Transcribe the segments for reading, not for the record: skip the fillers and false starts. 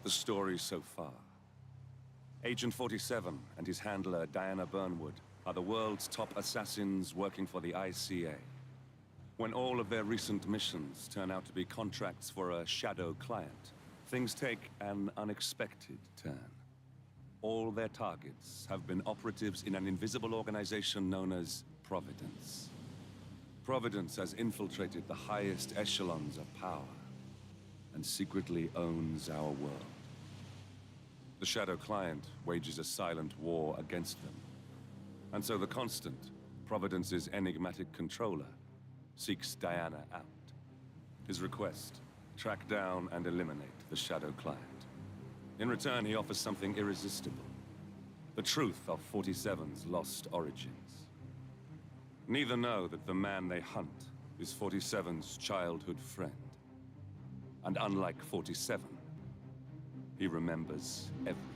The story so far. Agent 47 and his handler Diana Burnwood are the world's top assassins working for the ICA. When all of their recent missions turn out to be contracts for a shadow client, things take an unexpected turn. All their targets have been operatives in an invisible organization known as Providence. Providence has infiltrated the highest echelons of power and secretly owns our world. The Shadow Client wages a silent war against them. And so the Constant, Providence's enigmatic controller, seeks Diana out. His request, track down and eliminate the Shadow Client. In return, he offers something irresistible. The truth of 47's lost origins. Neither know that the man they hunt is 47's childhood friend. And unlike 47, he remembers everything.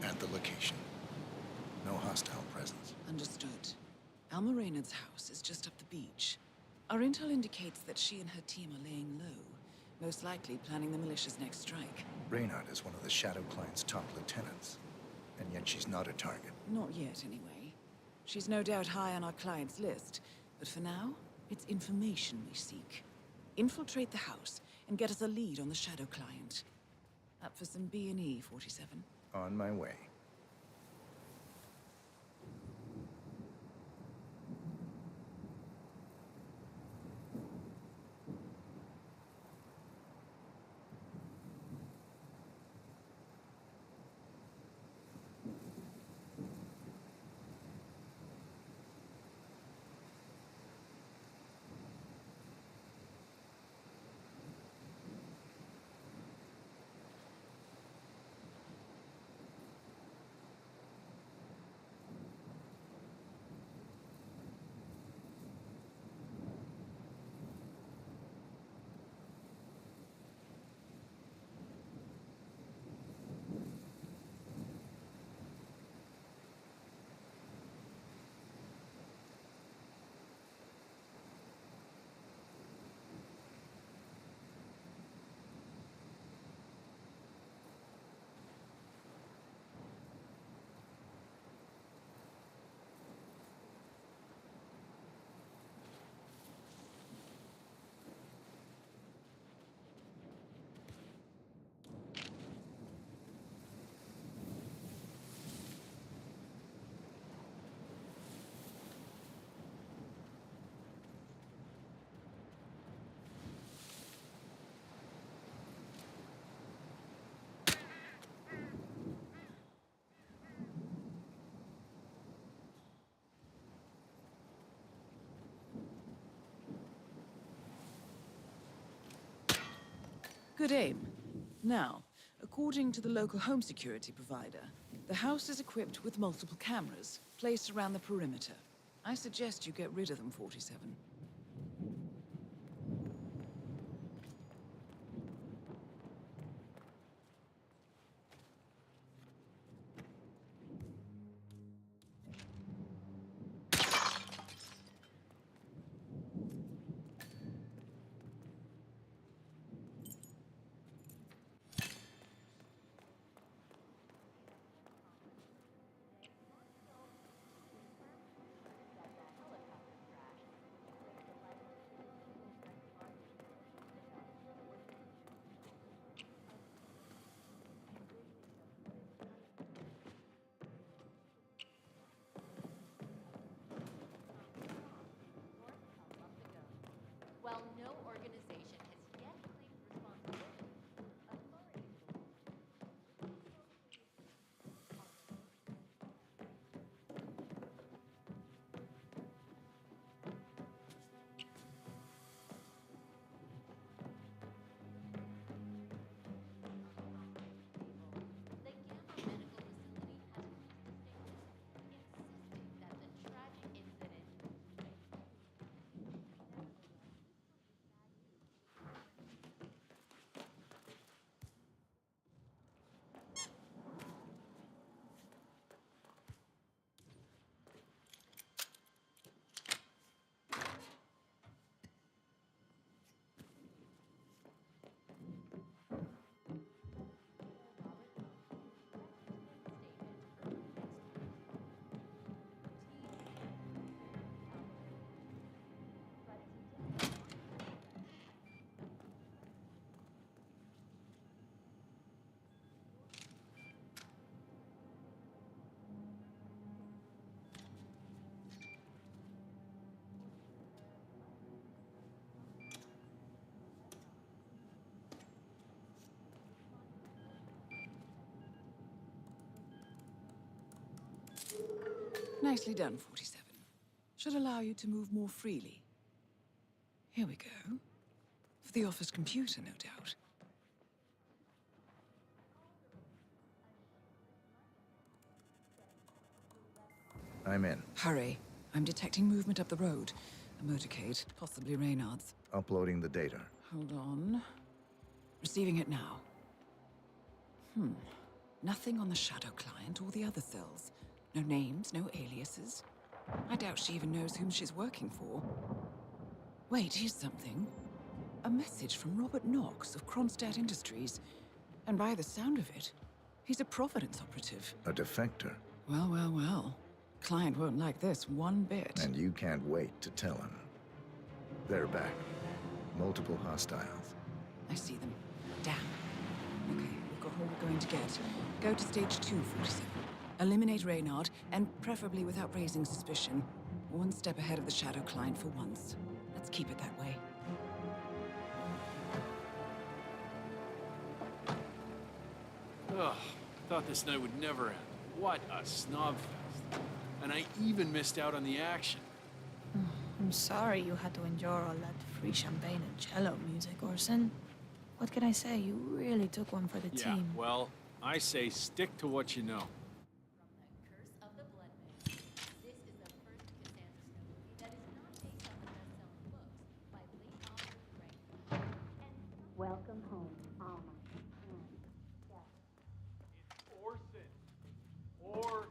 At the location. No hostile presence. Understood. Alma Reynard's house is just up the beach. Our intel indicates that she and her team are laying low, most likely planning the militia's next strike. Reynard is one of the Shadow Client's top lieutenants, and yet she's not a target. Not yet, anyway. She's no doubt high on our client's list, but for now, it's information we seek. Infiltrate the house and get us a lead on the Shadow Client. Up for some B&E, 47. On my way. Good aim. Now, according to the local home security provider, the house is equipped with multiple cameras placed around the perimeter. I suggest you get rid of them, 47. Nicely done, 47. Should allow you to move more freely. Here we go. For the office computer, no doubt. I'm in. Hurry. I'm detecting movement up the road. A motorcade, possibly Reynard's. Uploading the data. Hold on. Receiving it now. Nothing on the Shadow client or the other cells. No names, no aliases. I doubt she even knows whom she's working for. Wait, here's something. A message from Robert Knox of Kronstadt Industries. And by the sound of it, he's a Providence operative. A defector. Well, well, well. Client won't like this one bit. And you can't wait to tell him. They're back. Multiple hostiles. I see them. Damn. Okay, we've got all we're going to get. Go to stage 2, 47. Eliminate Reynard, and preferably without raising suspicion. One step ahead of the Shadow client for once. Let's keep it that way. Ugh, thought this night would never end. What a snobfest. And I even missed out on the action. I'm sorry you had to endure all that free champagne and cello music, Orson. What can I say? You really took one for the Yeah, team. well, I say stick to what you know. From the Curse of the Blood Moon. This is the first Cassandra movie that is not based on the best-selling books by lead author Greg. And welcome home, Alma. It's Orson. Orson.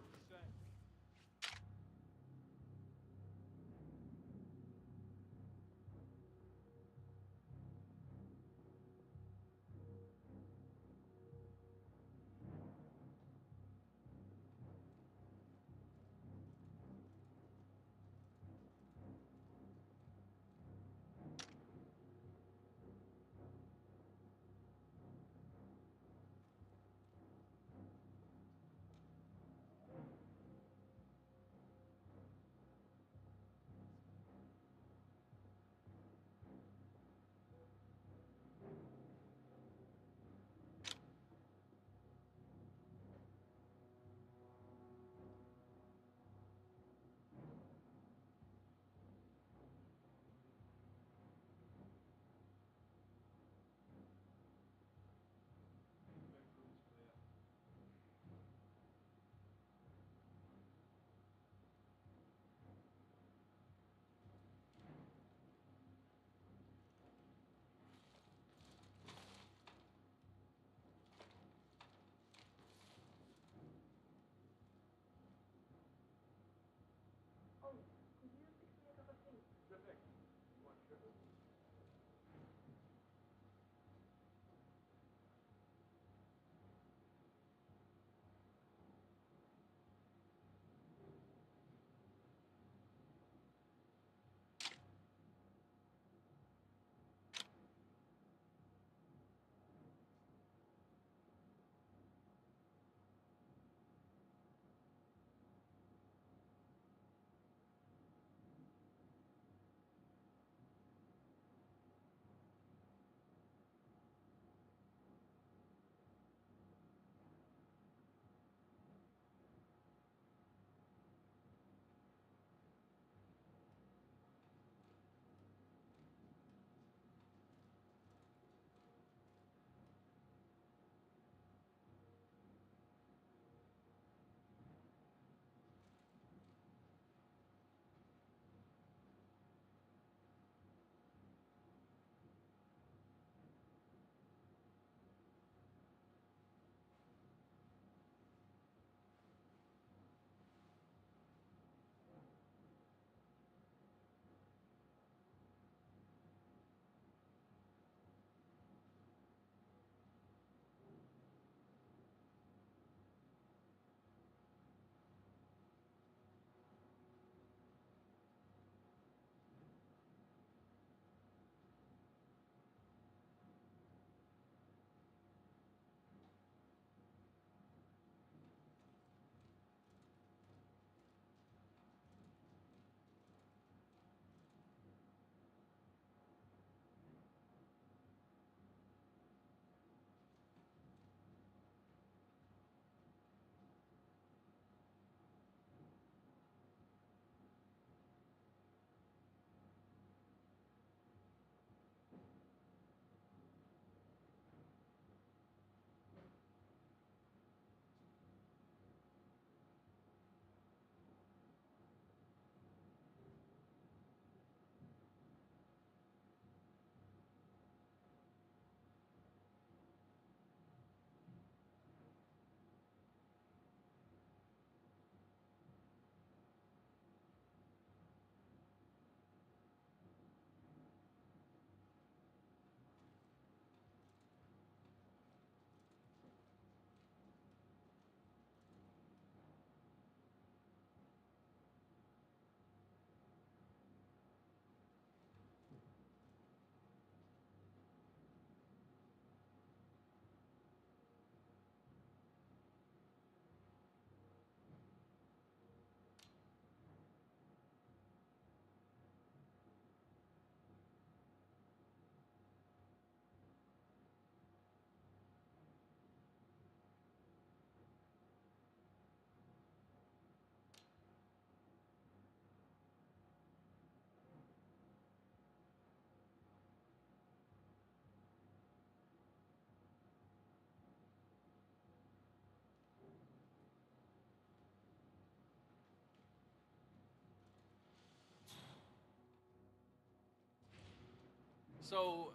So,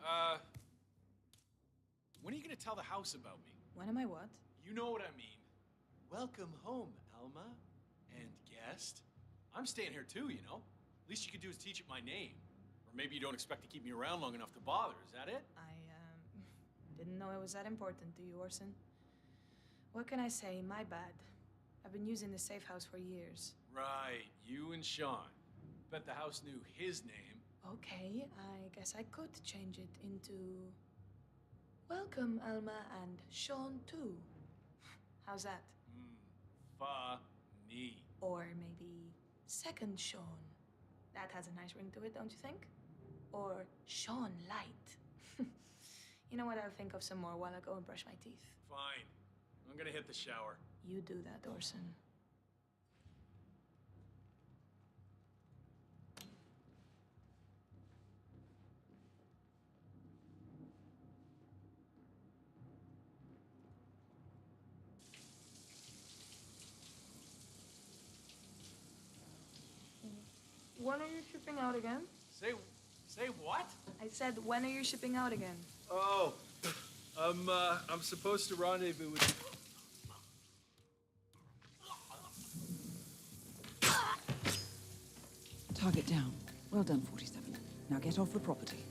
when are you gonna tell the house about me? When am I what? You know what I mean. Welcome home, Alma. And guest. I'm staying here too, you know? Least you could do is teach it my name. Or maybe you don't expect to keep me around long enough to bother, is that it? I, didn't know it was that important to you, Orson. What can I say? My bad. I've been using the safe house for years. Right, you and Sean. Bet the house knew his name. Okay, I guess I could change it into... Welcome, Alma, and Sean, too. How's that? Funny. Or maybe Second Sean. That has a nice ring to it, don't you think? Or Sean Light. You know what? I'll think of some more while I go and brush my teeth. Fine. I'm gonna hit the shower. You do that, Orson. When are you shipping out again? Say what? I said, when are you shipping out again? Oh, I'm supposed to rendezvous with you. Target down. Well done, 47. Now get off the property.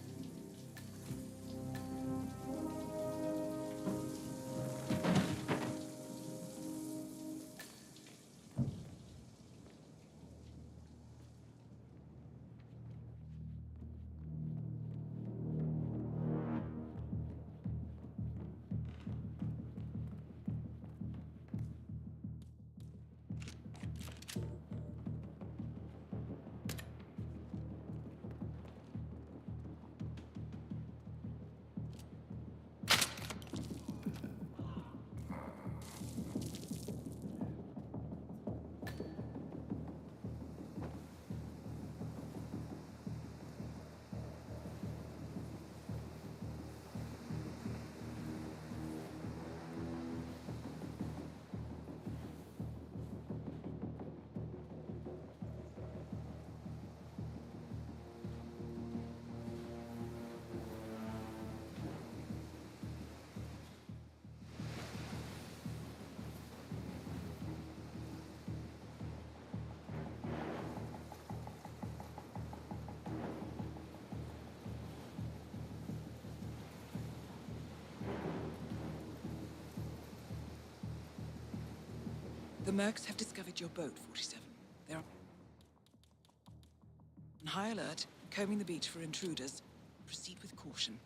The Mercs have discovered your boat, 47. They're on high alert, combing the beach for intruders. Proceed with caution.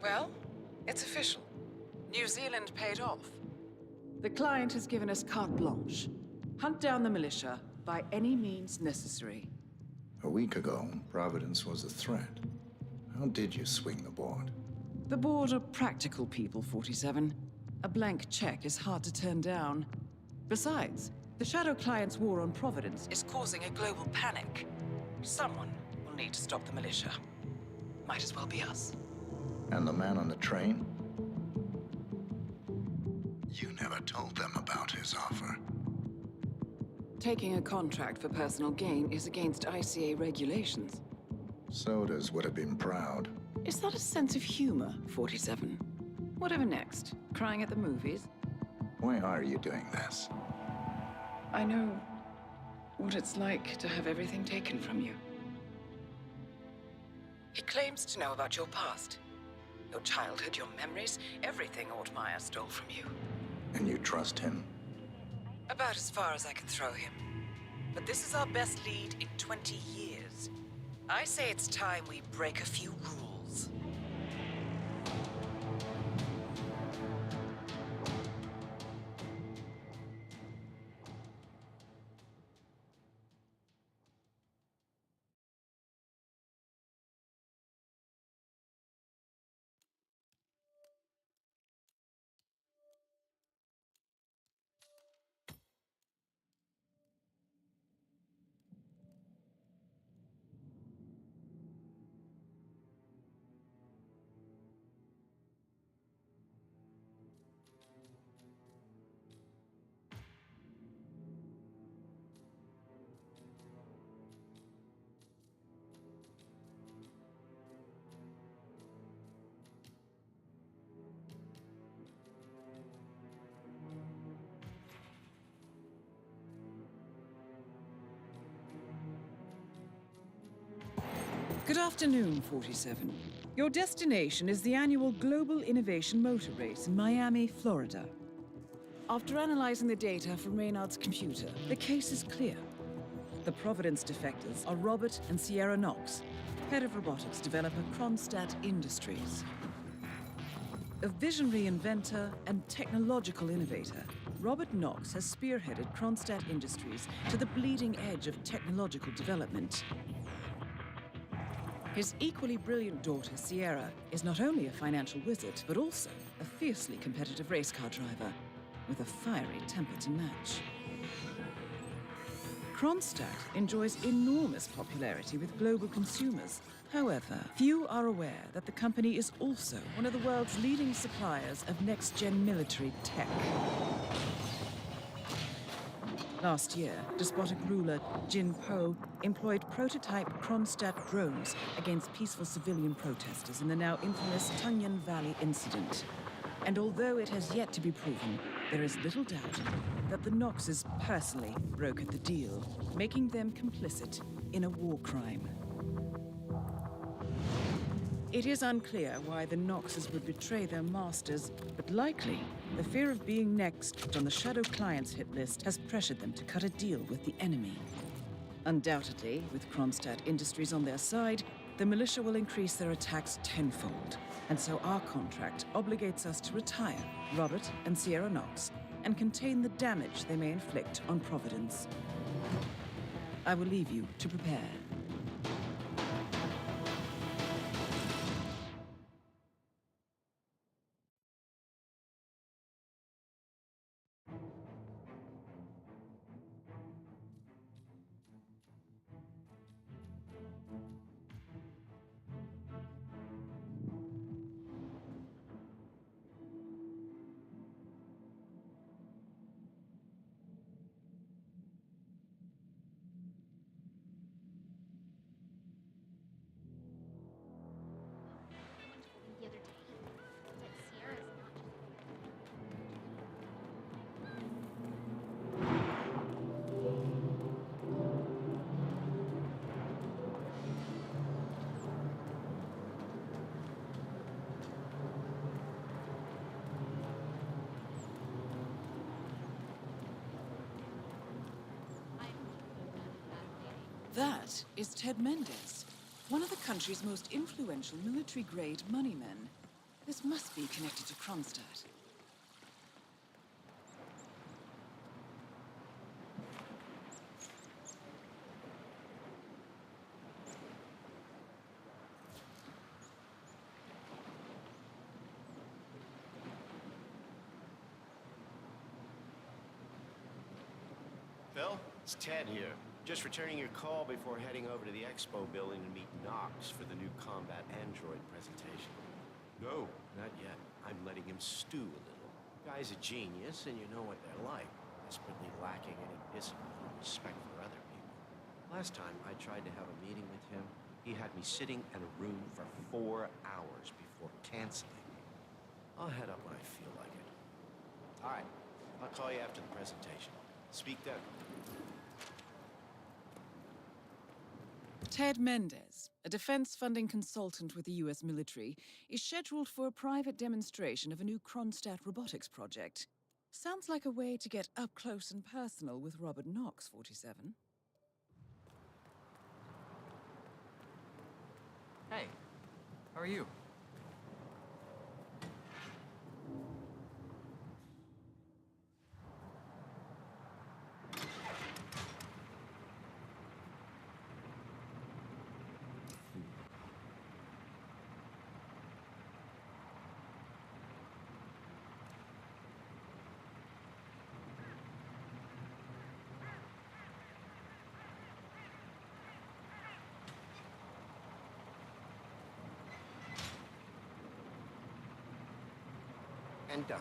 Well, it's official. New Zealand paid off. The client has given us carte blanche. Hunt down the militia by any means necessary. A week ago, Providence was a threat. How did you swing the board? The board are practical people, 47. A blank check is hard to turn down. Besides, the Shadow Client's war on Providence is causing a global panic. Someone will need to stop the militia. Might as well be us. And the man on the train? You never told them about his offer. Taking a contract for personal gain is against ICA regulations. Sodas would have been proud. Is that a sense of humor, 47? Whatever next? Crying at the movies? Why are you doing this? I know what it's like to have everything taken from you. He claims to know about your past. Your childhood, your memories, everything Altmaier stole from you. And you trust him? About as far as I can throw him. But this is our best lead in 20 years. I say it's time we break a few rules. Good afternoon, 47. Your destination is the annual Global Innovation Motor Race in Miami, Florida. After analyzing the data from Reynard's computer, the case is clear. The Providence defectors are Robert and Sierra Knox, head of robotics developer Kronstadt Industries. A visionary inventor and technological innovator, Robert Knox has spearheaded Kronstadt Industries to the bleeding edge of technological development. His equally brilliant daughter, Sierra, is not only a financial wizard, but also a fiercely competitive race car driver, with a fiery temper to match. Kronstadt enjoys enormous popularity with global consumers. However, few are aware that the company is also one of the world's leading suppliers of next-gen military tech. Last year, despotic ruler Jin Po employed prototype Kronstadt drones against peaceful civilian protesters in the now infamous Tunyon Valley incident. And although it has yet to be proven, there is little doubt that the Knoxes personally brokered the deal, making them complicit in a war crime. It is unclear why the Knoxes would betray their masters, but likely the fear of being next on the Shadow Client's hit list has pressured them to cut a deal with the enemy. Undoubtedly, with Kronstadt Industries on their side, the militia will increase their attacks tenfold. And so our contract obligates us to retire Robert and Sierra Knox and contain the damage they may inflict on Providence. I will leave you to prepare. The other day, that Sierra's not just That is Ted Mendez, one of the country's most influential military-grade moneymen. This must be connected to Kronstadt. Phil, it's Ted here. Just returning your call before heading over to the expo building to meet Knox for the new combat android presentation. No, not yet. I'm letting him stew a little. Guy's a genius, and you know what they're like. Desperately lacking any discipline or respect for other people. Last time I tried to have a meeting with him, he had me sitting in a room for 4 hours before canceling. I'll head up when I feel like it. All right, I'll call you after the presentation. Speak then. Ted Mendez, a defense funding consultant with the US military, is scheduled for a private demonstration of a new Kronstadt robotics project. Sounds like a way to get up close and personal with Robert Knox, 47. Hey, how are you? And done.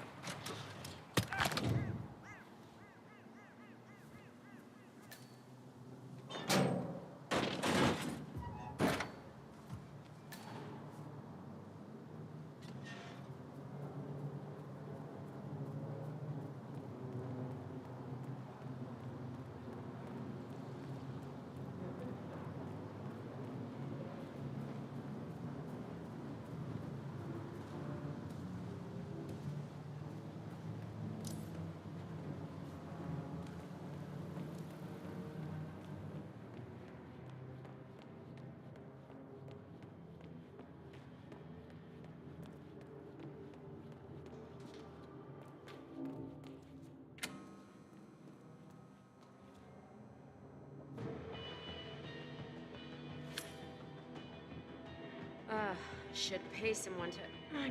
Should pay someone to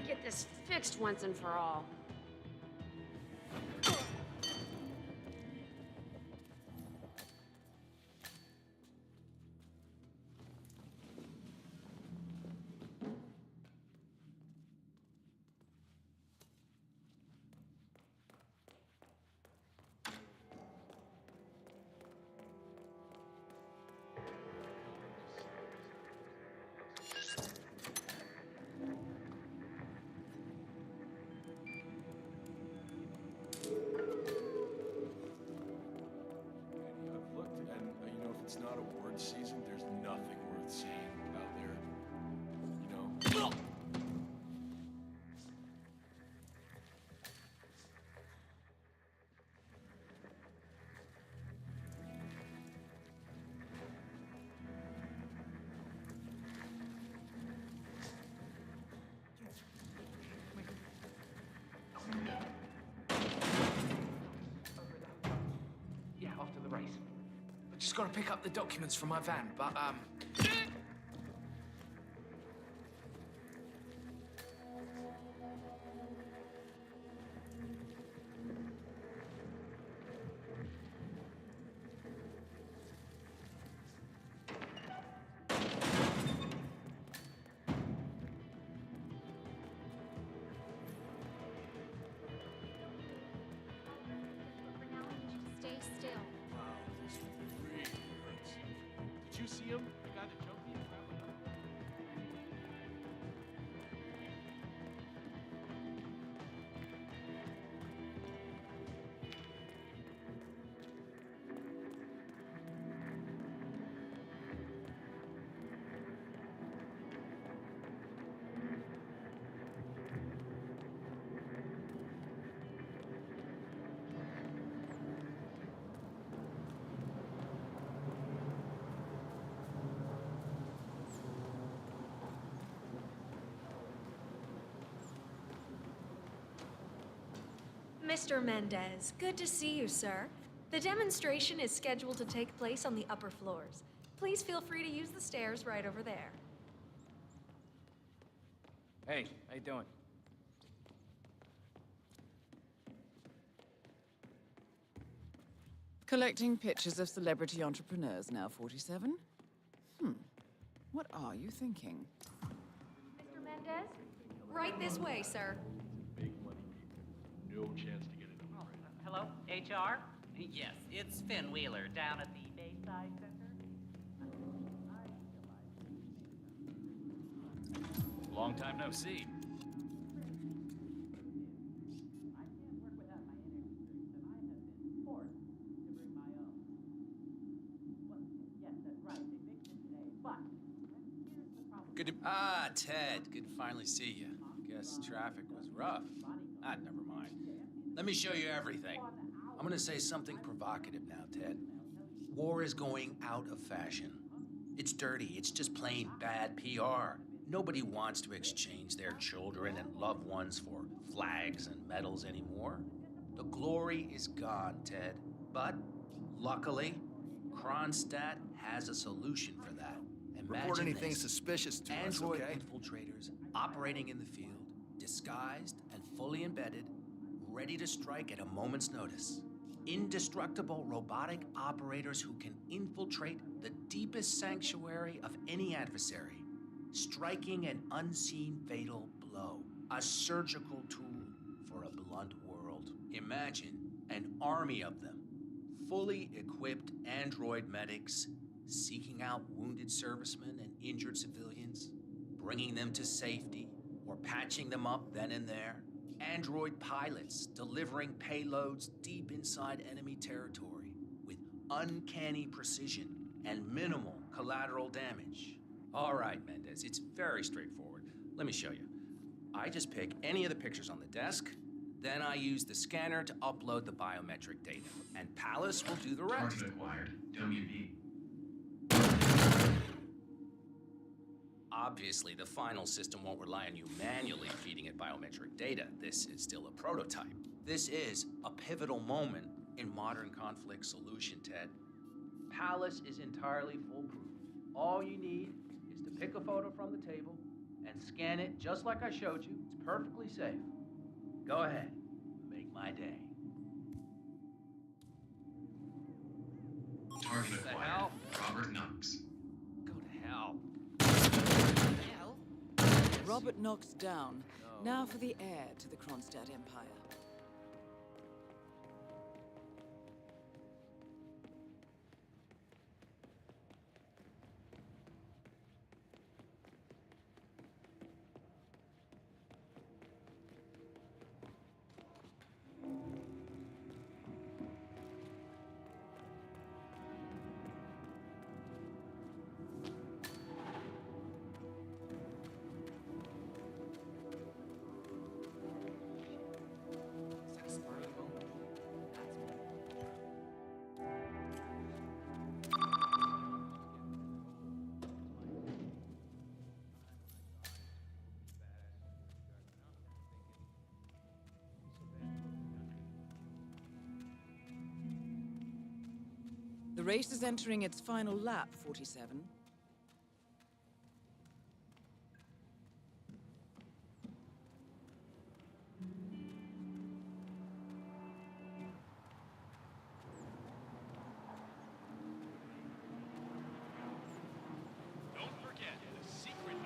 get this fixed once and for all. I've looked, and you know, if it's not award season, there's nothing worth seeing out there. You know? Yeah, after the race. I just gotta pick up the documents from my van, but, For now, I need you to stay still. Wow, this really hurts. Did you see him? The guy that jumped me? Mr. Mendez, good to see you, sir. The demonstration is scheduled to take place on the upper floors. Please feel free to use the stairs right over there. Hey, how you doing? Collecting pictures of celebrity entrepreneurs now, 47? What are you thinking? Mr. Mendez? Right this way, sir. Big money people. No chance to get it up. Hello, HR? Yes, it's Finn Wheeler down at the Bayside Center. Long time no see. I can't work without my inner experience, and I have been forced to bring my own. Well, yes, that's right. They fixed it today, but here's the problem. Good to... Ah, Ted. Good to finally see you. Guess traffic was rough. Ah, never mind. Let me show you everything. I'm gonna say something provocative now, Ted. War is going out of fashion. It's dirty. It's just plain bad PR. Nobody wants to exchange their children and loved ones for flags and medals anymore. The glory is gone, Ted. But, luckily, Kronstadt has a solution for that. Report Imagine anything this. suspicious to us, Android okay? infiltrators operating in the field, disguised and fully embedded, ready to strike at a moment's notice. Indestructible robotic operators who can infiltrate the deepest sanctuary of any adversary, striking an unseen fatal blow, a surgical tool for a blunt world. Imagine an army of them, fully equipped android medics, seeking out wounded servicemen and injured civilians, bringing them to safety, or patching them up then and there. Android pilots delivering payloads deep inside enemy territory with uncanny precision and minimal collateral damage. All right, Mendez, it's very straightforward. Let me show you. I just pick any of the pictures on the desk, then I use the scanner to upload the biometric data, and Palace will do the rest. Target acquired. WB. Obviously, the final system won't rely on you manually feeding it biometric data. This is still a prototype. This is a pivotal moment in modern conflict solution, Ted. Palace is entirely foolproof. All you need is to pick a photo from the table and scan it just like I showed you. It's perfectly safe. Go ahead. Make my day. Target What the acquired. hell? Robert Knox. Go to hell. Robert Knox down. Now for the heir to the Kronstadt Empire. The race is entering its final lap, 47. Don't forget the secret.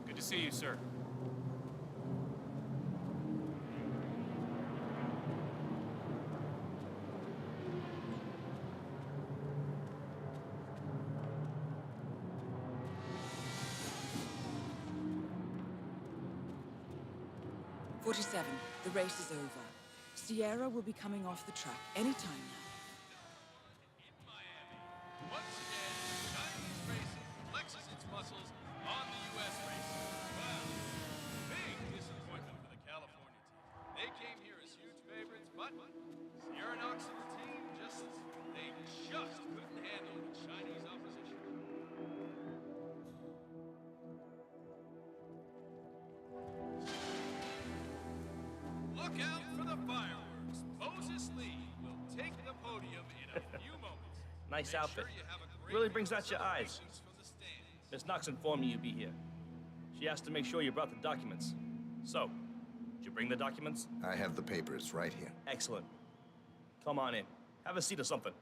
Good to see you, sir. The race is over. Sierra will be coming off the track any time now. In Miami, once again, Chinese racing flexes its muscles on Look out for the fireworks. Moses Lee will take the podium in a few moments. Nice Make outfit. sure you have a great Really brings out your eyes. celebrations from the stands. Miss Knox informed me you'd be here. She asked to make sure you brought the documents. So, did you bring the documents? I have the papers right here. Excellent. Come on in. Have a seat or something.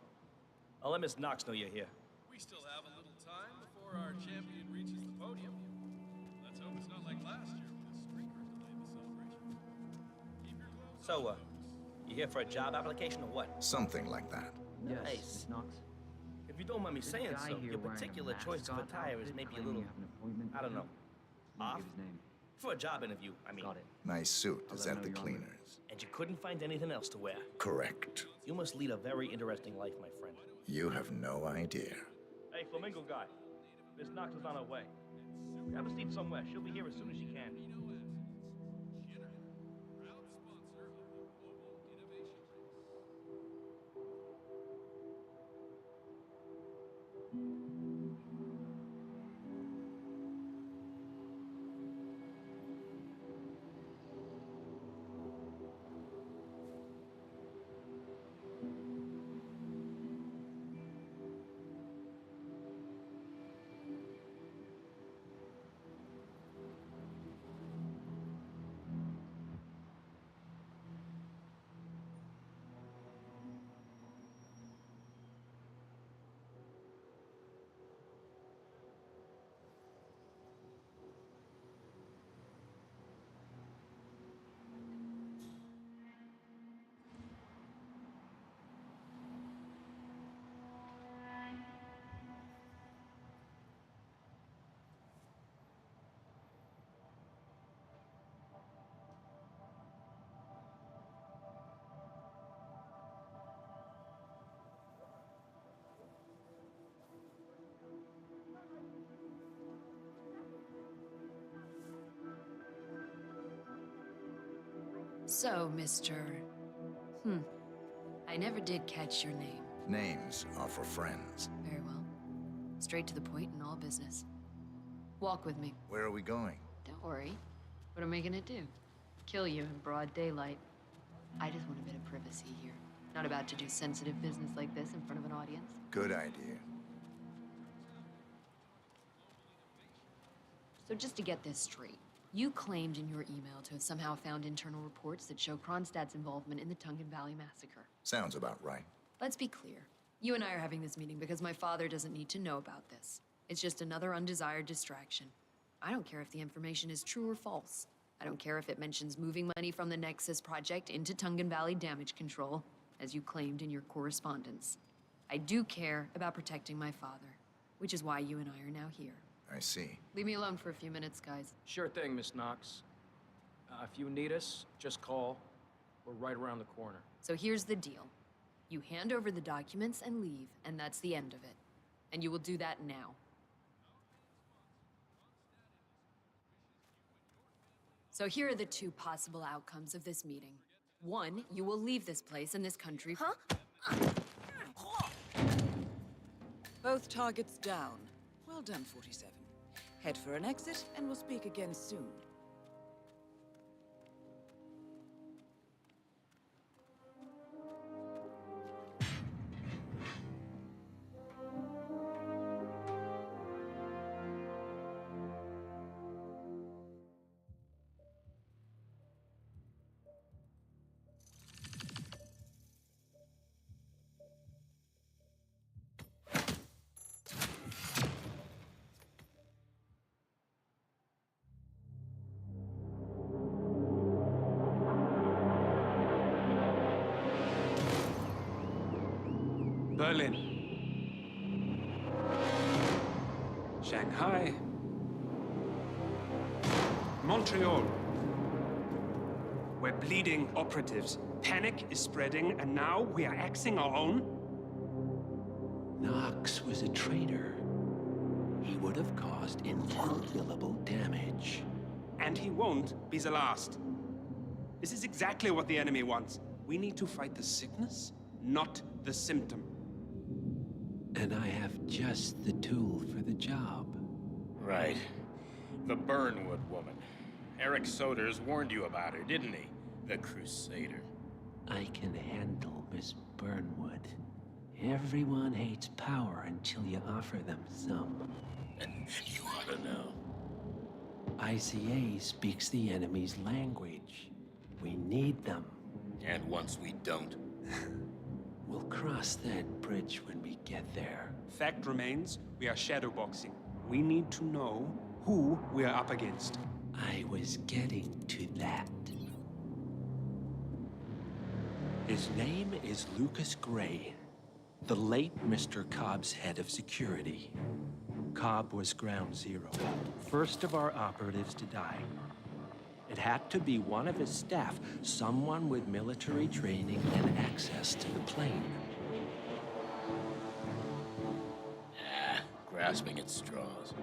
I'll let Miss Knox know you're here. We still have a little time before our champion reaches the podium. Let's hope it's not like last year when the streakers delayed the celebration. Keep your clothes So, you here for a job application or what? Something like that. Yes, Miss Knox. If you don't mind me saying so, your particular choice of attire is maybe a little, I don't know, off? For a job interview, I mean. My suit is at the cleaners. And you couldn't find anything else to wear? Correct. You must lead a very interesting life, my friend. You have no idea. Hey, Flamingo guy. Miss Knox is on her way. Have a seat somewhere. She'll be here as soon as she can. So, Mr. I never did catch your name. Names are for friends. Very well. Straight to the point in all business. Walk with me. Where are we going? Don't worry. What am I gonna do? Kill you in broad daylight. I just want a bit of privacy here. Not about to do sensitive business like this in front of an audience. Good idea. So just to get this straight, you claimed in your email to have somehow found internal reports that show Kronstadt's involvement in the Tungan Valley massacre. Sounds about right. Let's be clear. You and I are having this meeting because my father doesn't need to know about this. It's just another undesired distraction. I don't care if the information is true or false. I don't care if it mentions moving money from the Nexus project into Tungan Valley damage control, as you claimed in your correspondence. I do care about protecting my father, which is why you and I are now here. I see. Leave me alone for a few minutes, guys. Sure thing, Miss Knox. If you need us, just call. We're right around the corner. So here's the deal. You hand over the documents and leave, and that's the end of it. And you will do that now. So here are the two possible outcomes of this meeting. One, you will leave this place and this country. Huh? Both targets down. Well done, 47. Head for an exit, and we'll speak again soon. Berlin. Shanghai. Montreal. We're bleeding operatives. Panic is spreading, and now we are axing our own? Knox was a traitor. He would have caused incalculable damage. And he won't be the last. This is exactly what the enemy wants. We need to fight the sickness, not the symptom. And I have just the tool for the job. Right. The Burnwood woman. Eric Soders warned you about her, didn't he? A crusader. I can handle Miss Burnwood. Everyone hates power until you offer them some. You ought to know. ICA speaks the enemy's language. We need them. And once we don't? We'll cross that bridge when we get there. Fact remains, we are shadowboxing. We need to know who we are up against. I was getting to that. His name is Lucas Gray, the late Mr. Cobb's head of security. Cobb was ground zero, first of our operatives to die. It had to be one of his staff, someone with military training and access to the plane. Grasping at straws.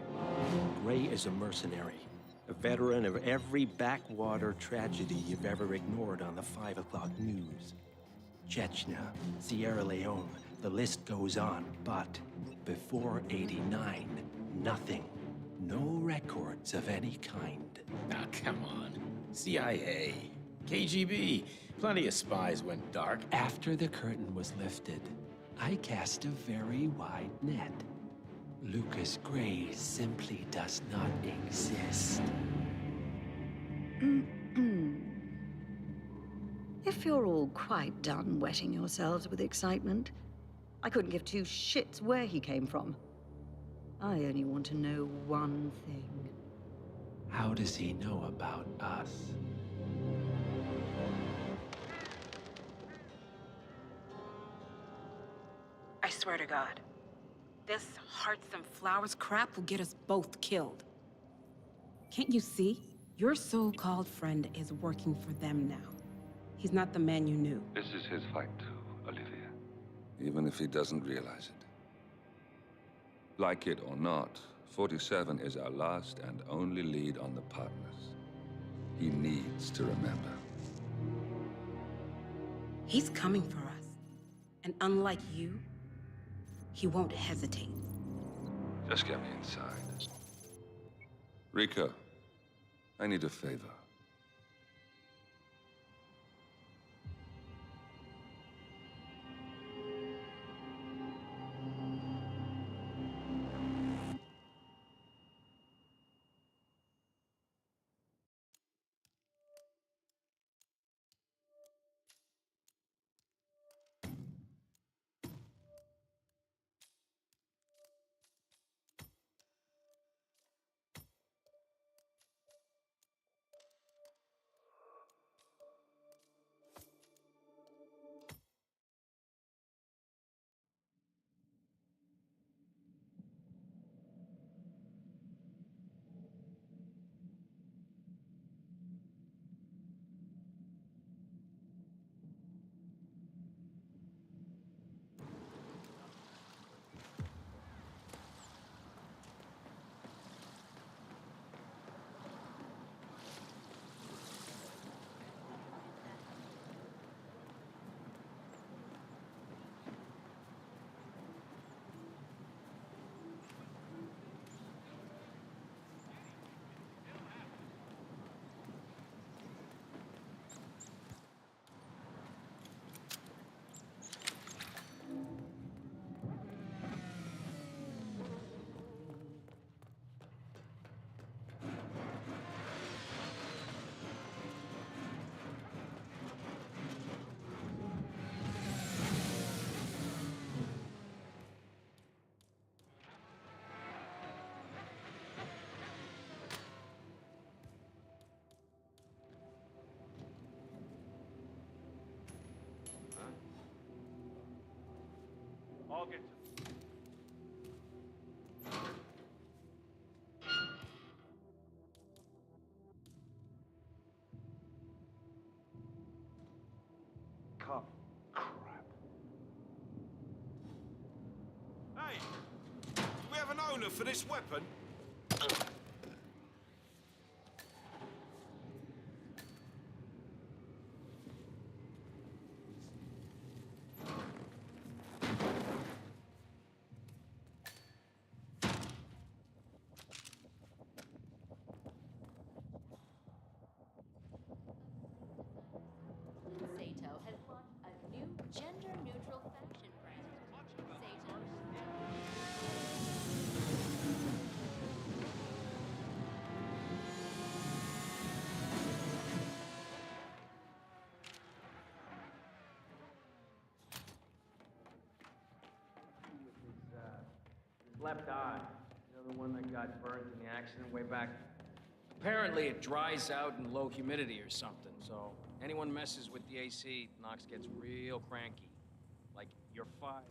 Gray is a mercenary, a veteran of every backwater tragedy you've ever ignored on the 5 o'clock news. Chechnya, Sierra Leone, the list goes on, but before '89, nothing. No records of any kind. Ah, come on. CIA, KGB, plenty of spies went dark. After the curtain was lifted, I cast a very wide net. Lucas Gray simply does not exist. If you're all quite done wetting yourselves with excitement, I couldn't give two shits where he came from. I only want to know one thing. How does he know about us? I swear to God, this hearts and flowers crap will get us both killed. Can't you see? Your so-called friend is working for them now. He's not the man you knew. This is his fight too, Olivia. Even if he doesn't realize it. Like it or not, 47 is our last and only lead on the partners. He needs to remember. He's coming for us. And unlike you, he won't hesitate. Just get me inside. Rico, I need a favor. Hawke. Crap. Hey! Do we have an owner for this weapon? Left eye. You know, the one that got burnt in the accident way back. Apparently it dries out in low humidity or something, so anyone messes with the AC, Knox gets real cranky. Like, you're fired.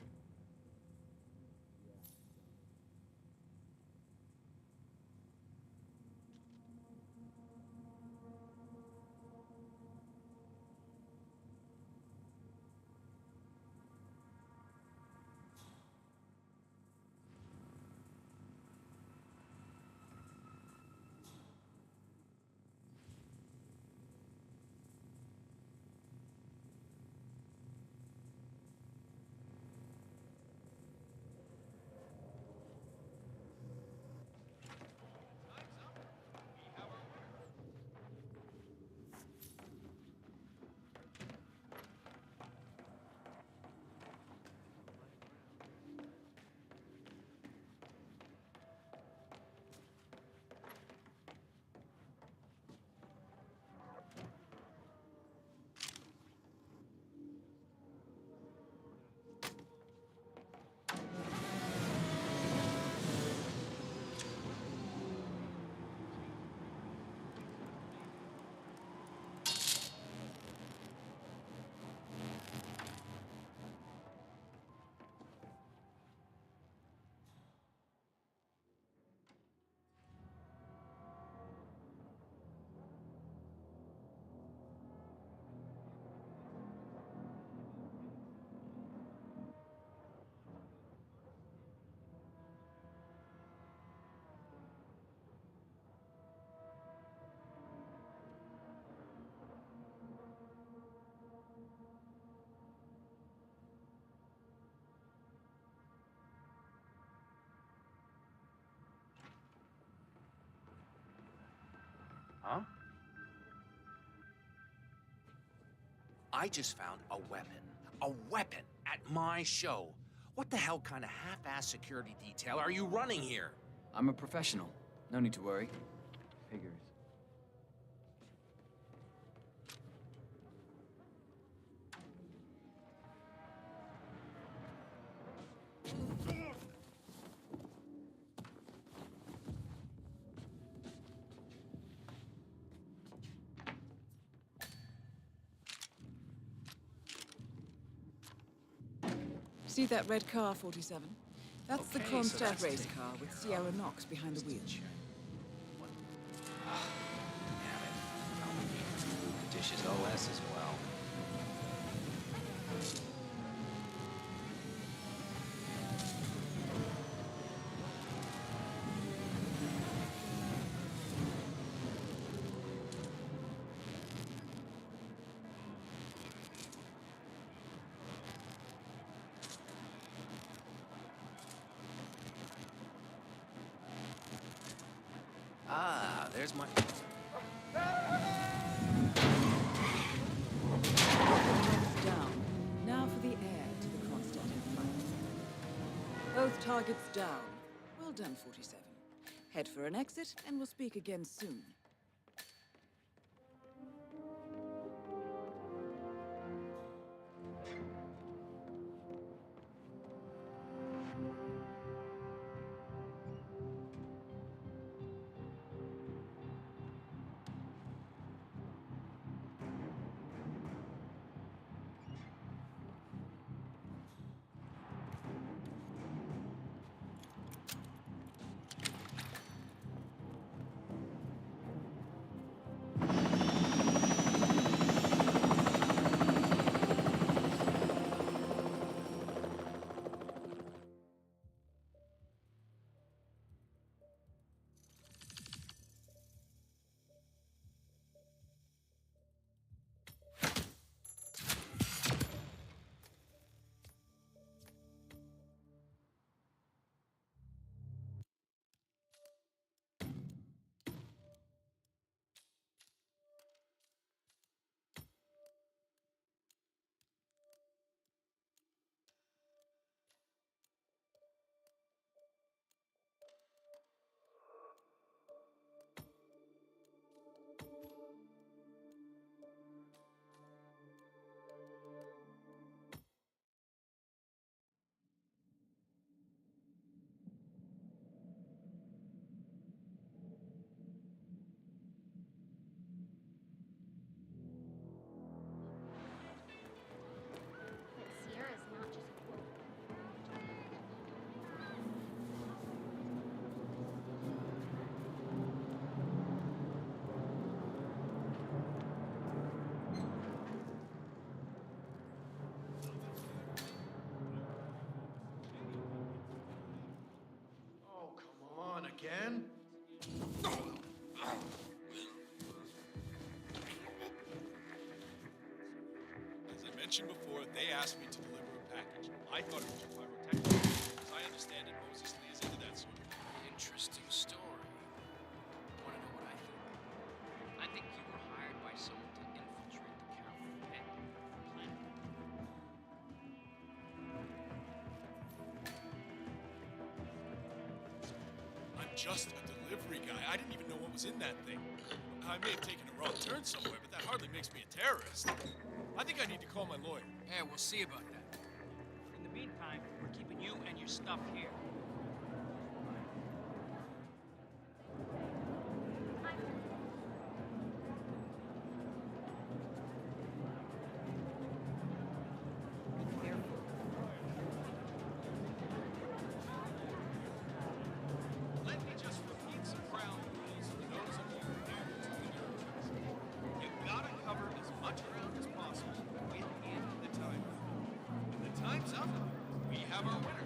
Huh? I just found a weapon. A weapon at my show. What the hell kind of half-ass security detail are you running here? I'm a professional. No need to worry. Figures. See that red car, 47? That's the Okay, Kronstadt so that's race taken car with Sierra Knox behind the wheel. Damn it. I'll be able to move the dishes OS as well. Ah, there's my... Down. Now for the air to the Kronstadt in front. Both targets down. Well done, 47. Head for an exit, and we'll speak again soon. again? As I mentioned before, they asked me to deliver a package. I thought it was your pyrotechnics. As I understand it, Moses Lee is into that sort of thing. Interesting story. Want to know what I think? I think you were hired by someone to infiltrate the Carolyn pit. I'm just a delivery guy. I didn't even know what was in that thing. I may have taken a wrong turn somewhere, but that hardly makes me a terrorist. I think I need to call my lawyer. Yeah, we'll see about that. In the meantime, we're keeping you and your stuff here. Let me just repeat some ground rules for those of you new to the news. You gotta cover as much ground as possible within the time. When the time's up, we have our winner.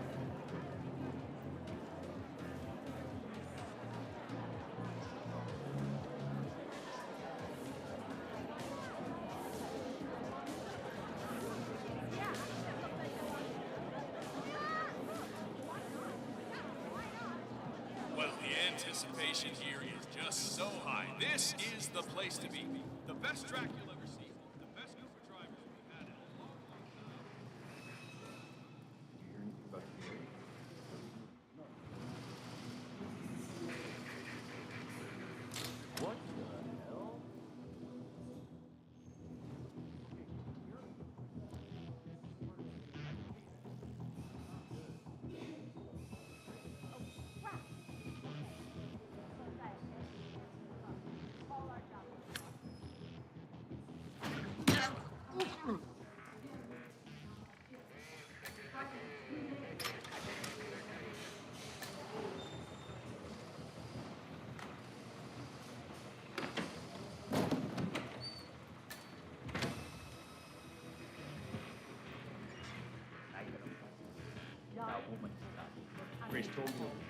Well, the anticipation here is just so high. This is the place to be. The best track you'll ever see. The best group of drivers we've had in a long, long time. What the hell?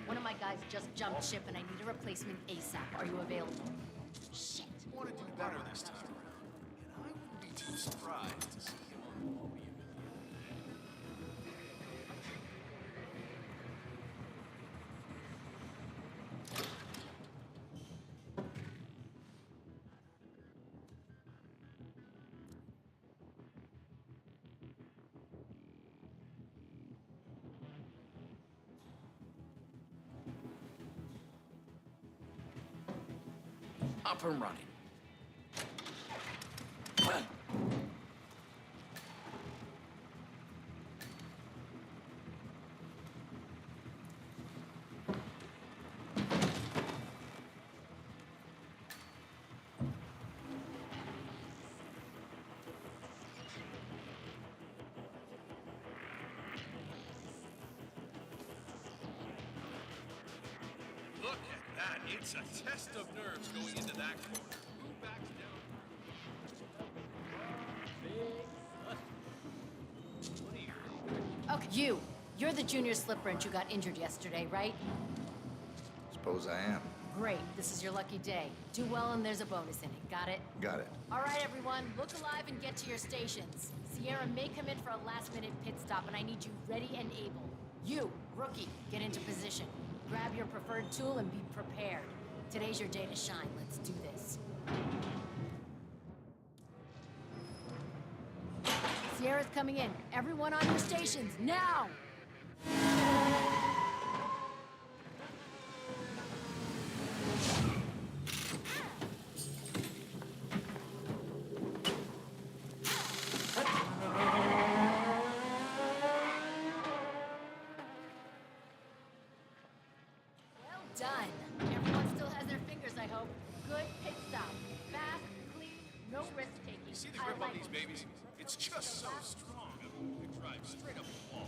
One of my guys just jumped ship and I need a replacement ASAP. Are you available? Shit. I want to do better this time around. And I wouldn't be too surprised to see him on the podium. Up and running. Look at that. It's a test of nerves going into that corner. Who backs down? Okay, you're the junior slip wrench who got injured yesterday, right? Suppose I am. Great, this is your lucky day. Do well and there's a bonus in it, got it? Got it. All right, everyone, look alive and get to your stations. Sierra may come in for a last-minute pit stop, and I need you ready and able. You, rookie, get into position. Grab your preferred tool and be prepared. Today's your day to shine. Let's do this. Sierra's coming in. Everyone on your stations, now! Done. Everyone still has their fingers, I hope. Good pit stop. Fast, clean, no risk-taking. You see the grip on these babies? It's just so strong. It drives straight up the wall.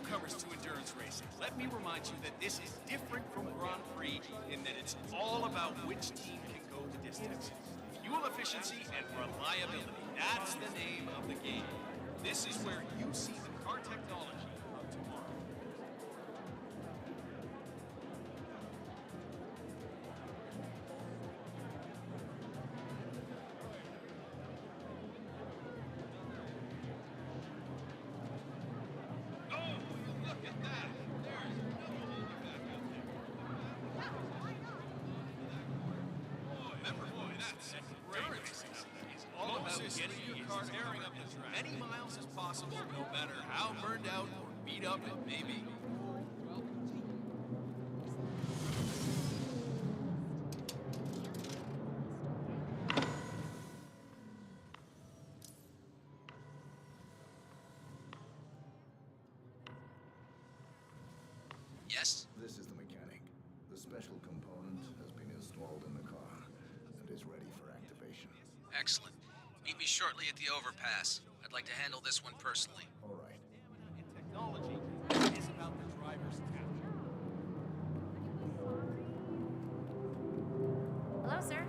newcomers to endurance racing, let me remind you that this is different from Grand Prix in that it's all about which team can go the distance. Fuel efficiency and reliability, that's the name of the game. This is where you see the car technology of tomorrow. Getting your car tearing up as many miles as possible, no matter how burned out or beat up it may be. Yes? This is the mechanic. The special component has been installed in the car and is ready for activation. Excellent. Meet me shortly at the overpass. I'd like to handle this one personally. All right. Technology is about the driver's capture. Hello, sir.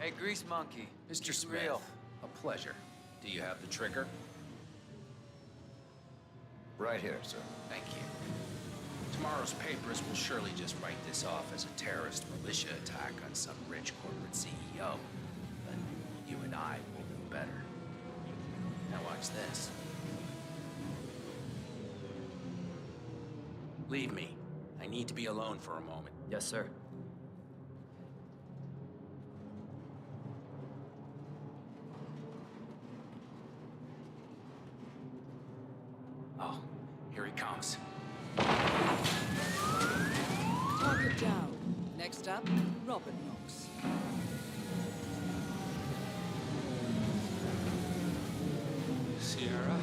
Hey, Grease Monkey. Mr. Smith, Real. a pleasure. Do you have the trigger? Right here, sir. Thank you. Tomorrow's papers will surely just write this off as a terrorist militia attack on some rich corporate CEO. But you and I will know better. Now watch this. Leave me. I need to be alone for a moment. Yes, sir. Oh, here he comes. Target down. Next up, Robin Knox. Sierra?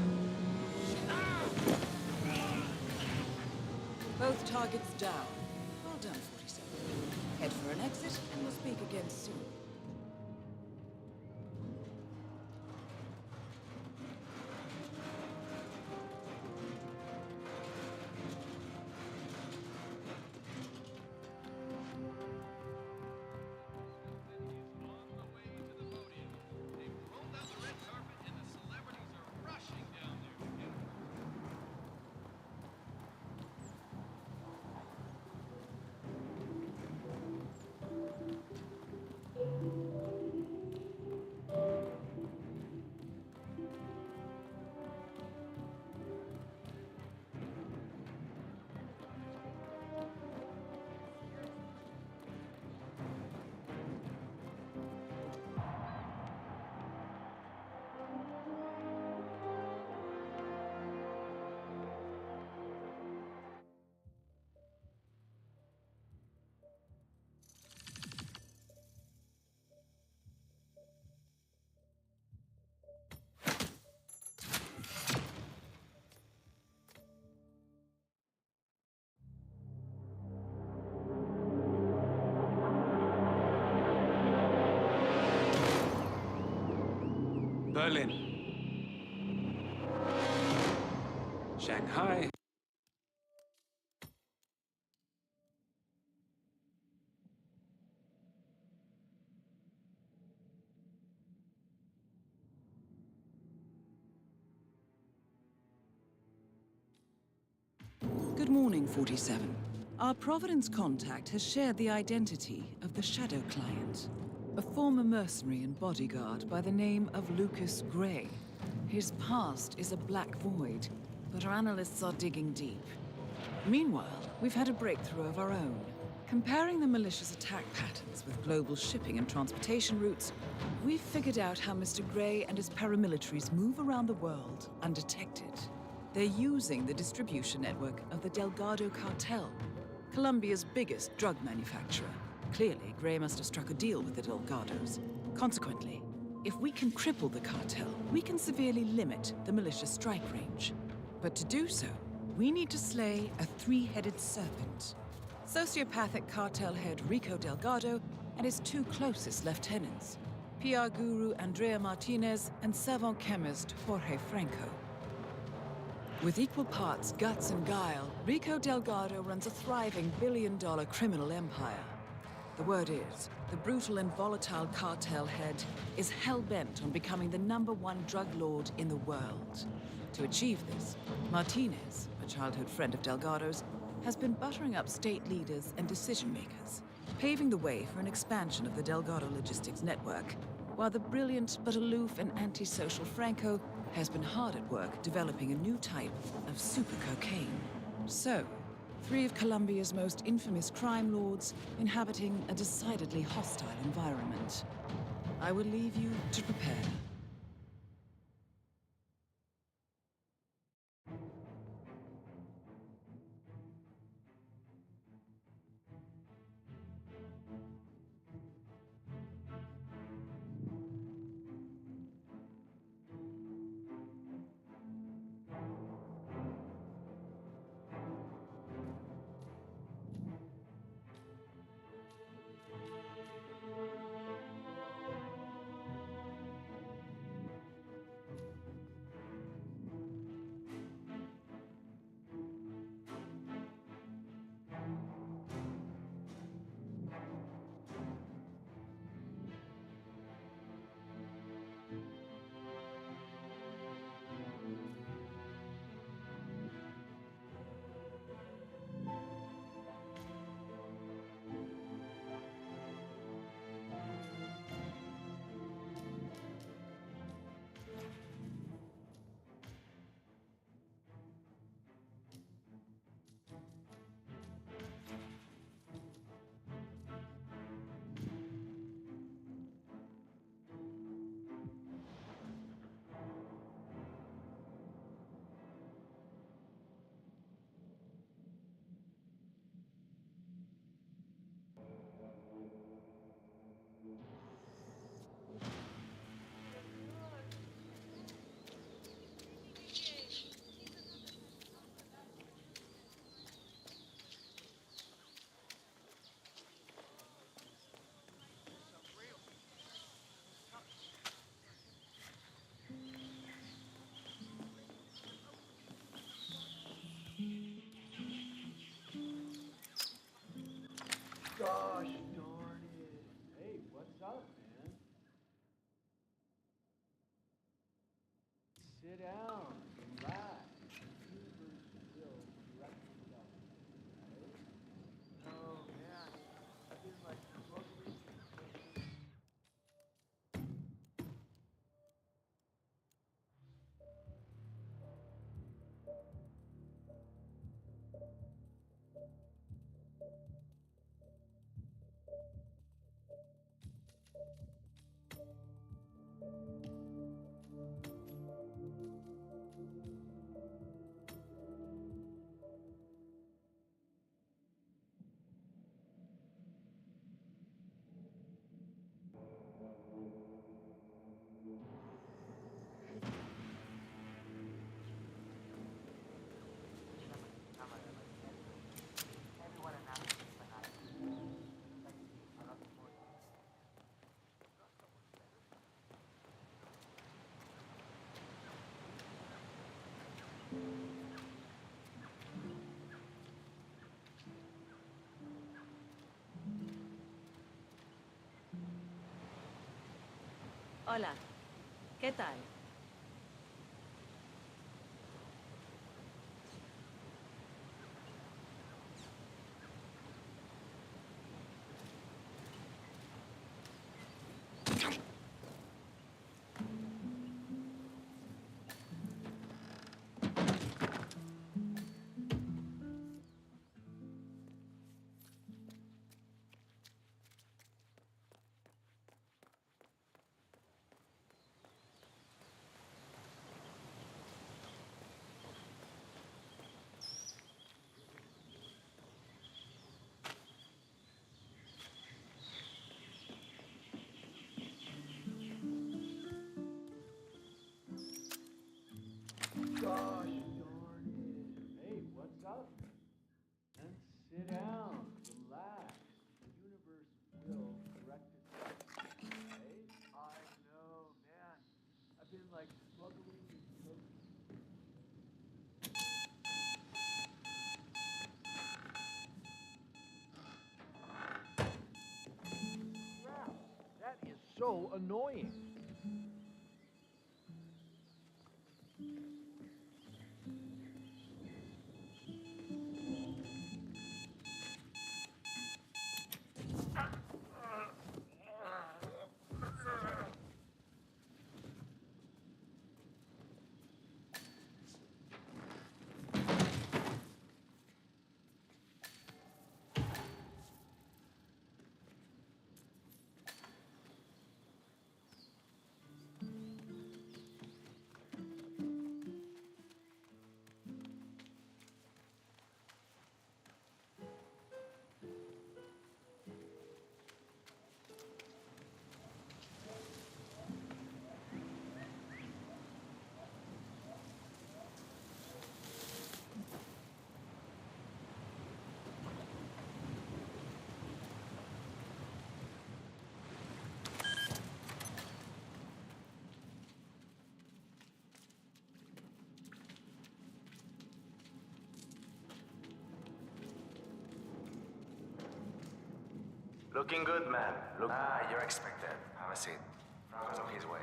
Both targets down. Well done, 47. Head for an exit, and we'll speak again soon. Berlin. Shanghai. Good morning, 47. Our Providence contact has shared the identity of the Shadow Client, a former mercenary and bodyguard by the name of Lucas Gray. His past is a black void, but our analysts are digging deep. Meanwhile, we've had a breakthrough of our own. Comparing the militia's attack patterns with global shipping and transportation routes, we've figured out how Mr. Grey and his paramilitaries move around the world undetected. They're using the distribution network of the Delgado cartel, Colombia's biggest drug manufacturer. Clearly, Grey must have struck a deal with the Delgados. Consequently, if we can cripple the cartel, we can severely limit the militia's strike range. But to do so, we need to slay a three-headed serpent. Sociopathic cartel head Rico Delgado and his two closest lieutenants, PR guru Andrea Martinez and savant chemist Jorge Franco. With equal parts guts and guile, Rico Delgado runs a thriving billion-dollar criminal empire. The word is, the brutal and volatile cartel head is hell-bent on becoming the #1 drug lord in the world. To achieve this, Martinez, a childhood friend of Delgado's, has been buttering up state leaders and decision-makers, paving the way for an expansion of the Delgado logistics network, while the brilliant but aloof and antisocial Franco has been hard at work developing a new type of super cocaine. So, 3 of Colombia's most infamous crime lords inhabiting a decidedly hostile environment. I will leave you to prepare. Gosh darn it. Hey, what's up, man? Sit down, relax. Oh, man. I've been like struggling. Hola, ¿qué tal? like smuggling, you know. Crap, that is so annoying. Looking good, man. You're expected. Have a seat. Franco's on his way.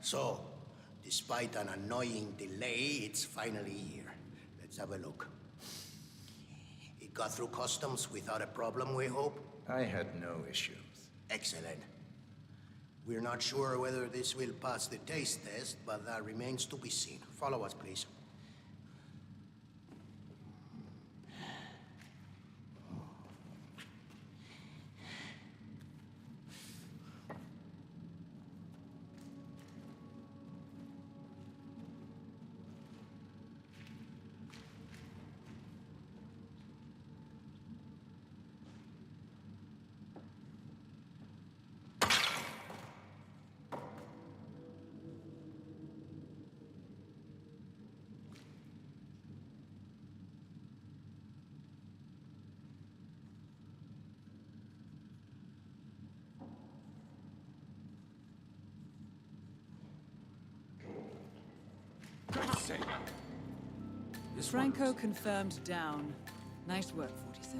So, despite an annoying delay, it's finally here. Let's have a look. It got through customs without a problem, we hope? I had no issues. Excellent. We're not sure whether this will pass the taste test, but that remains to be seen. Follow us, please. Franco confirmed down. Nice work, 47.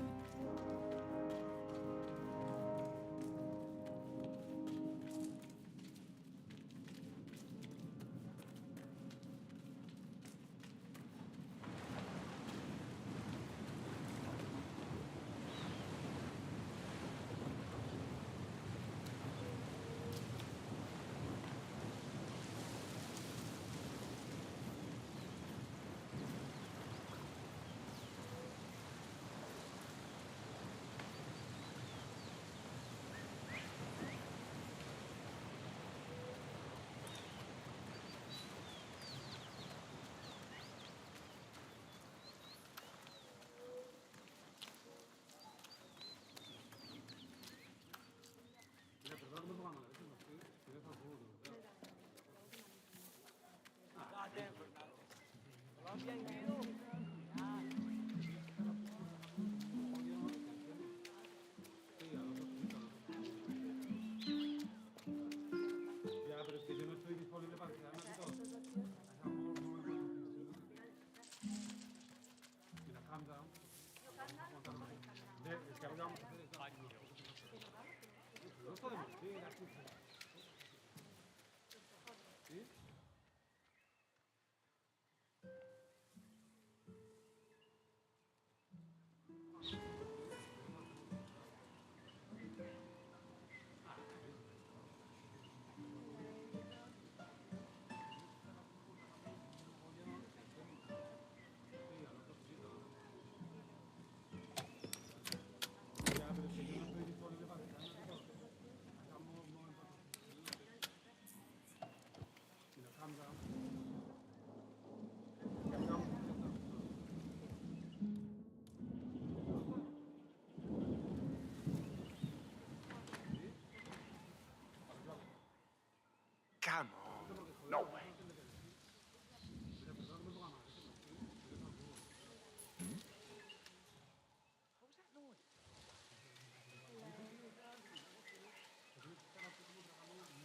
Come on. No way.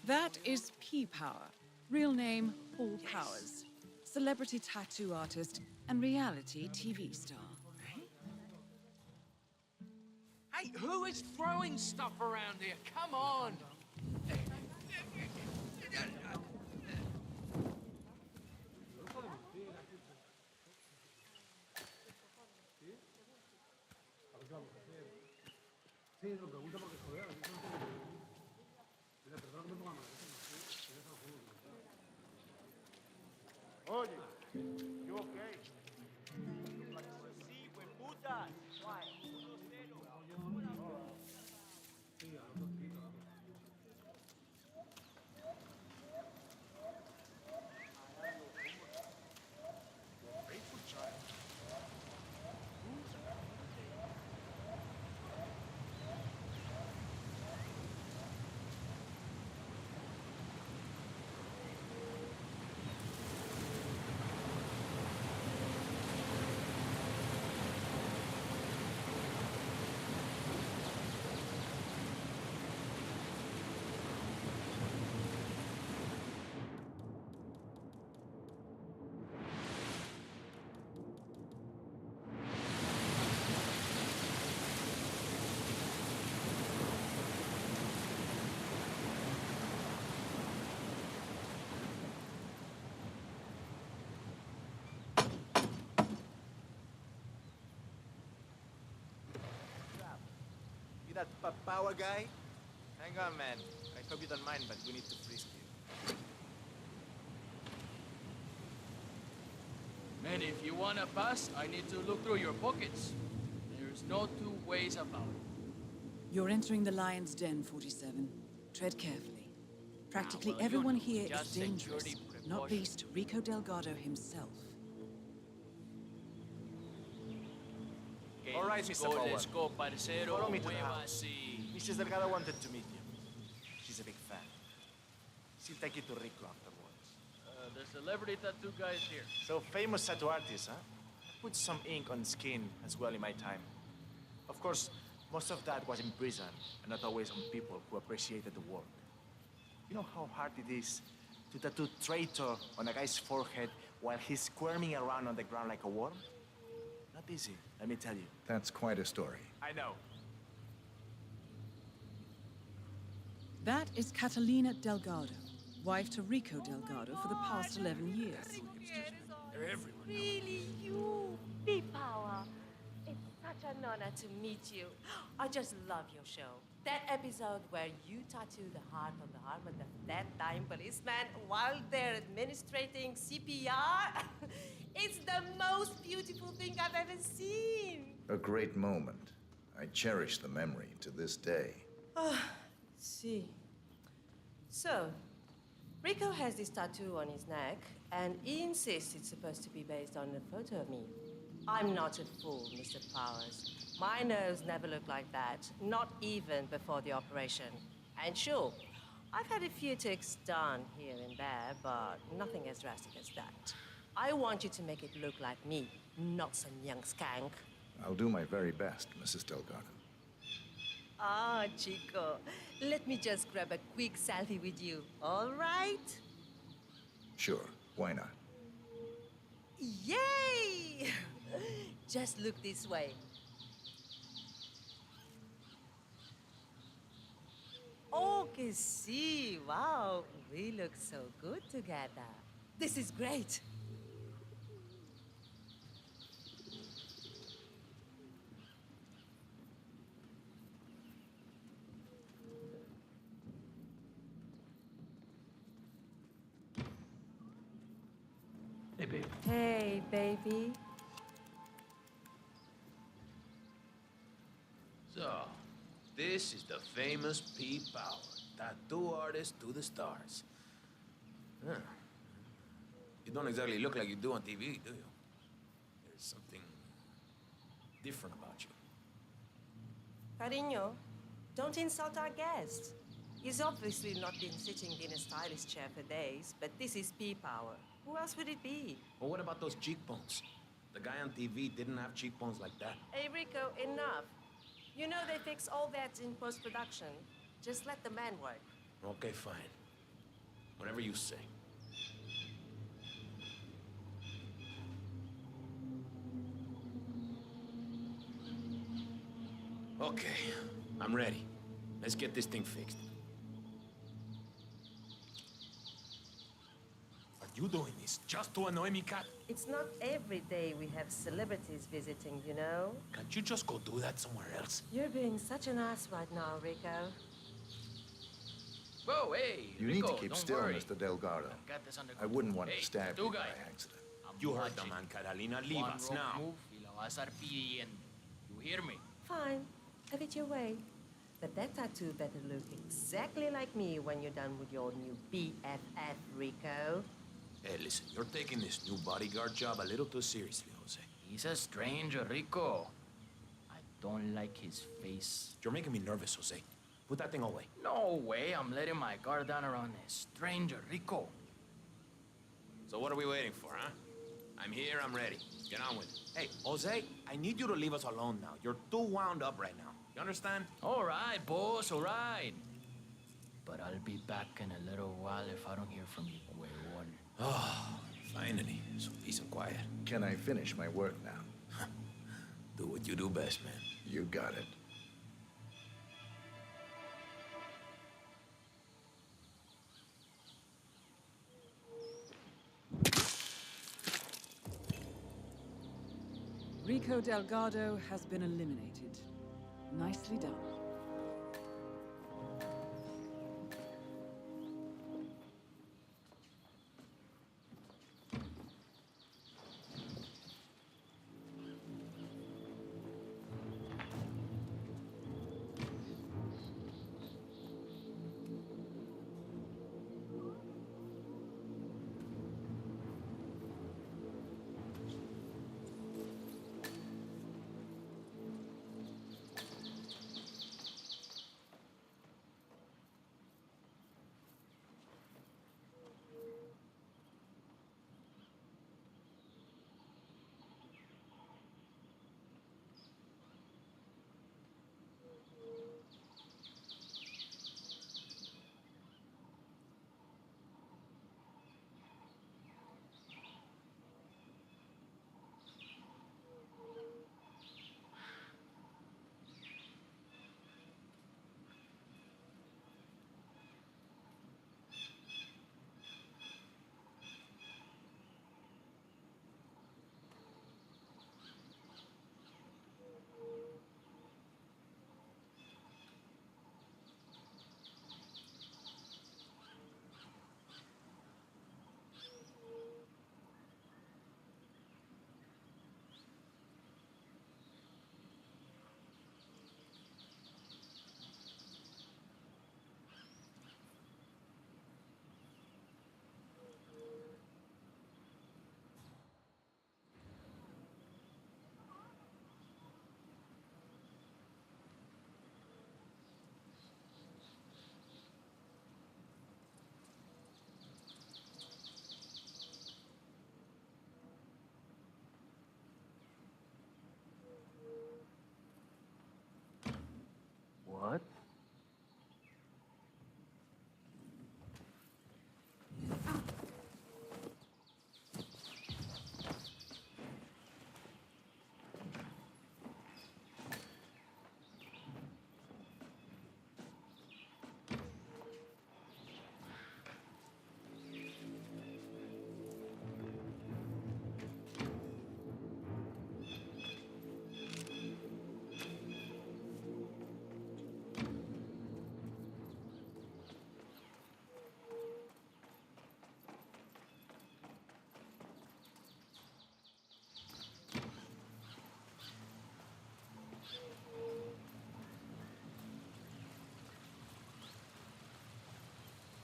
That is P-Power. Real name, Paul Powers. Celebrity tattoo artist and reality TV star. Hey, who is throwing stuff around here? Come on! Oye, you okay? Sí, pues putas. That power guy? Hang on, man. I hope you don't mind, but we need to frisk you. Man, if you wanna pass, I need to look through your pockets. There's no two ways about it. You're entering the Lion's Den, 47. Tread carefully. Practically everyone here is dangerous, not least Rico Delgado himself. All right, Mr. Power. Let's go, parcero. Follow me to the house. Mrs. Delgado wanted to meet you. She's a big fan. She'll take you to Rico afterwards. The celebrity tattoo guy is here. So famous tattoo artist, huh? I put some ink on skin as well in my time. Of course, most of that was in prison, and not always on people who appreciated the work. You know how hard it is to tattoo traitor on a guy's forehead while he's squirming around on the ground like a worm? Not easy, let me tell you. That's quite a story. I know. That is Catalina Delgado, wife to Rico Delgado for the past 11 years. They're everywhere. Really, you, P-Power. It's such an honor to meet you. I just love your show. That episode where you tattoo the heart on the arm of the dead-dying policeman while they're administrating CPR. It's the most beautiful thing I've ever seen. A great moment. I cherish the memory to this day. See. So, Rico has this tattoo on his neck, and he insists it's supposed to be based on a photo of me. I'm not a fool, Mr. Powers. My nose never looked like that, not even before the operation. And sure, I've had a few ticks done here and there, but nothing as drastic as that. I want you to make it look like me, not some young skank. I'll do my very best, Mrs. Delgado. Ah, Chico, let me just grab a quick selfie with you, all right? Sure, why not? Yay! Just look this way. Oh, que sí, wow, we look so good together. This is great. Hey, babe. Hey, baby. So, this is the famous P. Power, tattoo artist to the stars. Huh. You don't exactly look like you do on TV, do you? There's something different about you. Cariño, don't insult our guest. He's obviously not been sitting in a stylish chair for days, but this is P-Power. Who else would it be? Well, what about those cheekbones? The guy on TV didn't have cheekbones like that. Hey, Rico, enough. You know they fix all that in post-production. Just let the man work. Okay, fine. Whatever you say. Okay, I'm ready. Let's get this thing fixed. Are you doing this just to annoy me, Kat? It's not every day we have celebrities visiting, you know? Can't you just go do that somewhere else? You're being such an ass right now, Rico. Whoa, hey, You Rico, need to keep don't still, worry. Mr. Delgado. Got this under I wouldn't want Hey, to stab two you by guy. accident. You heard the man, Catalina. Leave One us wrong now. move, y la vas a estar pidiendo. You hear me? Fine, have it your way. But that tattoo better look exactly like me when you're done with your new BFF, Rico. Hey, listen, you're taking this new bodyguard job a little too seriously, Jose. He's a stranger, Rico. I don't like his face. You're making me nervous, Jose. Put that thing away. No way, I'm letting my guard down around a stranger, Rico. So what are we waiting for, huh? I'm here, I'm ready. Get on with it. Hey, Jose, I need you to leave us alone now. You're too wound up right now. You understand? All right, boss, all right. But I'll be back in a little while if I don't hear from you, huevón. Oh, finally. So peace and quiet. Can I finish my work now? Do what you do best, man. You got it. Rico Delgado has been eliminated. Nicely done.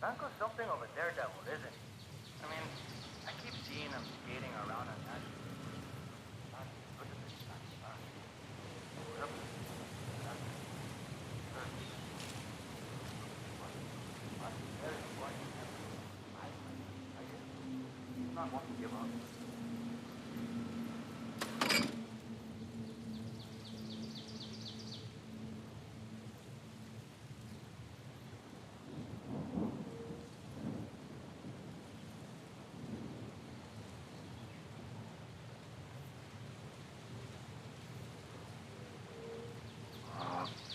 Franco's something of a daredevil, isn't he? I mean, I keep seeing him skating around on that. Look at this guy. He's not one to give up.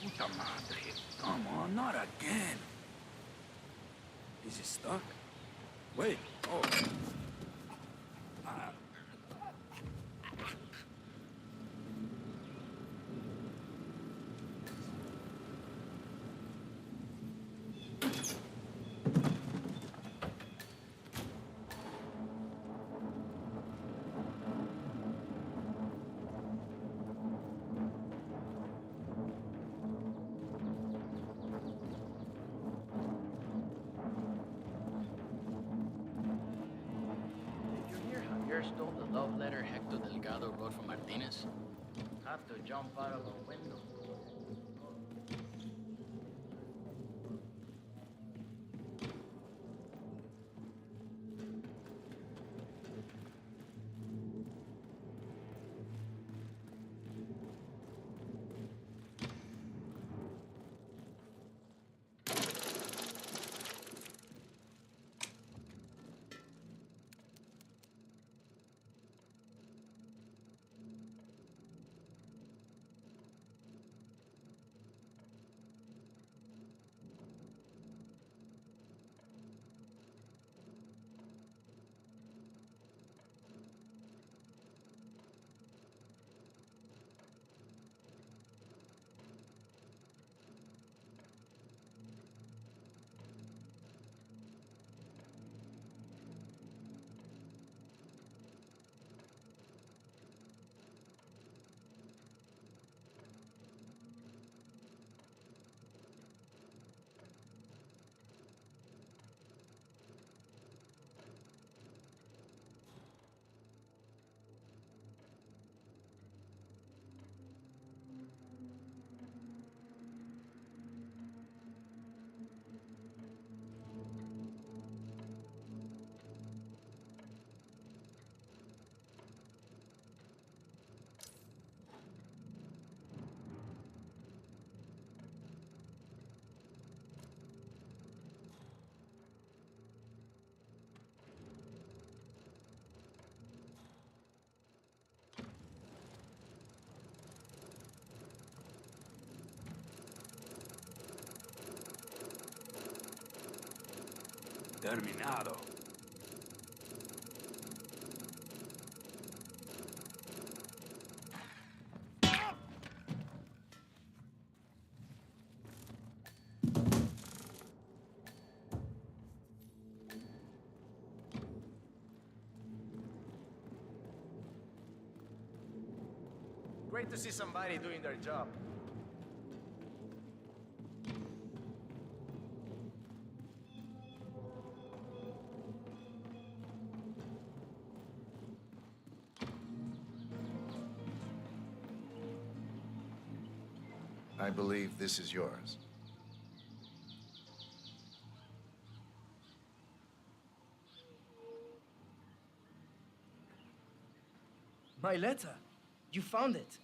Puta madre. Come on, not again. Is it stuck? Wait. Oh. Javier stole the love letter Hector Delgado wrote for Martinez? Had to jump out of a window. Terminado. Great to see somebody doing their job. I believe this is yours. My letter. You found it.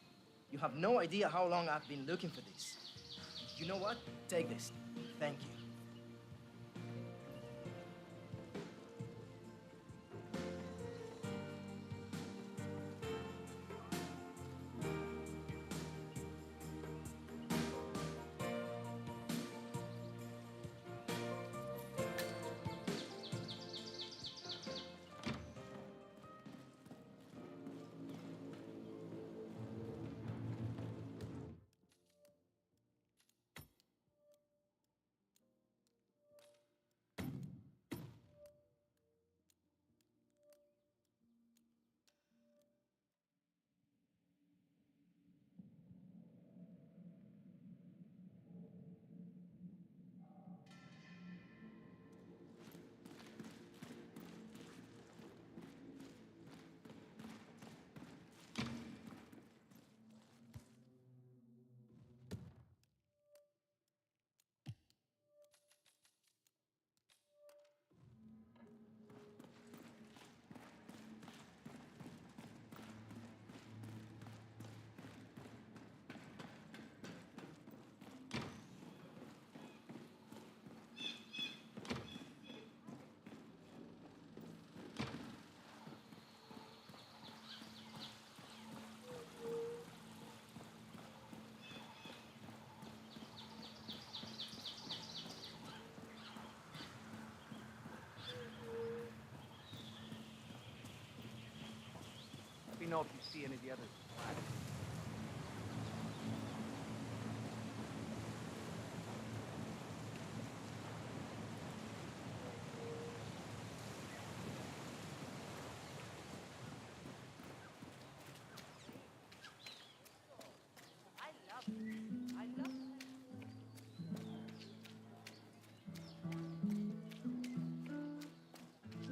You have no idea how long I've been looking for this. You know what? Take this. Thank you. know if you see any of the others.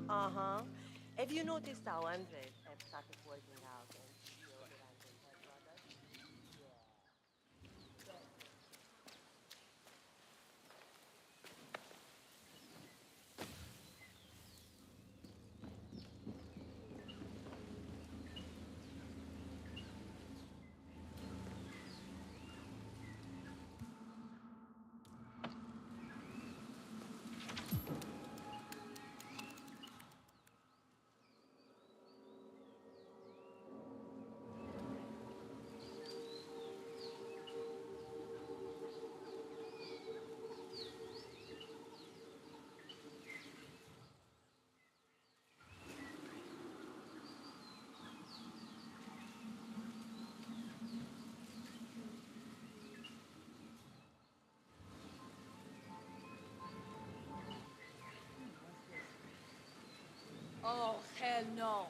Uh-huh. Have you noticed how Andres have started working out and deodorizing her products? Oh, hell no.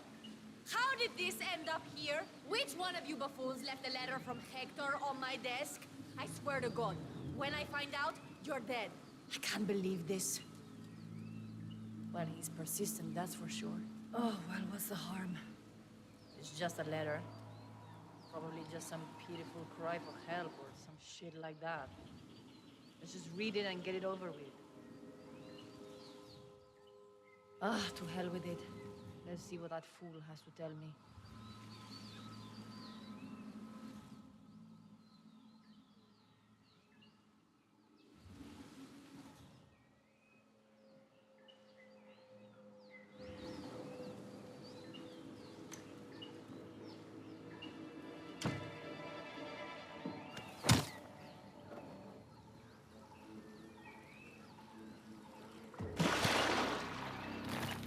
How did this end up here? Which one of you buffoons left a letter from Hector on my desk? I swear to God, when I find out, you're dead. I can't believe this. Well, he's persistent, that's for sure. Oh, well, what's the harm? It's just a letter. Probably just some pitiful cry for help or some shit like that. Let's just read it and get it over with. Ah, to hell with it. Let's see what that fool has to tell me.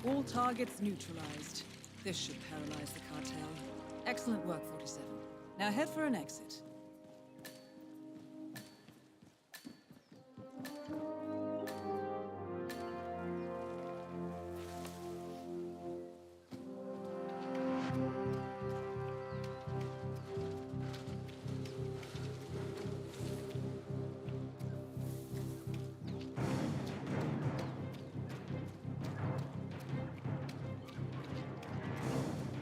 All targets neutralized. This should paralyze the cartel. Excellent work, 47. Now head for an exit.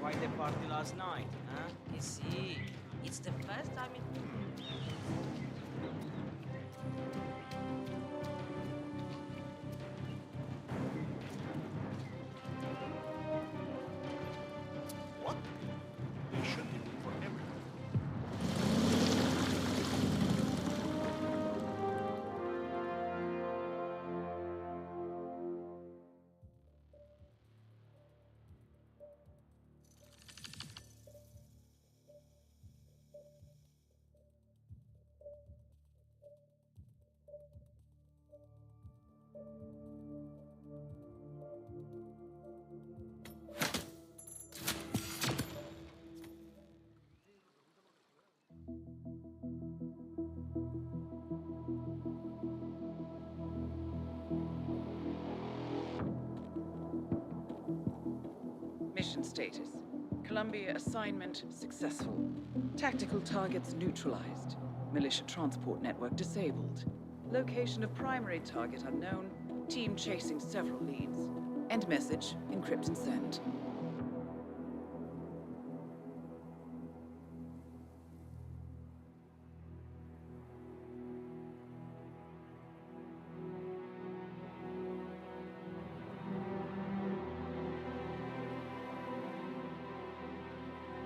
Quite the party last night, huh? You see, it's the first time in... What? There should be room for everyone. Mission status. Colombia assignment successful. Tactical targets neutralized. Militia transport network disabled. Location of primary target unknown. Team chasing several leads. End message. Encrypt and send.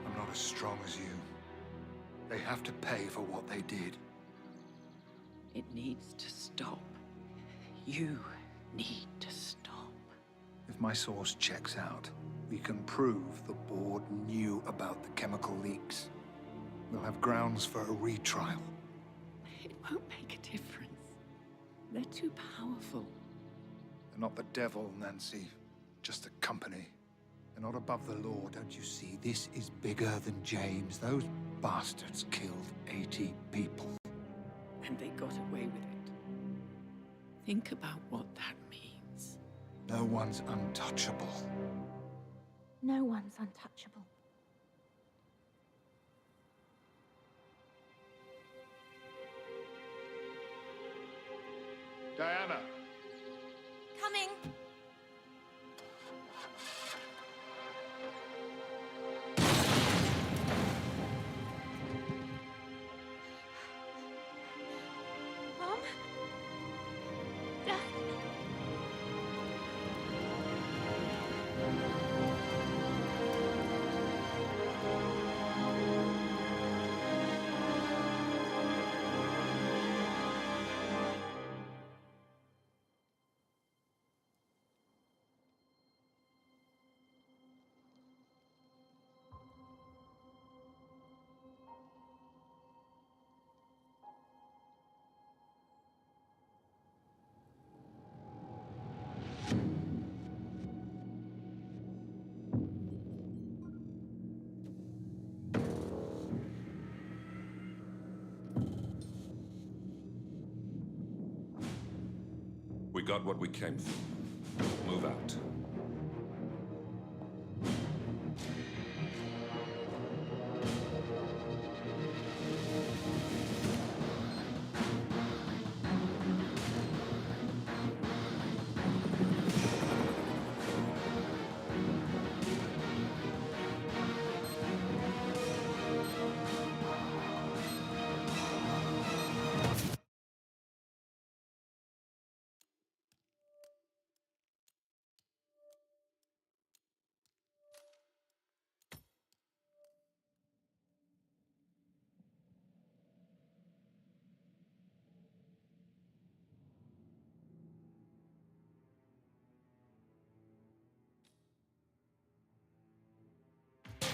I'm not as strong as you. They have to pay for what they did. It needs to stop. You need to stop. If my source checks out, we can prove the board knew about the chemical leaks. We'll have grounds for a retrial. It won't make a difference. They're too powerful. They're not the devil, Nancy. Just a company. They're not above the law, don't you see? This is bigger than James. Those bastards killed 80 people. And they got away with it. Think about what that means. No one's untouchable. No one's untouchable. Diana! Coming! Mom? Dad? We got what we came for. Move out.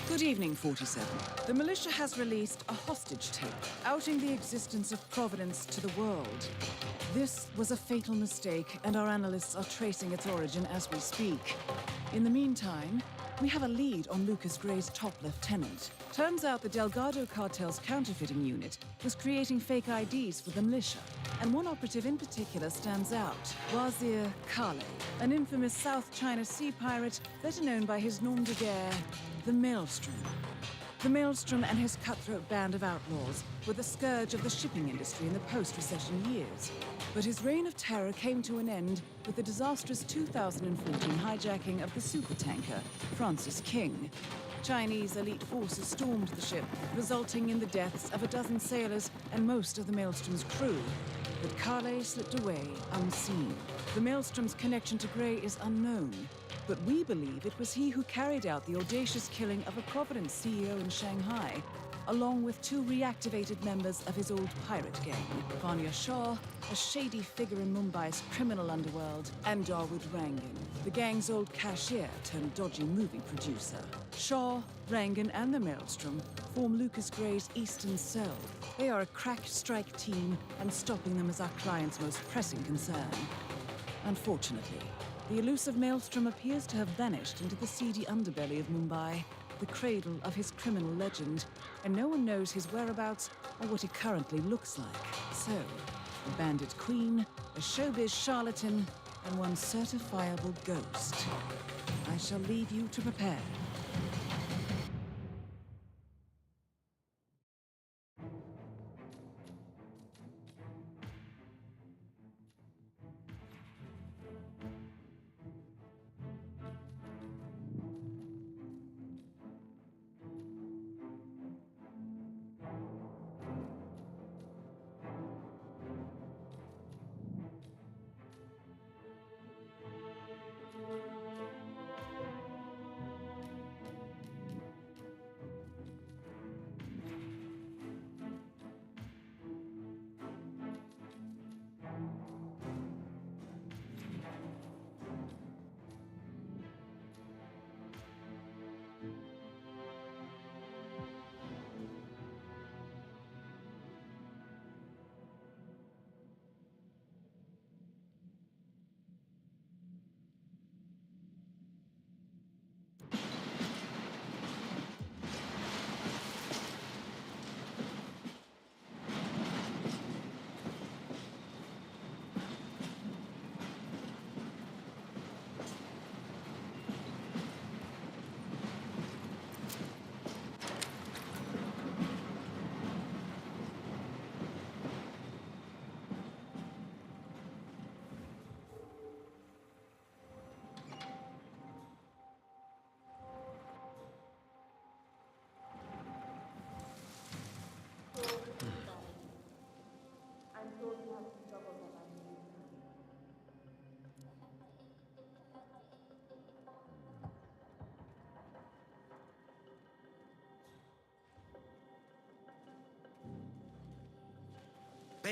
Good evening, 47. The militia has released a hostage tape, outing the existence of Providence to the world. This was a fatal mistake, and our analysts are tracing its origin as we speak. In the meantime, we have a lead on Lucas Gray's top lieutenant. Turns out the Delgado cartel's counterfeiting unit was creating fake IDs for the militia, and one operative in particular stands out, Wazir Kale, an infamous South China Sea pirate better known by his nom de guerre, the Maelstrom. The Maelstrom and his cutthroat band of outlaws were the scourge of the shipping industry in the post-recession years. But his reign of terror came to an end with the disastrous 2014 hijacking of the supertanker, Francis King. Chinese elite forces stormed the ship, resulting in the deaths of a dozen sailors and most of the Maelstrom's crew. But Kale slipped away unseen. The Maelstrom's connection to Gray is unknown, but we believe it was he who carried out the audacious killing of a Providence CEO in Shanghai, along with two reactivated members of his old pirate gang, Vanya Shah, a shady figure in Mumbai's criminal underworld, and Dawood Rangan, the gang's old cashier turned dodgy movie producer. Shah, Rangan, and the Maelstrom form Lucas Gray's Eastern Cell. They are a crack strike team, and stopping them is our client's most pressing concern. Unfortunately, the elusive Maelstrom appears to have vanished into the seedy underbelly of Mumbai, the cradle of his criminal legend, and no one knows his whereabouts or what he currently looks like. So, a bandit queen, a showbiz charlatan, and one certifiable ghost. I shall leave you to prepare.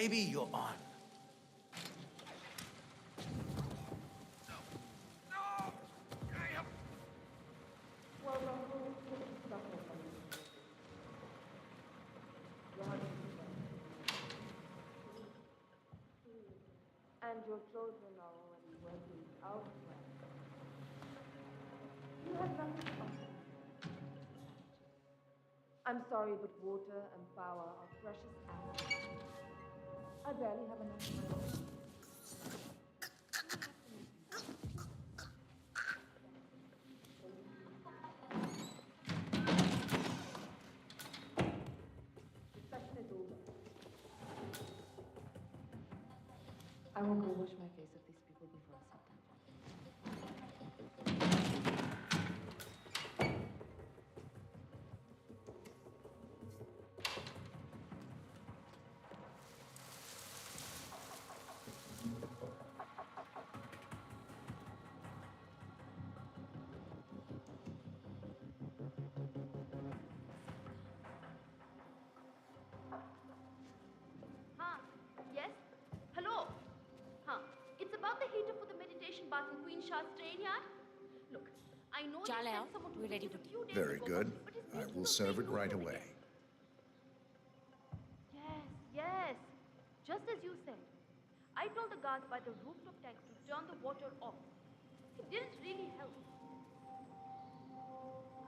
baby, you're on. And your children are already working elsewhere. You have nothing to offer. I'm sorry, but water and power are precious assets. I barely have enough. The session is over. I will go wash my face with these people before I sit down. Huh? Yes? Hello? Huh? It's about the heater for the meditation bath in Queen Shah's train yard? Look, I know they Jalal, sent someone to we're ready visit for a few days Very ago, good. but it's I making will no serve it sense right over away. there. Yes. Just as you said. I told the guards by the rooftop tank to turn the water off. It didn't really help.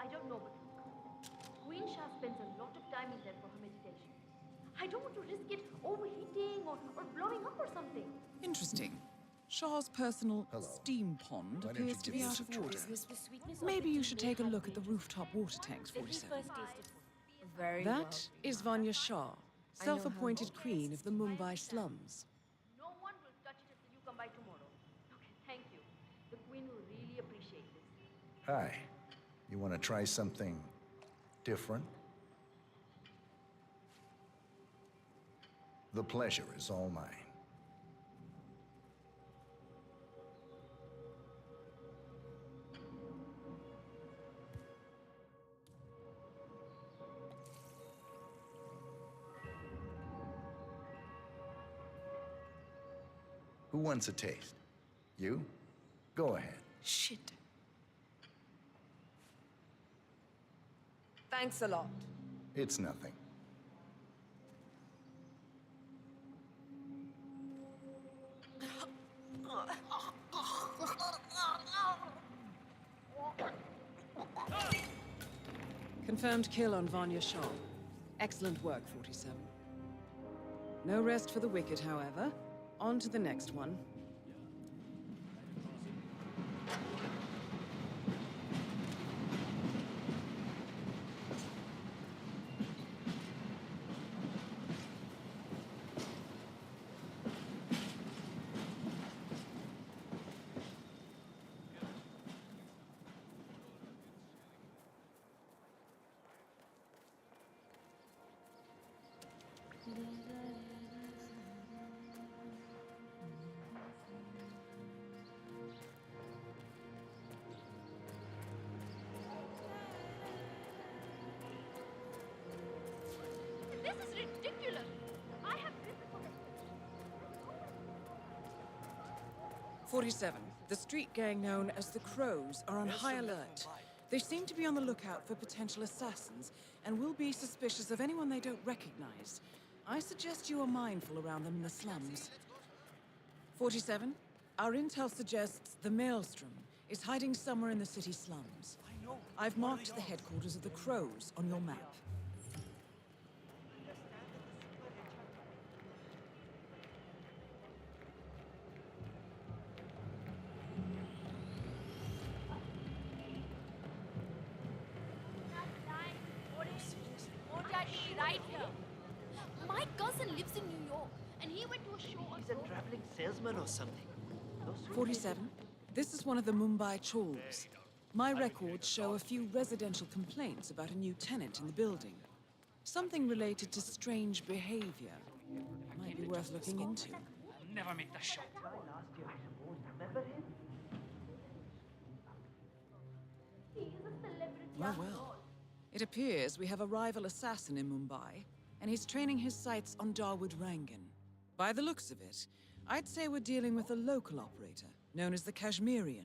I don't know, but look, Queen Shah spends a lot of time in there for her meditation. I don't want to risk it overheating or blowing up or something. Interesting. Shah's personal steam pond Why don't you appears to give be this out a of try? order. Is the sweetness of Maybe the you tea should may take a have look at the made rooftop water tanks, Let me 47. first taste it for you. Very well. That is Vanya Shah, I know how self-appointed it queen of the Mumbai slums. No one will touch it until you come by tomorrow. Okay, thank you. The Queen will really appreciate this. Hi. You want to try something different? The pleasure is all mine. Who wants a taste? You? Go ahead. Shit. Thanks a lot. It's nothing. Confirmed kill on Vanya Shah. Excellent work, 47. No rest for the wicked, however. On to the next one. This is ridiculous. I have written for the 47. The street gang known as the Crows are on high alert. They seem to be on the lookout for potential assassins and will be suspicious of anyone they don't recognize. I suggest you are mindful around them in the slums. 47. Our intel suggests the Maelstrom is hiding somewhere in the city slums. I've marked the headquarters of the Crows on your map. right here. My cousin lives in New York, and he went to a show on. He's a traveling salesman or something. 47. This is one of the Mumbai chawls. My records show a few residential complaints about a new tenant in the building. Something related to strange behavior. Might be worth looking into. I'll never make the shot. Last year, I suppose. Remember him? He is a celebrity. Well. It appears we have a rival assassin in Mumbai, and he's training his sights on Dawood Rangan. By the looks of it, I'd say we're dealing with a local operator, known as the Kashmirian.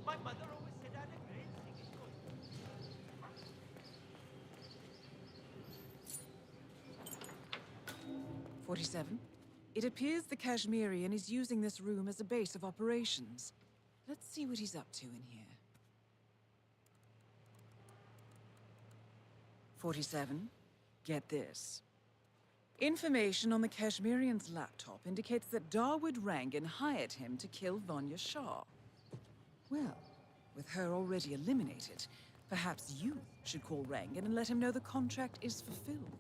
My mother always said I'm a great singer. 47. It appears the Kashmirian is using this room as a base of operations. Let's see what he's up to in here. 47. Get this. Information on the Kashmirian's laptop indicates that Dawood Rangan hired him to kill Vanya Shah. Well, with her already eliminated, perhaps you should call Rangan and let him know the contract is fulfilled.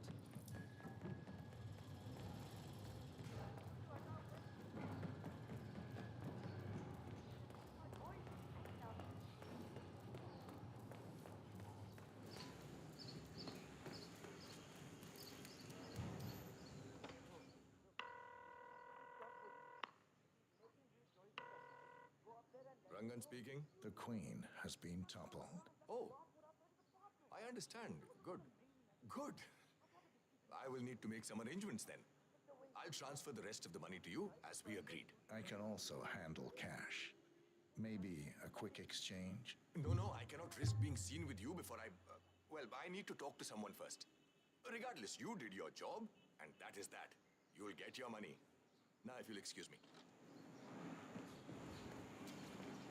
Rangan speaking. The Queen has been toppled. Oh, I understand. Good. Good. I will need to make some arrangements then. I'll transfer the rest of the money to you as we agreed. I can also handle cash. Maybe a quick exchange? No, I cannot risk being seen with you before I... well, I need to talk to someone first. Regardless, you did your job, and that is that. You'll get your money. Now, if you'll excuse me.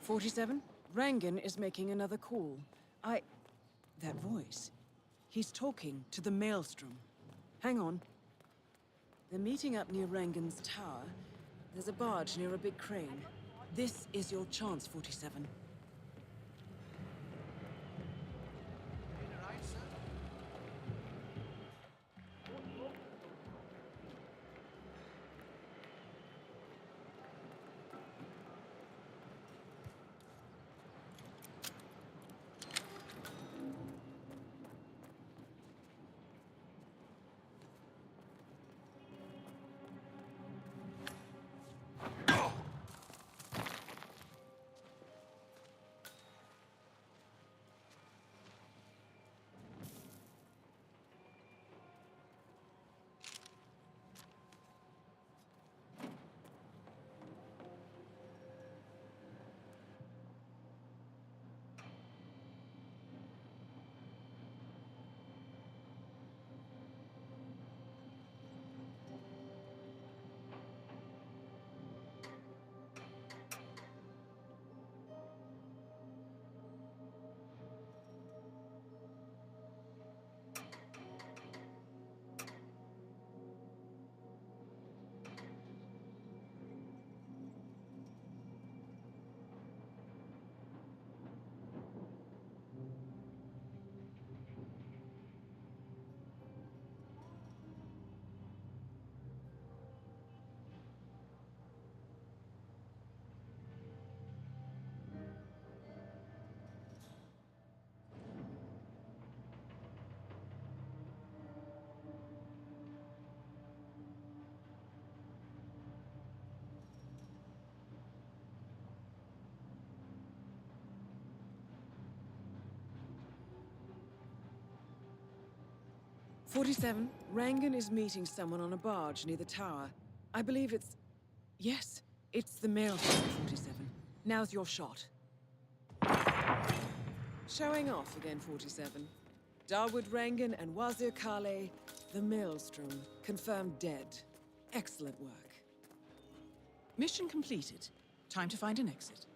47. Rangan is making another call. That voice. He's talking to the Maelstrom. Hang on. They're meeting up near Rangan's tower. There's a barge near a big crane. This is your chance, 47. "47. Rangan is meeting someone on a barge near the tower. I believe it's... Yes, it's the Maelstrom, 47. Now's your shot. Showing off again, 47. Dawood Rangan and Wazir Kale, the Maelstrom, confirmed dead. Excellent work. Mission completed. Time to find an exit.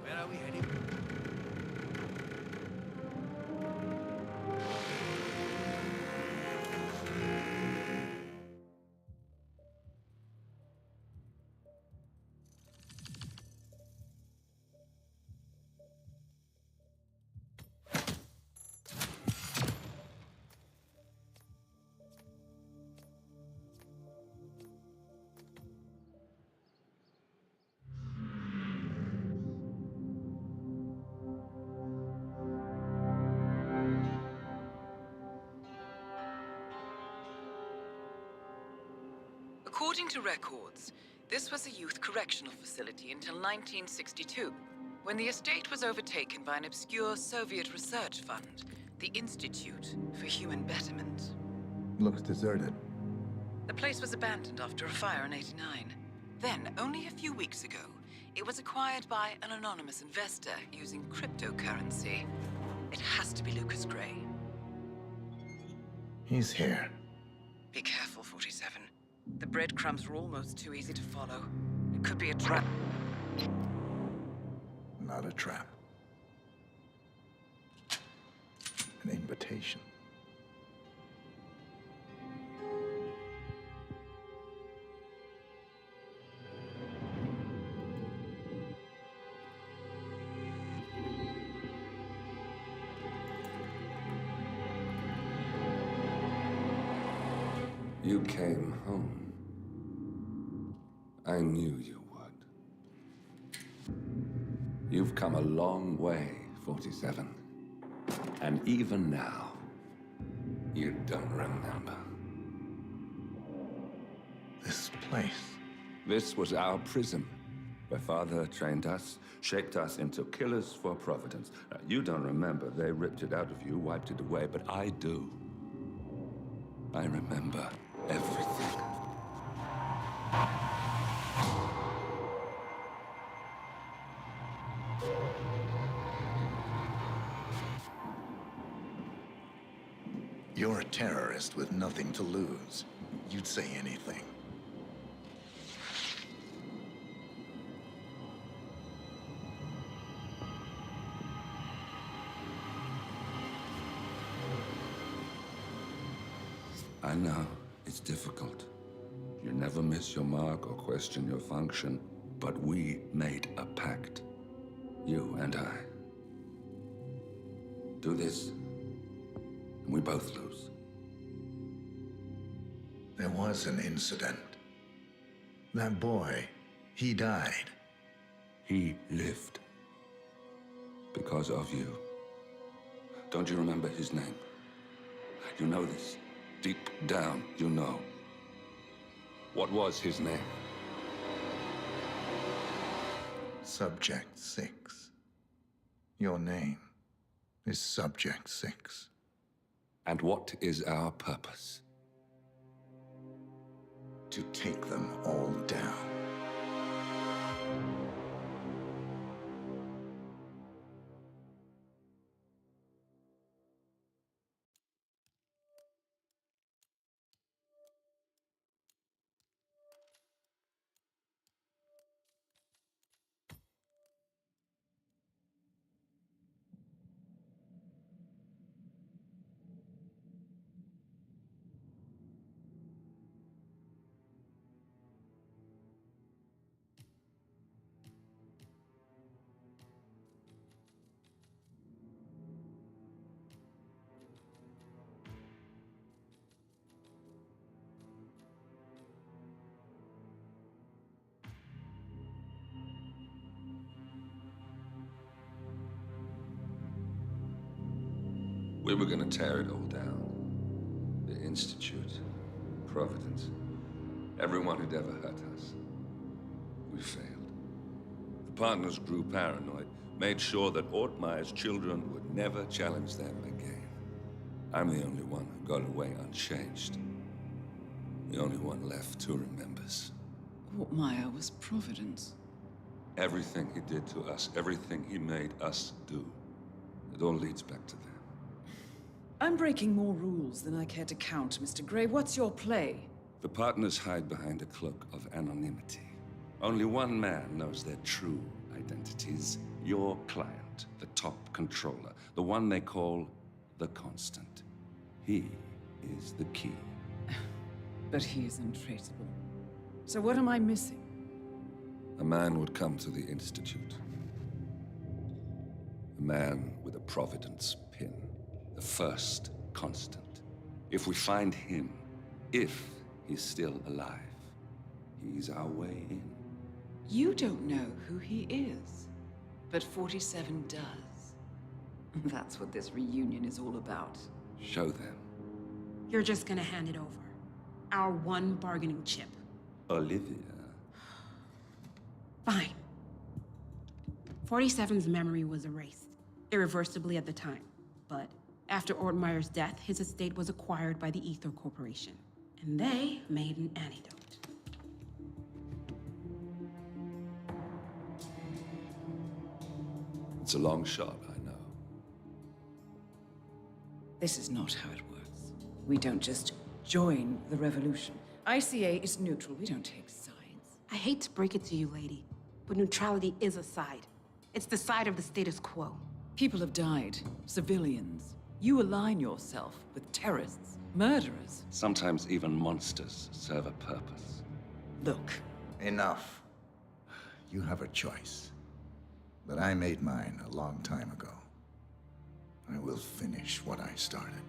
Where are we heading? According to records, this was a youth correctional facility until 1962, when the estate was overtaken by an obscure Soviet research fund, the Institute for Human Betterment. Looks deserted. The place was abandoned after a fire in '89. Then, only a few weeks ago, it was acquired by an anonymous investor using cryptocurrency. It has to be Lucas Gray. He's here. Be careful, 47. The breadcrumbs were almost too easy to follow. It could be a trap. Not a trap. An invitation. You came home. I knew you would. You've come a long way, 47. And even now, you don't remember. This place. This was our prison, where Father trained us, shaped us into killers for Providence. Now, you don't remember. They ripped it out of you, wiped it away, but I do. I remember everything. You're a terrorist with nothing to lose. You'd say anything. I know, it's difficult. You never miss your mark or question your function, but we made a pact. You and I. Do this, and we both lose. There was an incident. That boy, he died. He lived. Because of you. Don't you remember his name? You know this. Deep down, you know. What was his name? Subject 6. Your name is Subject 6. And what is our purpose? To take them all down. We were gonna tear it all down. The Institute, Providence, everyone who'd ever hurt us. We failed. The partners grew paranoid, made sure that Ortmeyer's children would never challenge them again. I'm the only one who got away unchanged. The only one left who remembers. Ortmeyer was Providence. Everything he did to us, everything he made us do, it all leads back to them. I'm breaking more rules than I care to count, Mr. Gray. What's your play? The partners hide behind a cloak of anonymity. Only one man knows their true identities. Your client, the top controller, the one they call the Constant. He is the key. But he is untraceable. So what am I missing? A man would come to the Institute. A man with a Providence pin. The first Constant. If we find him, if he's still alive, he's our way in. You don't know who he is, but 47 does. That's what this reunion is all about. Show them. You're just gonna hand it over. Our one bargaining chip. Olivia. Fine. 47's memory was erased, irreversibly at the time. But after Ortmeyer's death, his estate was acquired by the Ether Corporation. And they made an antidote. It's a long shot, I know. This is not how it works. We don't just join the revolution. ICA is neutral. We don't take sides. I hate to break it to you, lady, but neutrality is a side. It's the side of the status quo. People have died. Civilians. You align yourself with terrorists, murderers. Sometimes even monsters serve a purpose. Look. Enough. You have a choice. But I made mine a long time ago. I will finish what I started.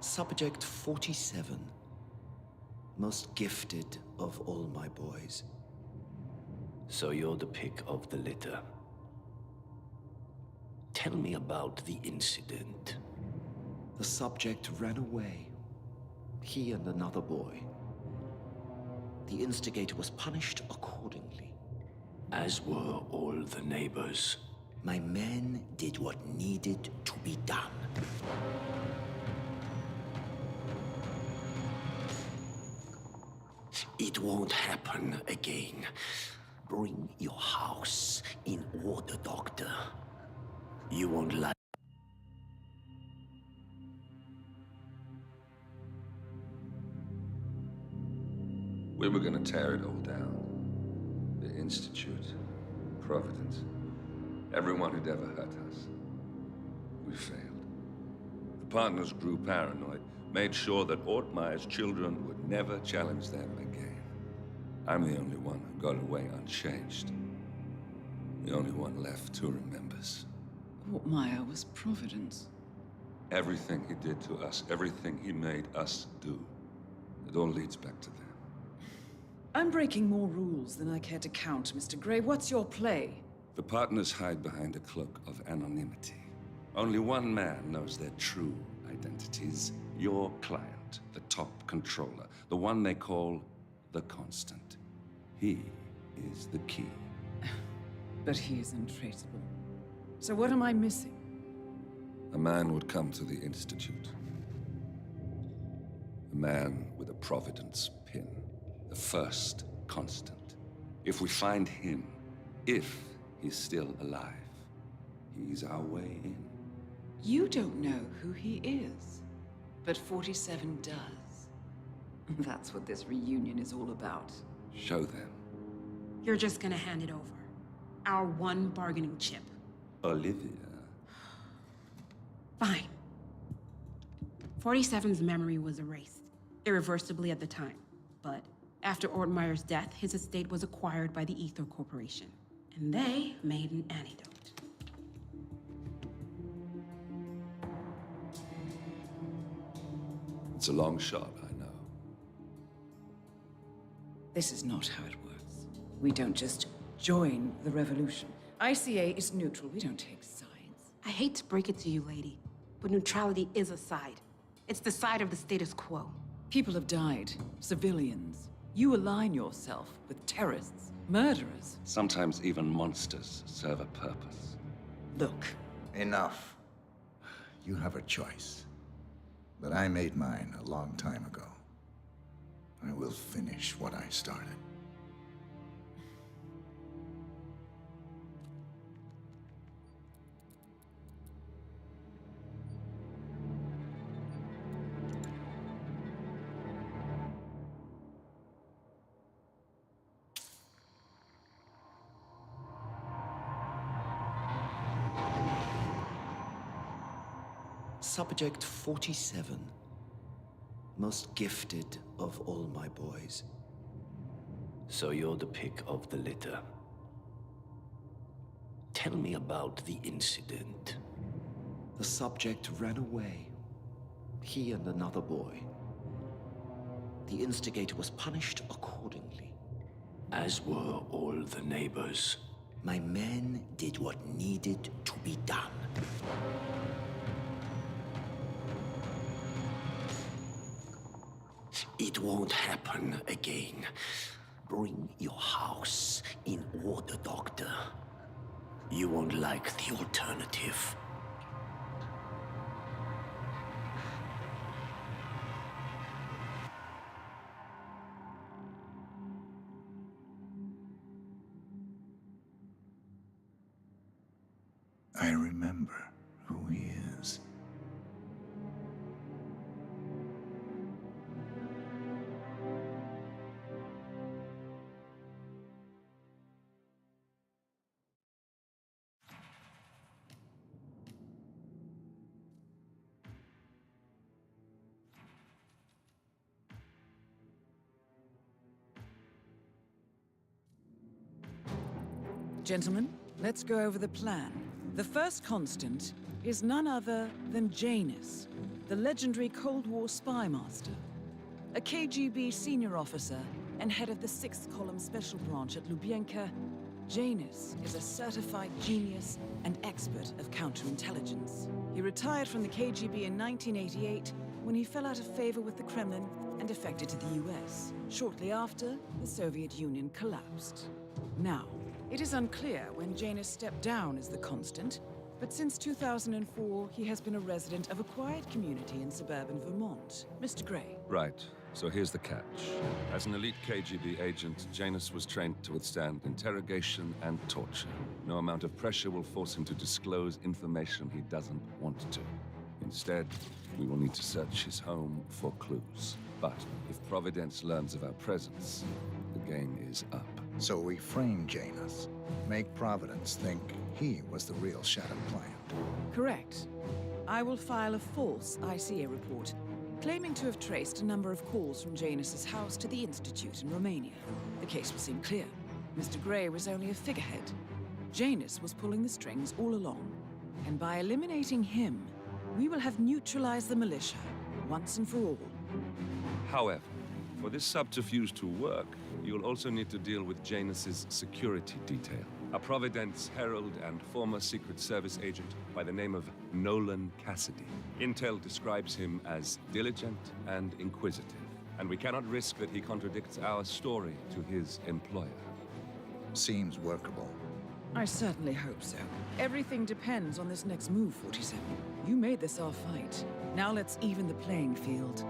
Subject 47. Most gifted of all my boys. So you're the pick of the litter. Tell me about the incident. The subject ran away. He and another boy. The instigator was punished accordingly. As were all the neighbors. My men did what needed to be done. It won't happen again. Bring your house in order, Doctor. You won't like... We were gonna tear it all down. The Institute, Providence, everyone who'd ever hurt us. We failed. The partners grew paranoid, made sure that Ortmeyer's children would never challenge them again. I'm the only one who got away unchanged. The only one left who remembers. Ortmeyer was Providence. Everything he did to us, everything he made us do, it all leads back to them. I'm breaking more rules than I care to count, Mr. Grey. What's your play? The partners hide behind a cloak of anonymity. Only one man knows their true identities. Your client, the top controller, the one they call the Constant. He is the key. But he is untraceable. So what am I missing? A man would come to the Institute. A man with a Providence pin. The first Constant. If we find him, if he's still alive, he's our way in. You don't know who he is, but 47 does. That's what this reunion is all about. Show them. You're just gonna hand it over. Our one bargaining chip. Olivia. Fine. 47's memory was erased, irreversibly at the time. But after Ortmeyer's death, his estate was acquired by the Ether Corporation. And they made an antidote. It's a long shot, I know. This is not how it works. We don't just join the revolution. ICA is neutral. We don't take sides. I hate to break it to you, lady, but neutrality is a side. It's the side of the status quo. People have died. Civilians. You align yourself with terrorists, murderers. Sometimes even monsters serve a purpose. Look. Enough. You have a choice. But I made mine a long time ago. I will finish what I started. Subject 47. Most gifted of all my boys. So you're the pick of the litter. Tell me about the incident. The subject ran away. He and another boy. The instigator was punished accordingly. As were all the neighbors. My men did what needed to be done. It won't happen again. Bring your house in order, Doctor. You won't like the alternative. I remember who he is. Gentlemen, let's go over the plan. The first constant is none other than Janus, the legendary Cold War spy master. A KGB senior officer and head of the 6th Column Special Branch at Lubyanka, Janus is a certified genius and expert of counterintelligence. He retired from the KGB in 1988 when he fell out of favor with the Kremlin and defected to the US. Shortly after, the Soviet Union collapsed. Now, it is unclear when Janus stepped down as the constant, but since 2004, he has been a resident of a quiet community in suburban Vermont. Mr. Gray. Right. So here's the catch. As an elite KGB agent, Janus was trained to withstand interrogation and torture. No amount of pressure will force him to disclose information he doesn't want to. Instead, we will need to search his home for clues. But if Providence learns of our presence, the game is up. So we frame Janus, make Providence think he was the real shadow client. Correct. I will file a false ICA report, claiming to have traced a number of calls from Janus's house to the Institute in Romania. The case will seem clear. Mr. Gray was only a figurehead. Janus was pulling the strings all along. And by eliminating him, we will have neutralized the militia, once and for all. However, for this subterfuge to work, you'll also need to deal with Janus's security detail. A Providence herald and former Secret Service agent by the name of Nolan Cassidy. Intel describes him as diligent and inquisitive, and we cannot risk that he contradicts our story to his employer. Seems workable. I certainly hope so. Everything depends on this next move, 47. You made this our fight. Now let's even the playing field.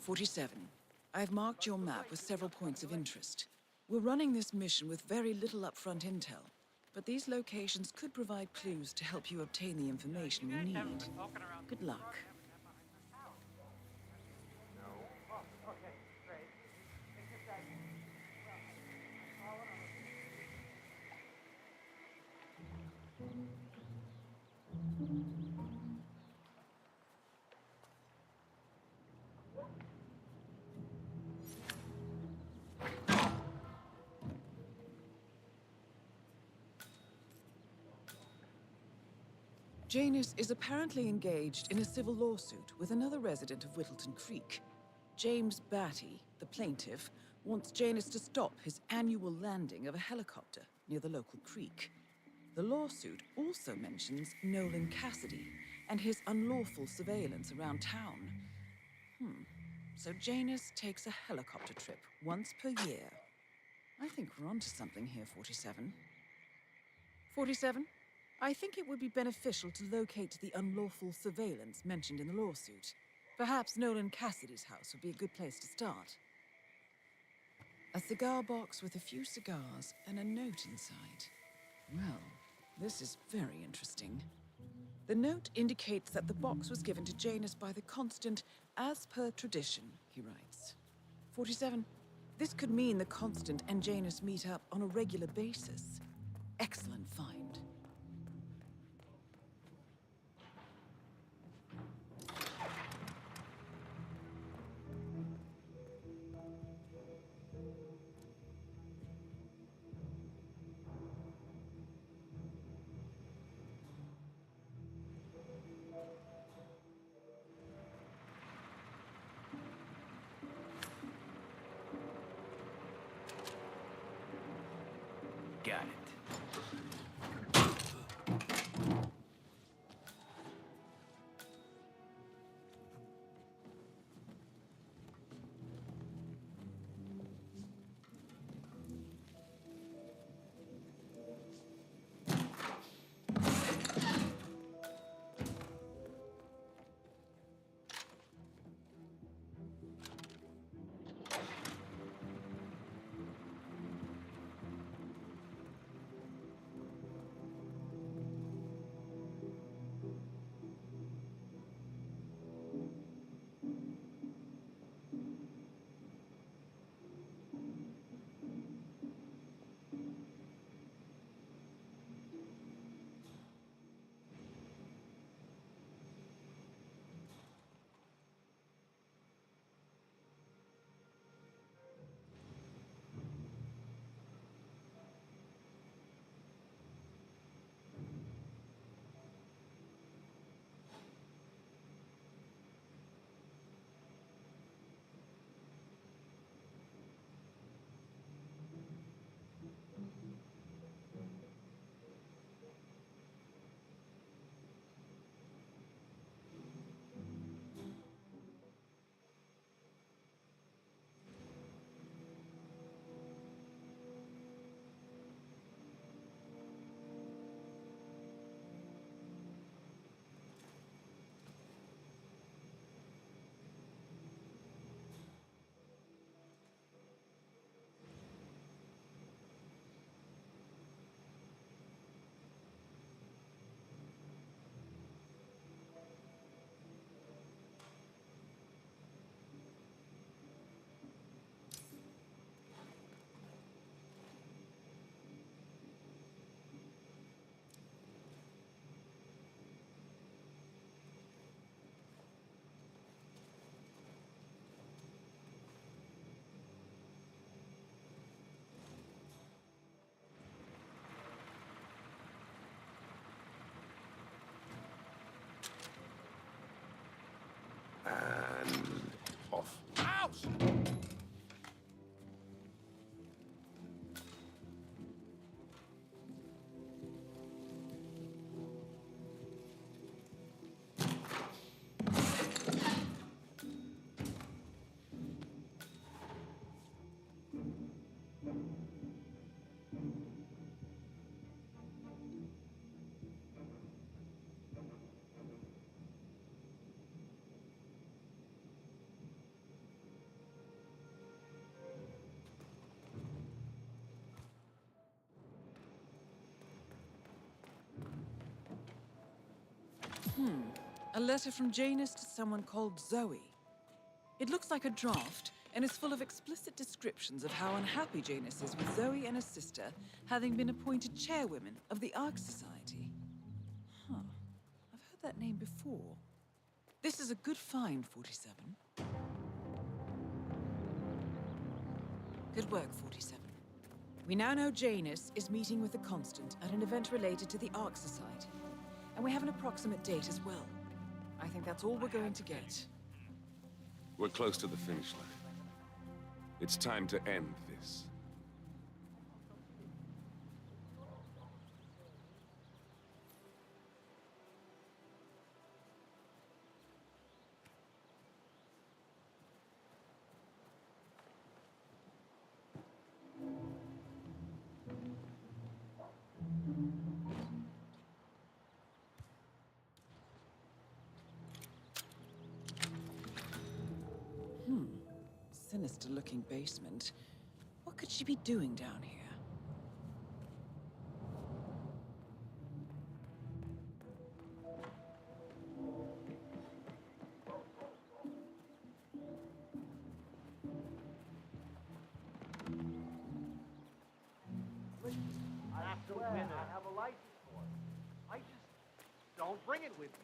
"47. I've marked your map with several points of interest. We're running this mission with very little upfront intel, but these locations could provide clues to help you obtain the information we need. Good luck." Janus is apparently engaged in a civil lawsuit with another resident of Whittleton Creek. James Batty, the plaintiff, wants Janus to stop his annual landing of a helicopter near the local creek. The lawsuit also mentions Nolan Cassidy and his unlawful surveillance around town. So Janus takes a helicopter trip once per year. I think we're onto something here, 47. 47? I think it would be beneficial to locate the unlawful surveillance mentioned in the lawsuit. Perhaps Nolan Cassidy's house would be a good place to start. A cigar box with a few cigars and a note inside. Well, this is very interesting. The note indicates that the box was given to Janus by the Constant as per tradition, he writes. 47. This could mean the Constant and Janus meet up on a regular basis. Excellent find. Got it. And off. Ouch! A letter from Janus to someone called Zoe. It looks like a draft and is full of explicit descriptions of how unhappy Janus is with Zoe and her sister having been appointed chairwomen of the Ark Society. Huh. I've heard that name before. This is a good find, 47. Good work, 47. We now know Janus is meeting with the Constant at an event related to the Ark Society. And we have an approximate date as well. I think that's all we're going to get. We're close to the finish line. It's time to end this. Sinister-looking basement. What could she be doing down here? I swear, I have a license for it. I just don't bring it with me.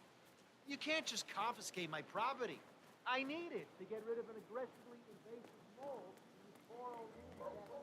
You can't just confiscate my property. I need it to get rid of an aggressively invasive mold in the coral reef backyard.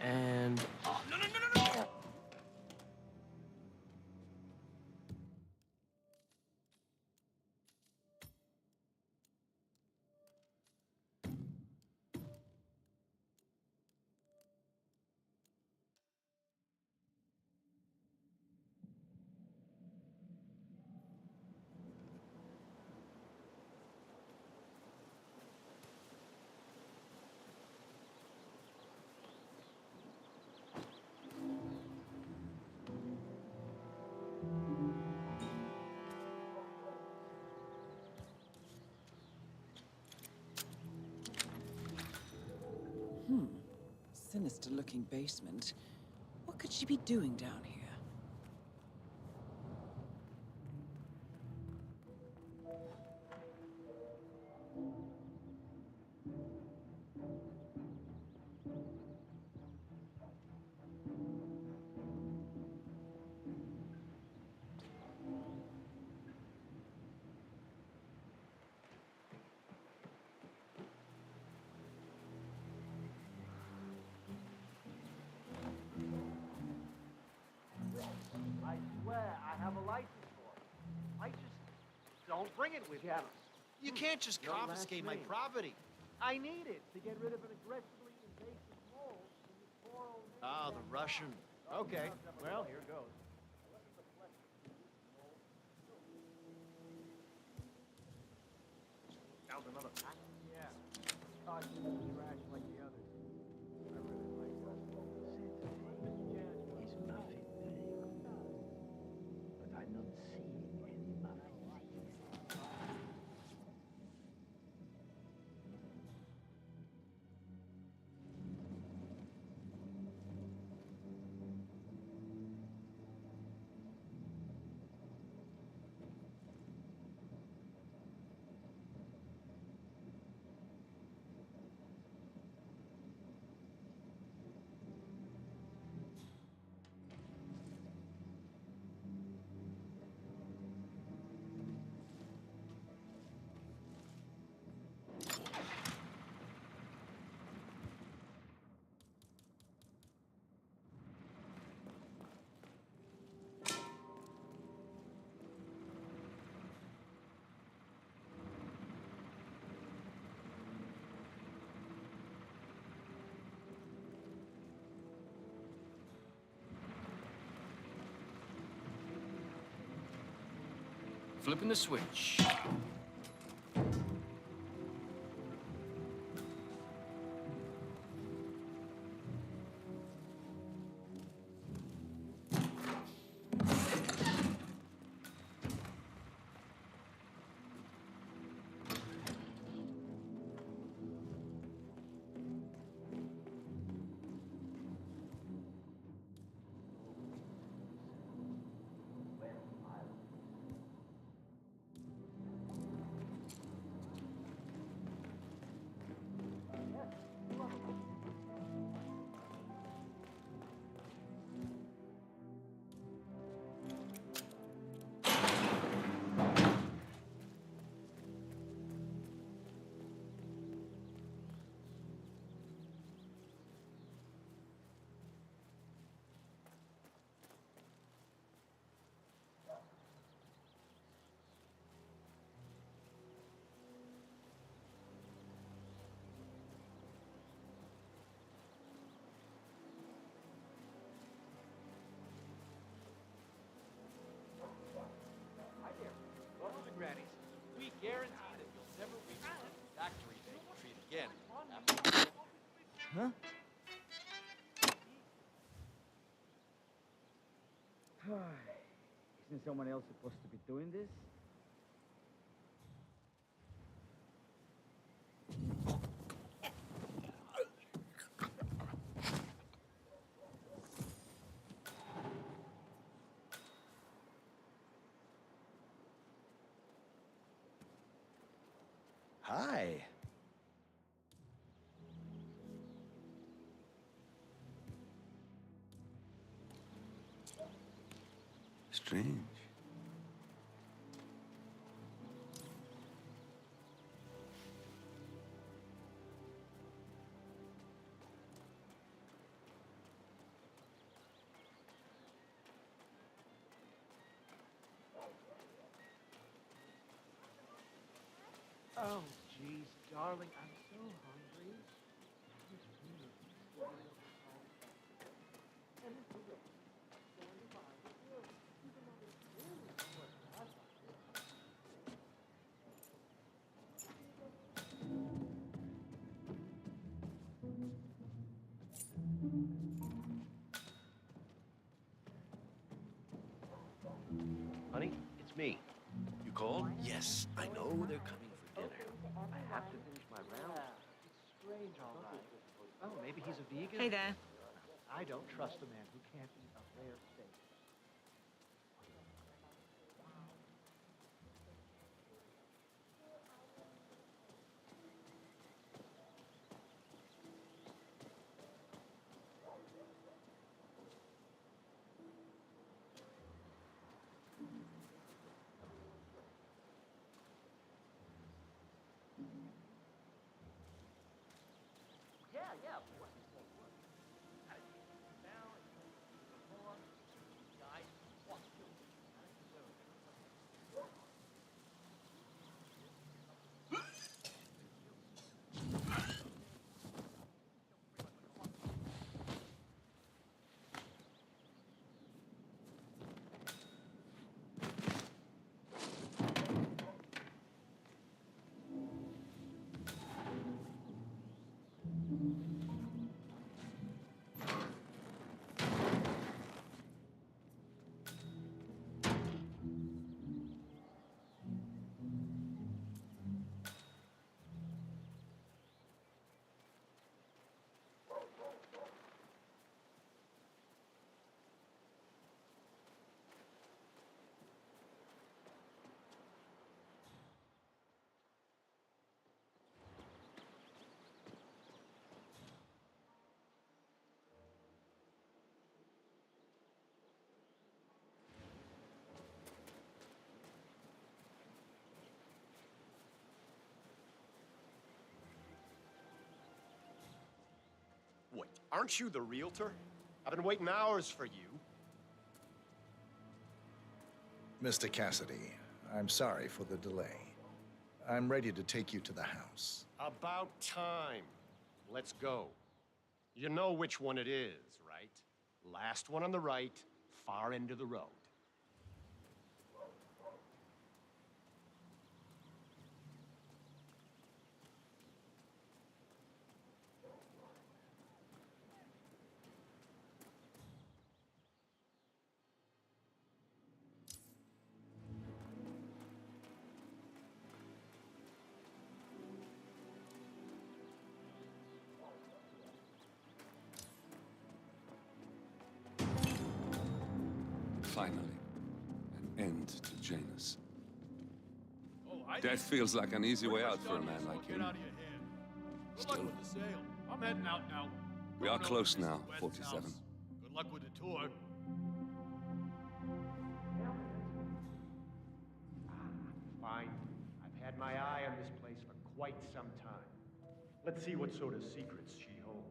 And... No, no, no, no, no! Sinister-looking basement. What could she be doing down here? I swear, I have a license for it. I just don't bring it with me. You can't just Your last confiscate my name. property. I need it to get rid of an aggressively invasive mold in the coral reef. Ah, the Russian. Okay, well, here goes. Found another pack? Yeah. Thought you was trash like the others. I really like that. His muffin name. But I'm not seeing any muffins. Flipping the switch. Isn't someone else supposed to be doing this? Hi. Strange. Oh, jeez, darling, I'm so hungry. Honey, it's me. You called? Yes, I know they're coming for dinner. I have to finish my round. It's strange, all right. Oh, maybe he's a vegan? Hey there. I don't trust a man who can't eat a rare steak. Yeah, of course. Wait, aren't you the realtor? I've been waiting hours for you. Mr. Cassidy, I'm sorry for the delay. I'm ready to take you to the house. About time. Let's go. You know which one it is, right? Last one on the right, far end of the road. Finally, an end to Janus. Death feels like an easy way out for a man like him. Still, I'm heading out now. we are close now, 47. Good luck with the tour. Fine. I've had my eye on this place for quite some time. Let's see what sort of secrets she holds.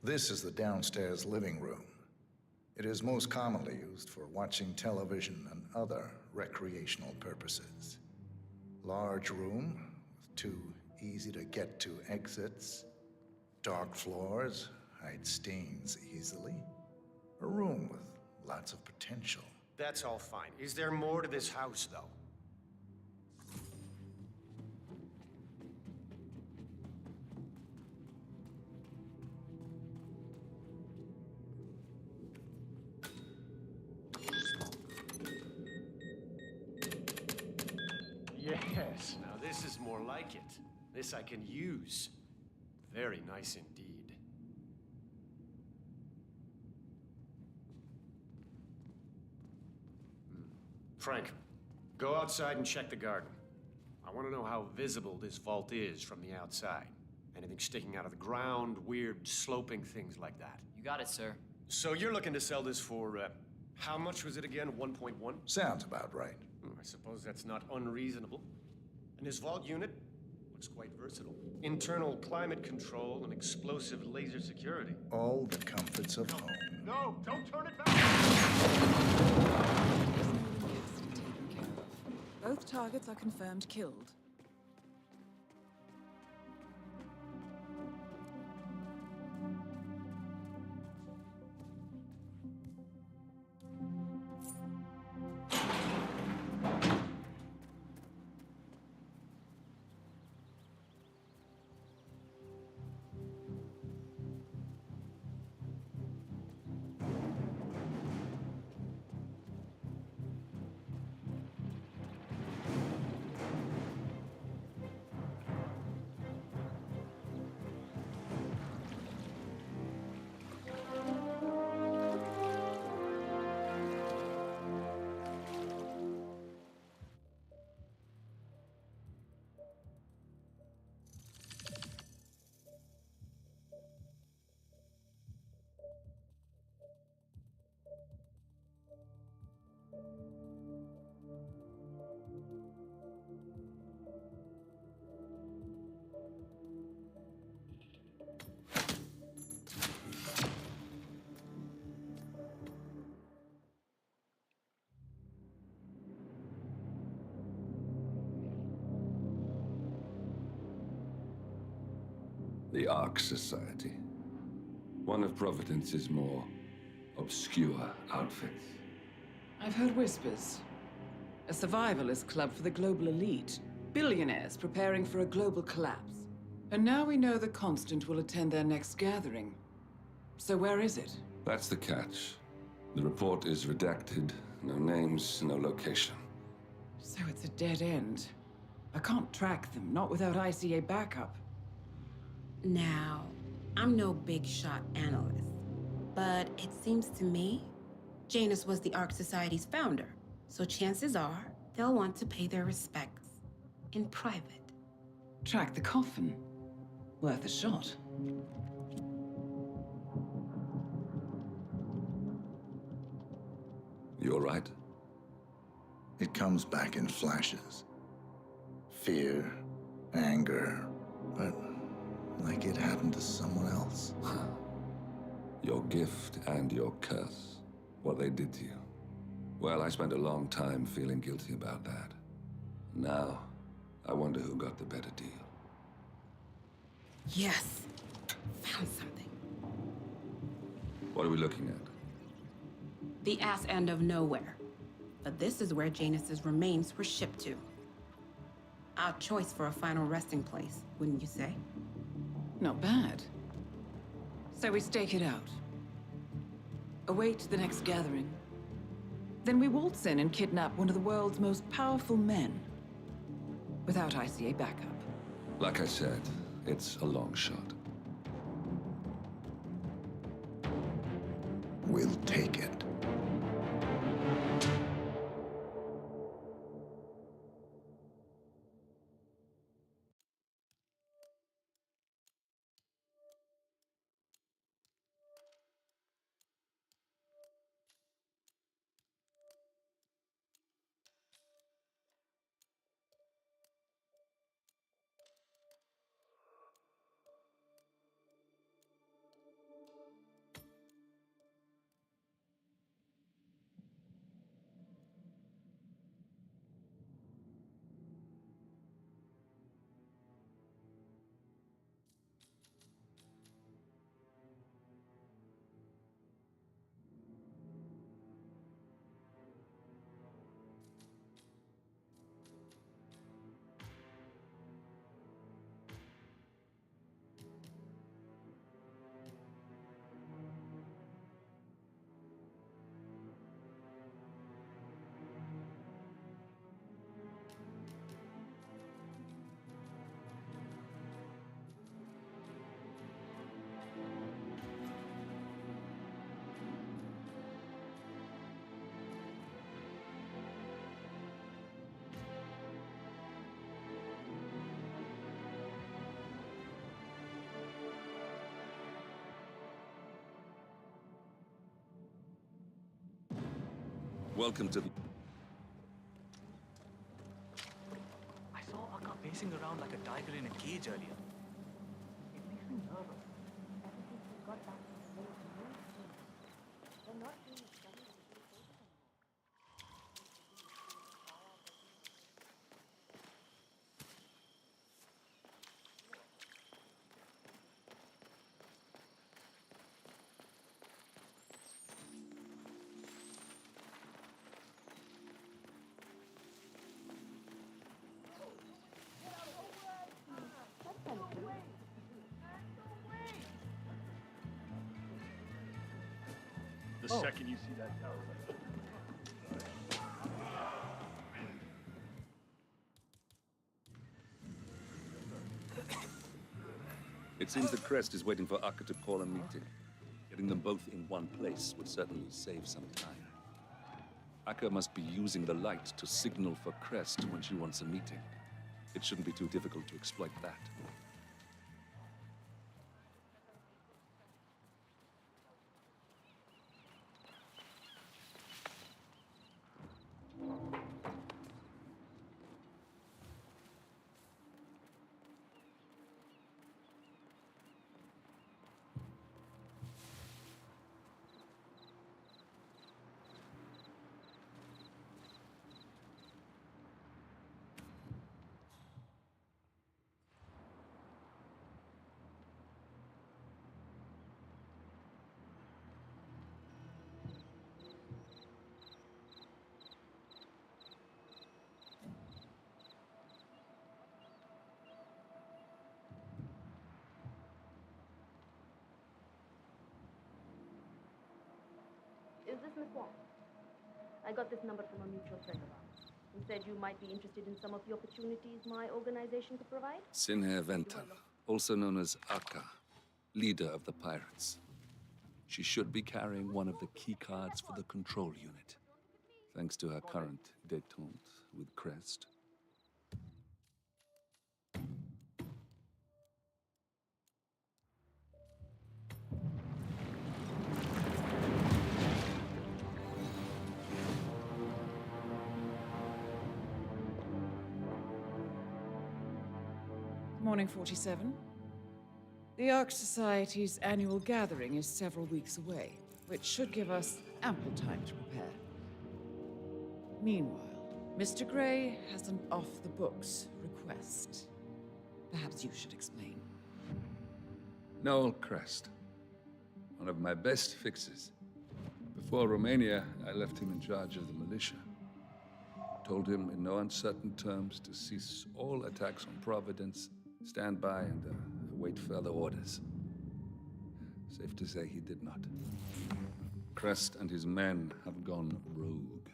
This is the downstairs living room. It is most commonly used for watching television and other recreational purposes. Large room with two easy-to-get-to exits. Dark floors hide stains easily. A room with lots of potential. That's all fine. Is there more to this house, though? Yes, now this is more like it. This I can use. Very nice indeed. Frank, go outside and check the garden. I want to know how visible this vault is from the outside. Anything sticking out of the ground, weird sloping things like that. You got it, sir. So you're looking to sell this for, how much was it again? 1.1? Sounds about right. I suppose that's not unreasonable. And his vault unit looks quite versatile. Internal climate control and explosive laser security. All the comforts of home. No, don't turn it back! Taken care of. Both targets are confirmed killed. The Ark Society. One of Providence's more obscure outfits. I've heard whispers. A survivalist club for the global elite. Billionaires preparing for a global collapse. And now we know the Constant will attend their next gathering. So where is it? That's the catch. The report is redacted. No names, no location. So it's a dead end. I can't track them, not without ICA backup. Now, I'm no big shot analyst, but it seems to me Janus was the Ark Society's founder, so chances are they'll want to pay their respects in private. Track the coffin. Worth a shot. You all right? It comes back in flashes. Fear, anger, but like it happened to someone else. Your gift and your curse. What they did to you. Well, I spent a long time feeling guilty about that. Now, I wonder who got the better deal. Yes, found something. What are we looking at? The ass end of nowhere. But this is where Janus's remains were shipped to. Odd choice for a final resting place, wouldn't you say? Not bad. So we stake it out. Await the next gathering. Then we waltz in and kidnap one of the world's most powerful men. Without ICA backup. Like I said, it's a long shot. We'll take it. Welcome to the... I saw Akka pacing around like a tiger in a cage earlier. It makes me nervous. The second you see that tower. It seems the Crest is waiting for Akka to call a meeting. Getting them both in one place would certainly save some time. Akka must be using the light to signal for Crest when she wants a meeting. It shouldn't be too difficult to exploit that. Is this Miss Wong? I got this number from a mutual friend of ours. He said you might be interested in some of the opportunities my organization could provide. Sinhe Ventan, also known as Akka, leader of the pirates. She should be carrying one of the key cards for the control unit, thanks to her current détente with Crest. Morning, 47. The Ark Society's annual gathering is several weeks away, which should give us ample time to prepare. Meanwhile, Mr. Gray has an off-the-books request. Perhaps you should explain. Noel Crest, one of my best fixes. Before Romania, I left him in charge of the militia. Told him in no uncertain terms to cease all attacks on Providence, stand by and await further orders. Safe to say he did not. Crest and his men have gone rogue,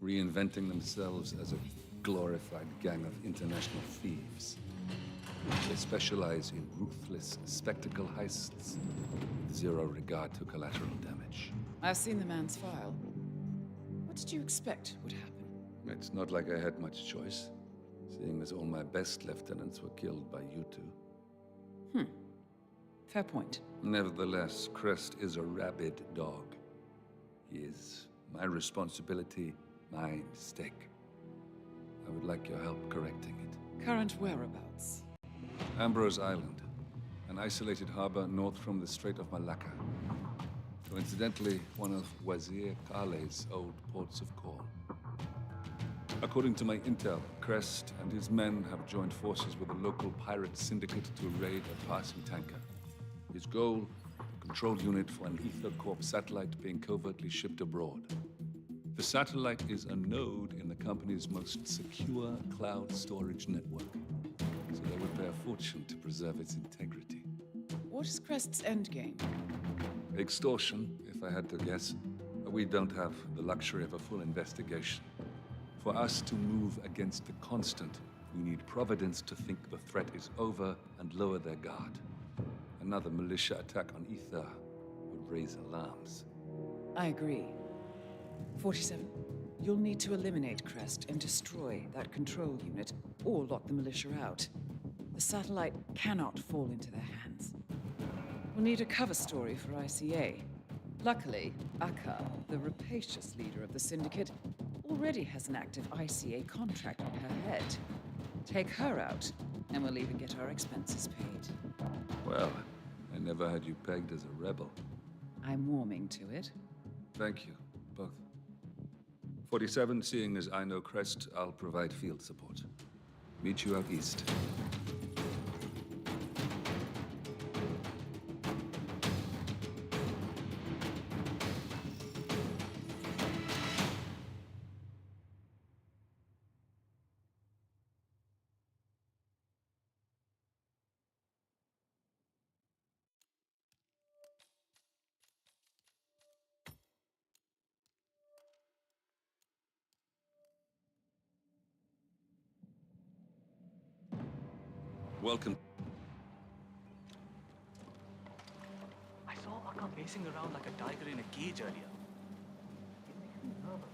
reinventing themselves as a glorified gang of international thieves. They specialize in ruthless spectacle heists with zero regard to collateral damage. I've seen the man's file. What did you expect would happen? It's not like I had much choice, seeing as all my best lieutenants were killed by you two. Fair point. Nevertheless, Crest is a rabid dog. He is my responsibility, my mistake. I would like your help correcting it. Current whereabouts? Ambrose Island, an isolated harbor north from the Strait of Malacca. Coincidentally, one of Wazir Kale's old ports of call. According to my intel, Crest and his men have joined forces with a local pirate syndicate to raid a passing tanker. His goal, a control unit for an Ether Corp satellite being covertly shipped abroad. The satellite is a node in the company's most secure cloud storage network, so they would pay a fortune to preserve its integrity. What is Crest's endgame? Extortion, if I had to guess. We don't have the luxury of a full investigation. For us to move against the constant, we need Providence to think the threat is over and lower their guard. Another militia attack on Ether would raise alarms. I agree. 47. You'll need to eliminate Crest and destroy that control unit, or lock the militia out. The satellite cannot fall into their hands. We'll need a cover story for ICA. Luckily, Akka, the rapacious leader of the Syndicate, already has an active ICA contract on her head. Take her out, and we'll even get our expenses paid. Well, I never had you pegged as a rebel. I'm warming to it. Thank you, both. 47, seeing as I know Crest, I'll provide field support. Meet you out east. Welcome. I saw Akka pacing around like a tiger in a cage earlier. It makes me nervous.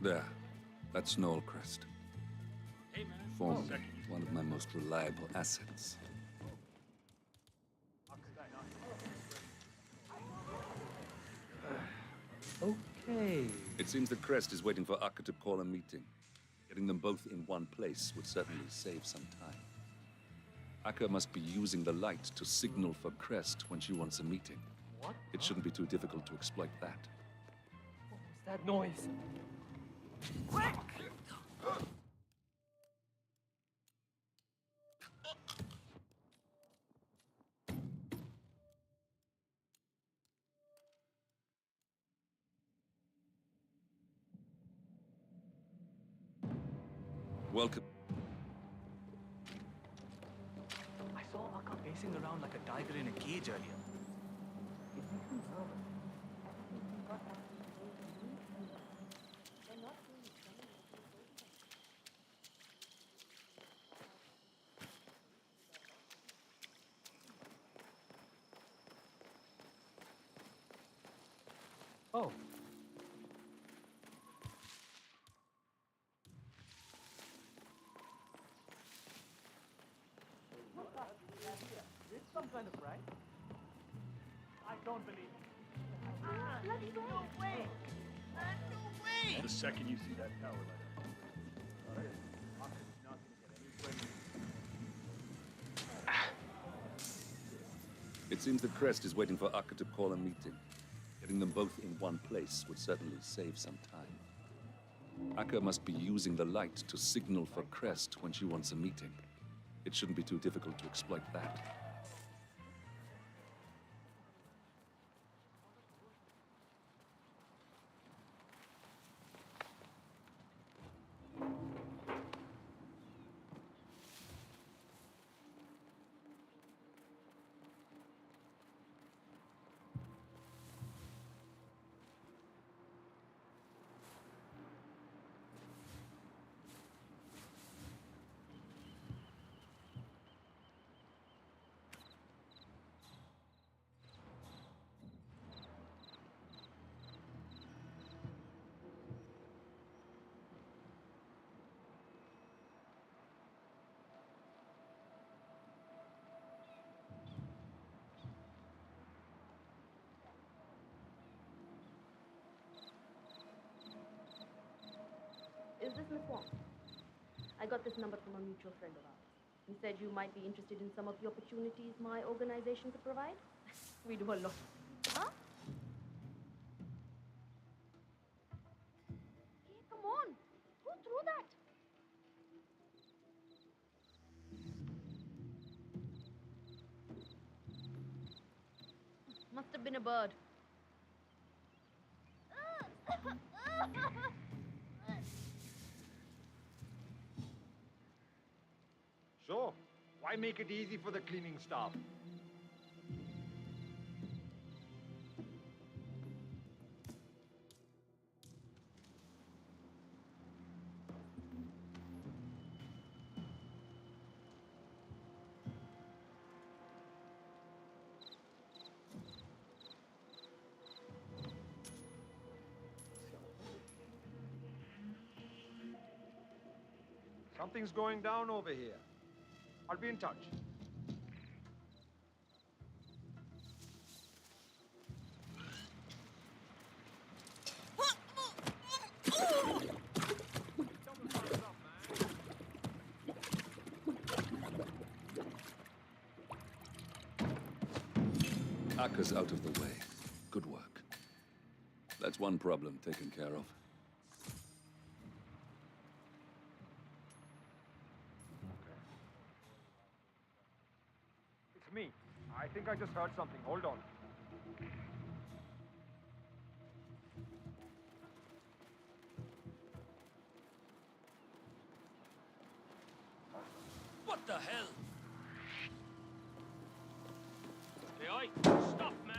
There. That's Noel Crest. Formerly one of my most reliable assets. Okay. It seems that Crest is waiting for Akka to call a meeting. Getting them both in one place would certainly save some time. Akka must be using the light to signal for Crest when she wants a meeting. What? It shouldn't be too difficult to exploit that. What was that noise? Quick! Welcome. I saw Akka pacing around like a tiger in a cage earlier. It makes me nervous. Oh. It's some kind of prank. I don't believe it. Let me go! No way! No way! The second you see that tower light up, Hawke is not going to get any friendly. It seems that Crest is waiting for Akka to call a meeting. Getting them both in one place would certainly save some time. Akka must be using the light to signal for Crest when she wants a meeting. It shouldn't be too difficult to exploit that. Is this Miss Wong? I got this number from a mutual friend of ours. He said you might be interested in some of the opportunities my organization could provide. We do a lot. Huh? Hey, come on. Who threw that? Must have been a bird. So, why make it easy for the cleaning staff? Something's going down over here. I'll be in touch. Aka's out of the way. Good work. That's one problem taken care of. It's me. I think I just heard something. Hold on. What the hell? Hey, oi! Stop, man!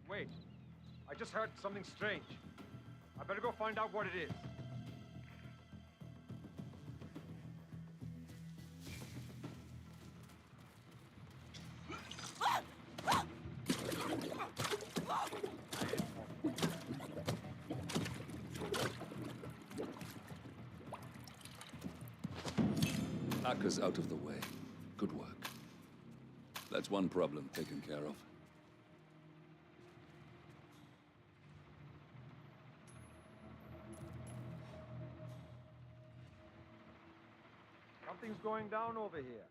Wait. I just heard something strange. I better go find out what it is. Aka's out of the way. Good work. That's one problem taken care of. Something's going down over here.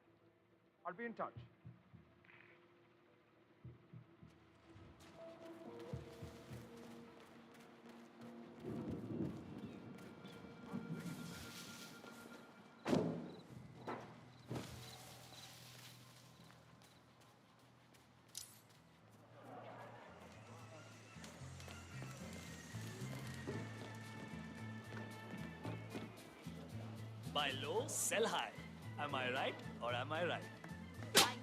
I'll be in touch. Buy low, sell high. Am I right or am I right? His stamina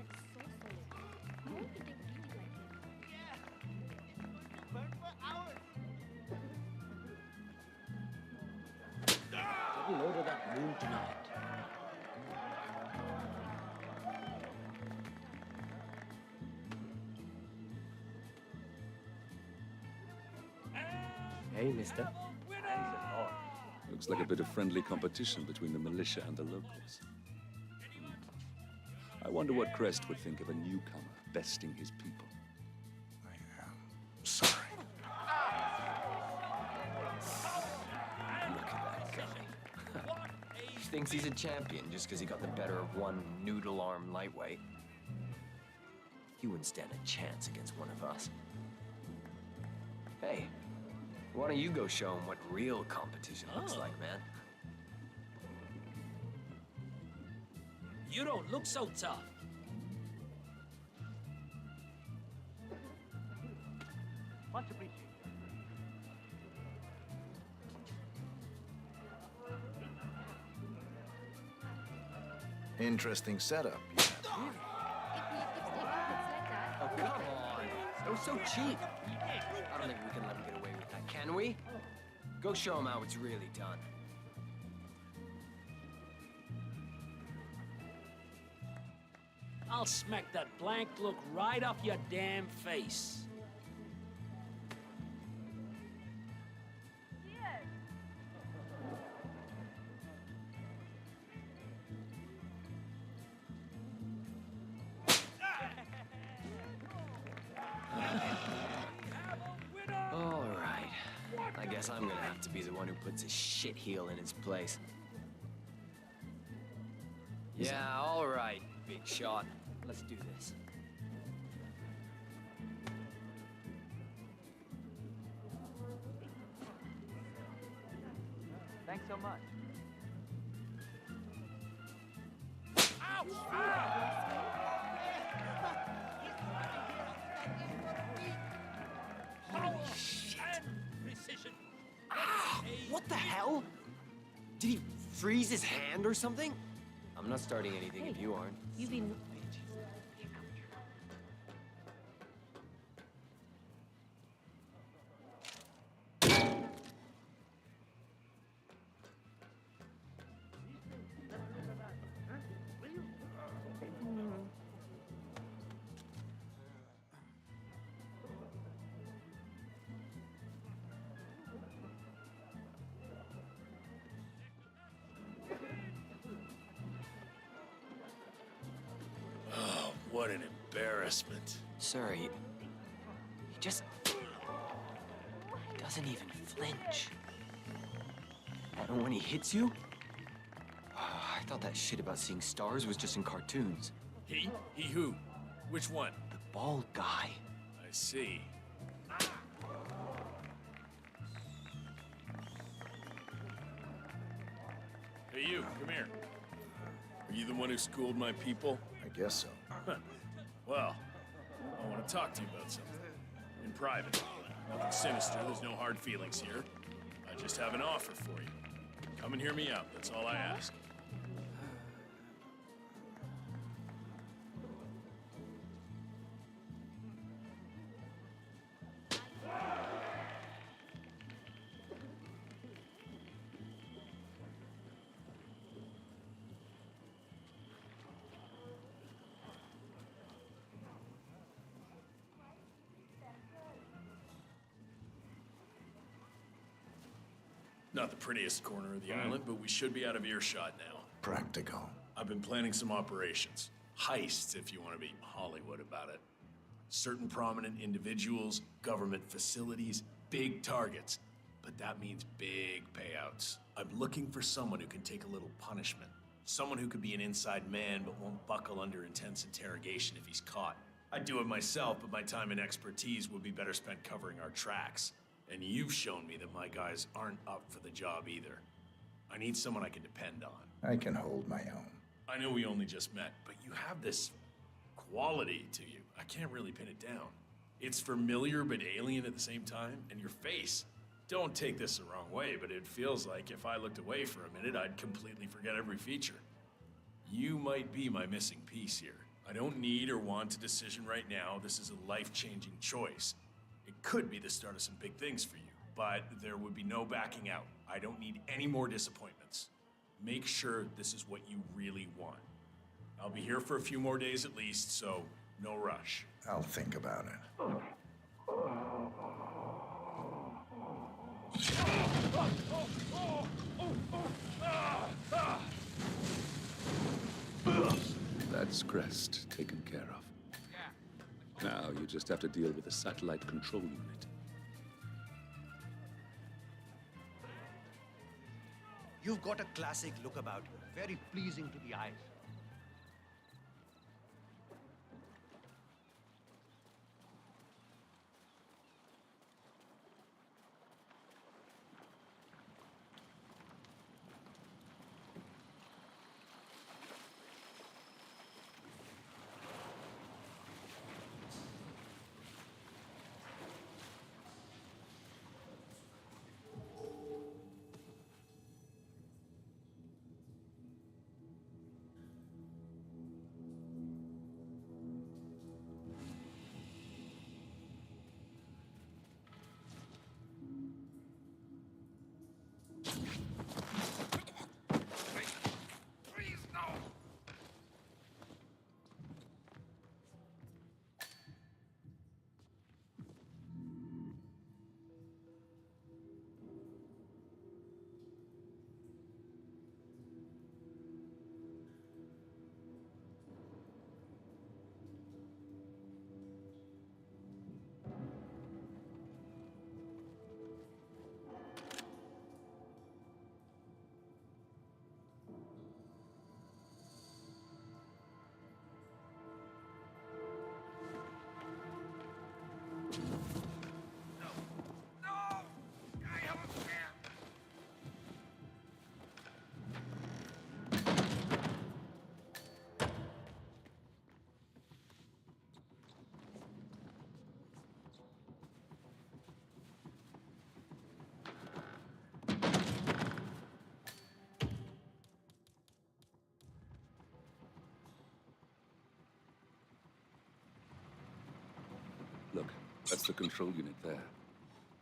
is so solid. How could they beat it like him? Yeah! Burn for hours! Get a load of that moon tonight. Hey, mister. Looks like a bit of friendly competition between the militia and the locals. I wonder what Crest would think of a newcomer besting his people. Sorry. Look at that guy. He thinks he's a champion just because he got the better of one noodle-arm lightweight. He wouldn't stand a chance against one of us. Hey, why don't you go show him what real competition looks like, man? You don't look so tough. Much appreciated. Interesting setup. Oh, come on. That was so cheap. I don't think we can let him get away with that, can we? Go show him how it's really done. I'll smack that blank look right off your damn face. All right. I guess I'm gonna have to be the one who puts his shit heel in its place. Yeah, all right, big shot. Let's do this. Thanks so much. Holy shit! Precision. What the hell? Did he freeze his hand or something? I'm not starting anything if you aren't. You've been... What an embarrassment. Sir, he just... He doesn't even flinch. And when he hits you... I thought that shit about seeing stars was just in cartoons. He? He who? Which one? The bald guy. I see. Hey, you, come here. Are you the one who schooled my people? I guess so. Well, I want to talk to you about something. In private. Nothing sinister, there's no hard feelings here. I just have an offer for you. Come and hear me out, that's all I ask. Not the prettiest corner of the island, but we should be out of earshot now. Practical. I've been planning some operations. Heists, if you want to be Hollywood about it. Certain prominent individuals, government facilities, big targets. But that means big payouts. I'm looking for someone who can take a little punishment. Someone who could be an inside man but won't buckle under intense interrogation if he's caught. I'd do it myself, but my time and expertise would be better spent covering our tracks. And you've shown me that my guys aren't up for the job either. I need someone I can depend on. I can hold my own. I know we only just met, but you have this quality to you. I can't really pin it down. It's familiar but alien at the same time, and your face. Don't take this the wrong way, but it feels like if I looked away for a minute, I'd completely forget every feature. You might be my missing piece here. I don't need or want a decision right now. This is a life-changing choice. It could be the start of some big things for you, but there would be no backing out. I don't need any more disappointments. Make sure this is what you really want. I'll be here for a few more days at least, so no rush. I'll think about it. That's Crest taken care of. Now you just have to deal with the satellite control unit. You've got a classic look about you, very pleasing to the eyes. Look, that's the control unit there.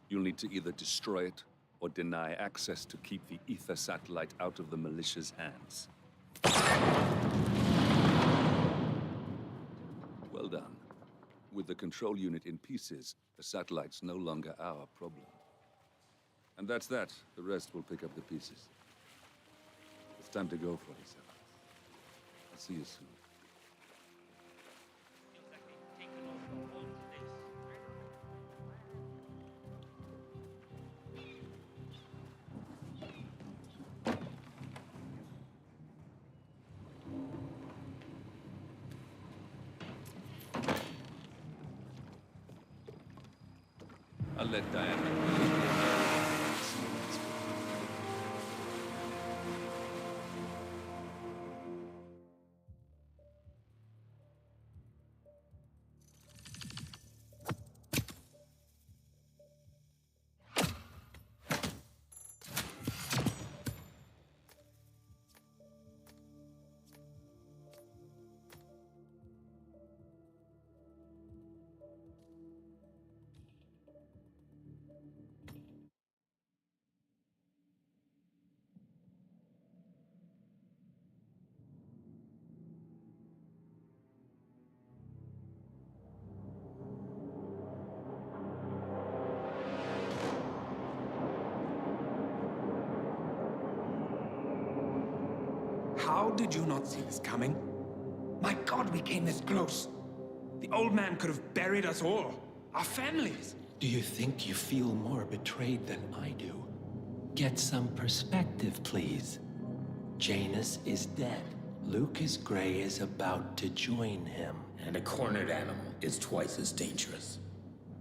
You'll need to either destroy it or deny access to keep the ether satellite out of the militia's hands. Well done. With the control unit in pieces, the satellite's no longer our problem. And that's that. The rest will pick up the pieces. It's time to go, 47. I'll see you soon. I'll let Diana. How did you not see this coming? My God, we came this close. The old man could have buried us all. Our families. Do you think you feel more betrayed than I do? Get some perspective, please. Janus is dead. Lucas Gray is about to join him. And a cornered animal is twice as dangerous.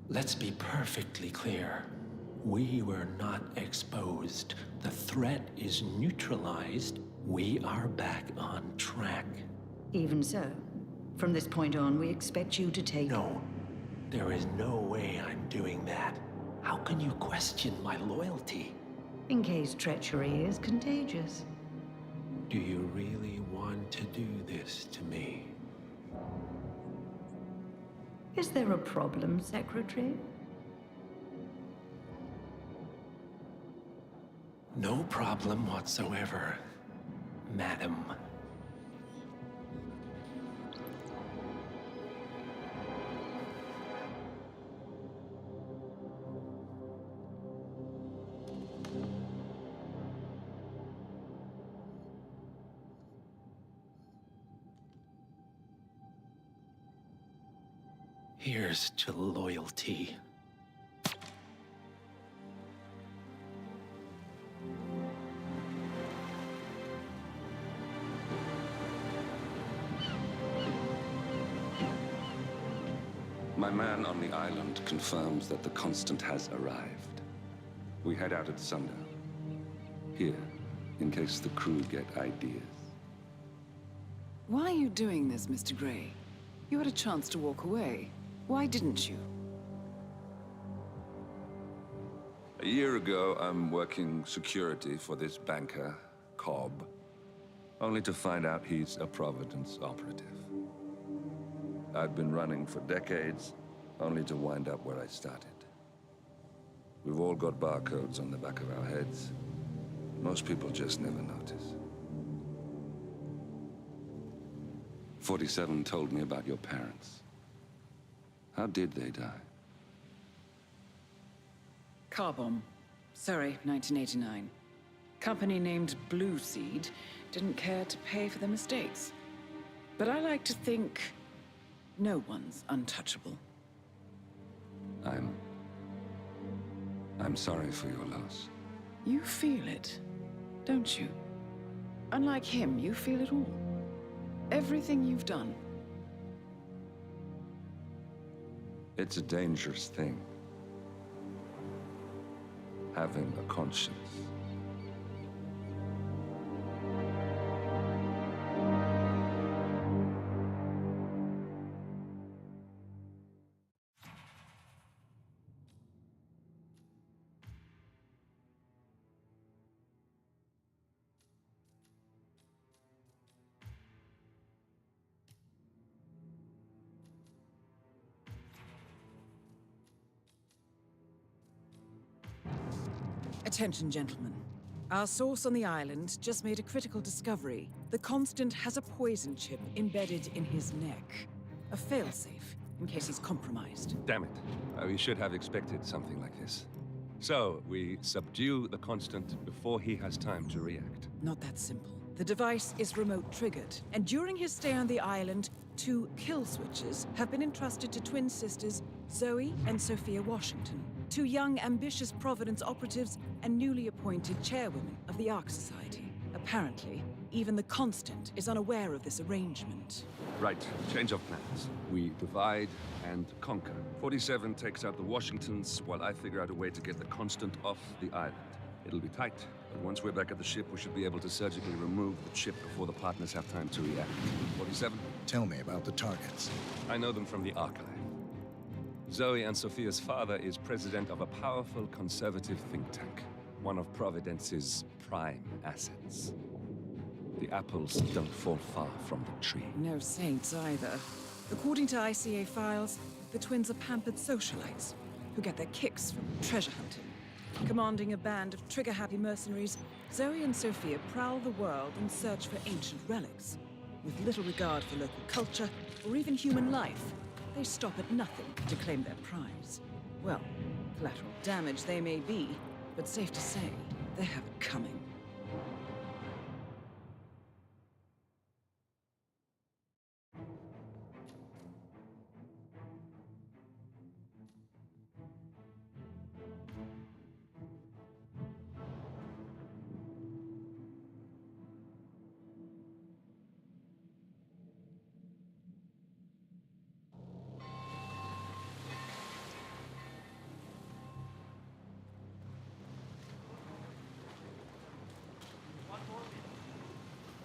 Let's be perfectly clear. We were not exposed. The threat is neutralized. We are back on track. Even so, from this point on, we expect you to take... No, there is no way I'm doing that. How can you question my loyalty? In case treachery is contagious. Do you really want to do this to me? Is there a problem, Secretary? No problem whatsoever, madam. Here's to loyalty. My man on the island confirms that the Constant has arrived. We head out at sundown. Here, in case the crew get ideas. Why are you doing this, Mr. Gray? You had a chance to walk away. Why didn't you? A year ago, I'm working security for this banker, Cobb, only to find out he's a Providence operative. I'd been running for decades, only to wind up where I started. We've all got barcodes on the back of our heads. Most people just never notice. 47 told me about your parents. How did they die? Car bomb. Surrey, 1989. Company named Blue Seed didn't care to pay for their mistakes. But I like to think no one's untouchable. I'm sorry for your loss. You feel it, don't you? Unlike him, you feel it all. Everything you've done. It's a dangerous thing. Having a conscience. Attention, gentlemen. Our source on the island just made a critical discovery. The Constant has a poison chip embedded in his neck. A failsafe, in case he's compromised. Damn it. We should have expected something like this. So, we subdue the Constant before he has time to react. Not that simple. The device is remote-triggered, and during his stay on the island, 2 kill switches have been entrusted to twin sisters Zoe and Sophia Washington, 2 young, ambitious Providence operatives and newly appointed chairwomen of the Ark Society. Apparently, Even the Constant is unaware of this arrangement. Right, change of plans. We divide and conquer. 47 takes out the Washingtons, while I figure out a way to get the Constant off the island. It'll be tight, but once we're back at the ship, we should be able to surgically remove the chip before the partners have time to react. 47? Tell me about the targets. I know them from the archive. Zoe and Sophia's father is president of a powerful conservative think tank, one of Providence's prime assets. The apples don't fall far from the tree. No saints either. According to ICA files, the twins are pampered socialites who get their kicks from treasure hunting. Commanding a band of trigger-happy mercenaries, Zoe and Sophia prowl the world in search for ancient relics. With little regard for local culture or even human life, they stop at nothing to claim their prize. Well, collateral damage they may be, but safe to say, they have it coming.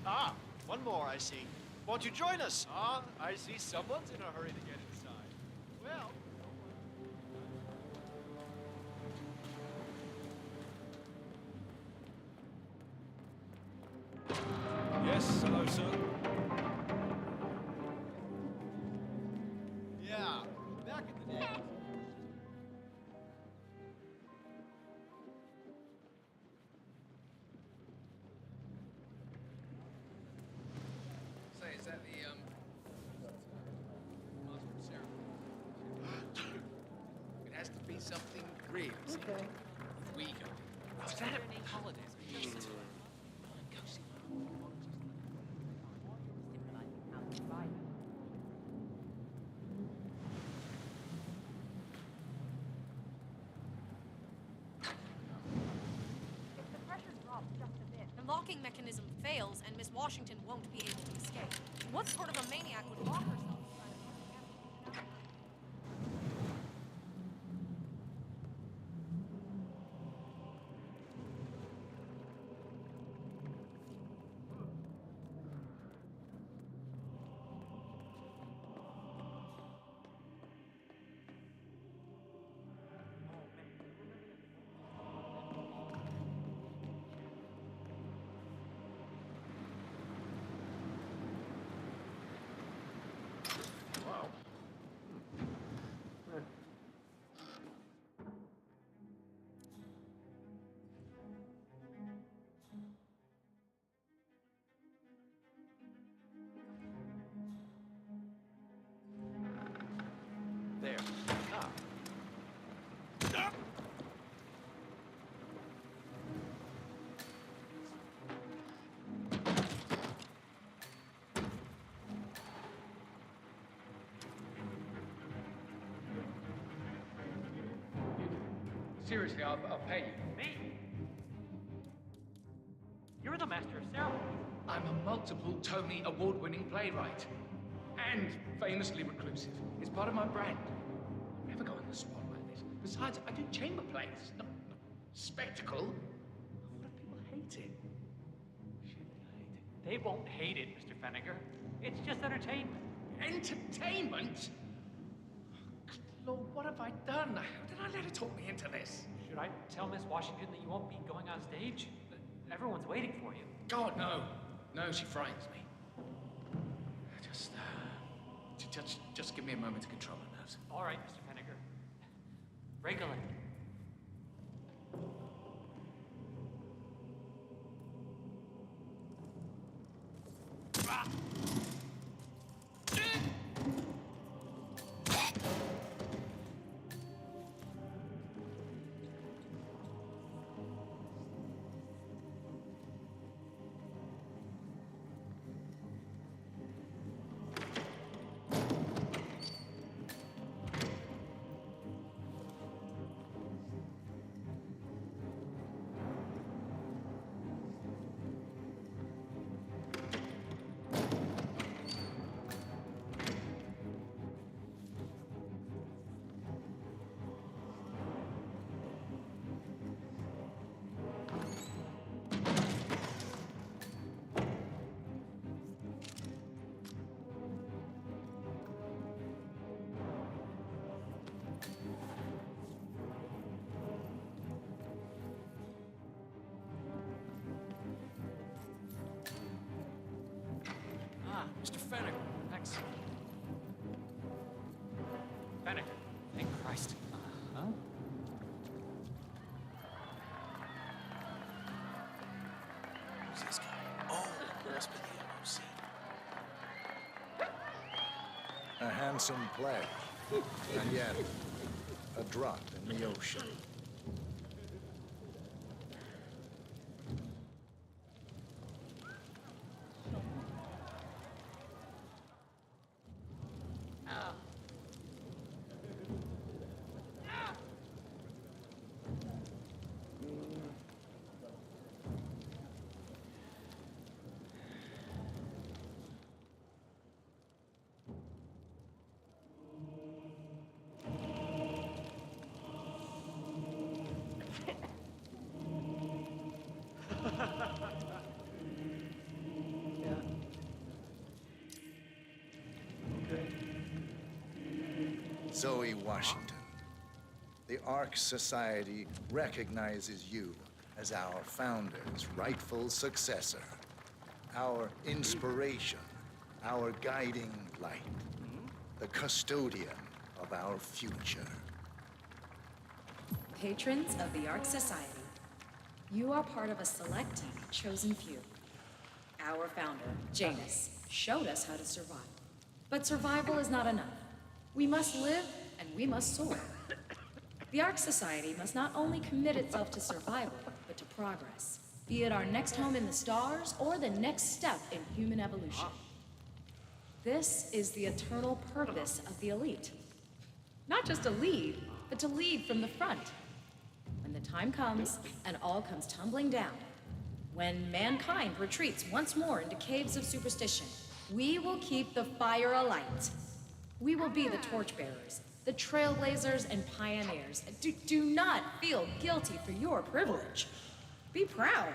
Ah, one more, I see. Won't you join us? Ah, I see someone's in a hurry to get inside. Well... Yes, hello, sir. Yeah, back in the day. Say, is that the, master ceremony? It has to be something real. See? Okay. We go. Is that a holidays? The locking mechanism fails, and Miss Washington won't be able to escape. What sort of a maniac would lock herself inside a There. Ah. Seriously, I'll pay you. Me? You're the master of ceremonies. I'm a multiple Tony award-winning playwright. And famously reclusive. It's part of my brand. I'll never go in the spot like this. Besides, I do chamber plays. No spectacle. What if people hate it? Shit, they hate it. They won't hate it, Mr. Fenniger. It's just entertainment. Entertainment? Lord, what have I done? How did I let her talk me into this? Should I tell Miss Washington that you won't be going on stage? Everyone's waiting for you. God, no. No, she frightens me. Just give me a moment to control my nerves. All right, Mr. Fenniger. Break a leg. Mr. Fennec, thanks. Fennec, thank Christ. Huh? Who's this guy? Oh, must be the MOC. A handsome pledge, and yet a drop in the ocean. Zoe Washington, the Ark Society recognizes you as our founder's rightful successor, our inspiration, our guiding light, the custodian of our future. Patrons of the Ark Society, you are part of a select and chosen few. Our founder, Janus, showed us how to survive. But survival is not enough. We must live and we must soar. The Ark Society must not only commit itself to survival, but to progress. Be it our next home in the stars or the next step in human evolution. This is the eternal purpose of the elite. Not just to lead, but to lead from the front. When the time comes and all comes tumbling down, when mankind retreats once more into caves of superstition, we will keep the fire alight. We will be the torchbearers, the trailblazers and pioneers. Do not feel guilty for your privilege. Be proud.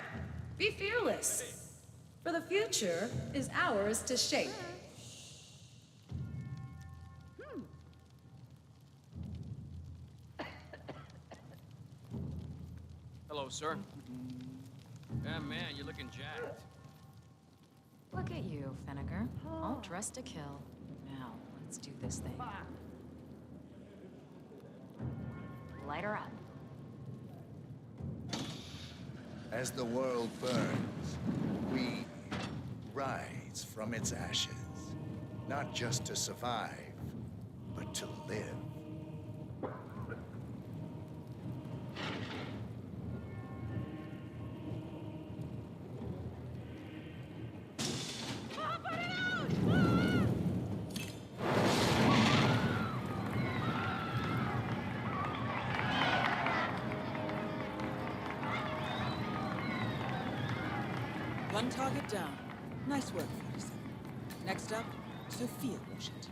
Be fearless. For the future is ours to shape. Hello, sir. Yeah, man, you're looking jacked. Look at you, Fenneker. All dressed to kill. Now, let's do this thing. Light her up. As the world burns, we rise from its ashes, not just to survive, but to live. One target down. Nice work, 47. Next up, Sophia Washington.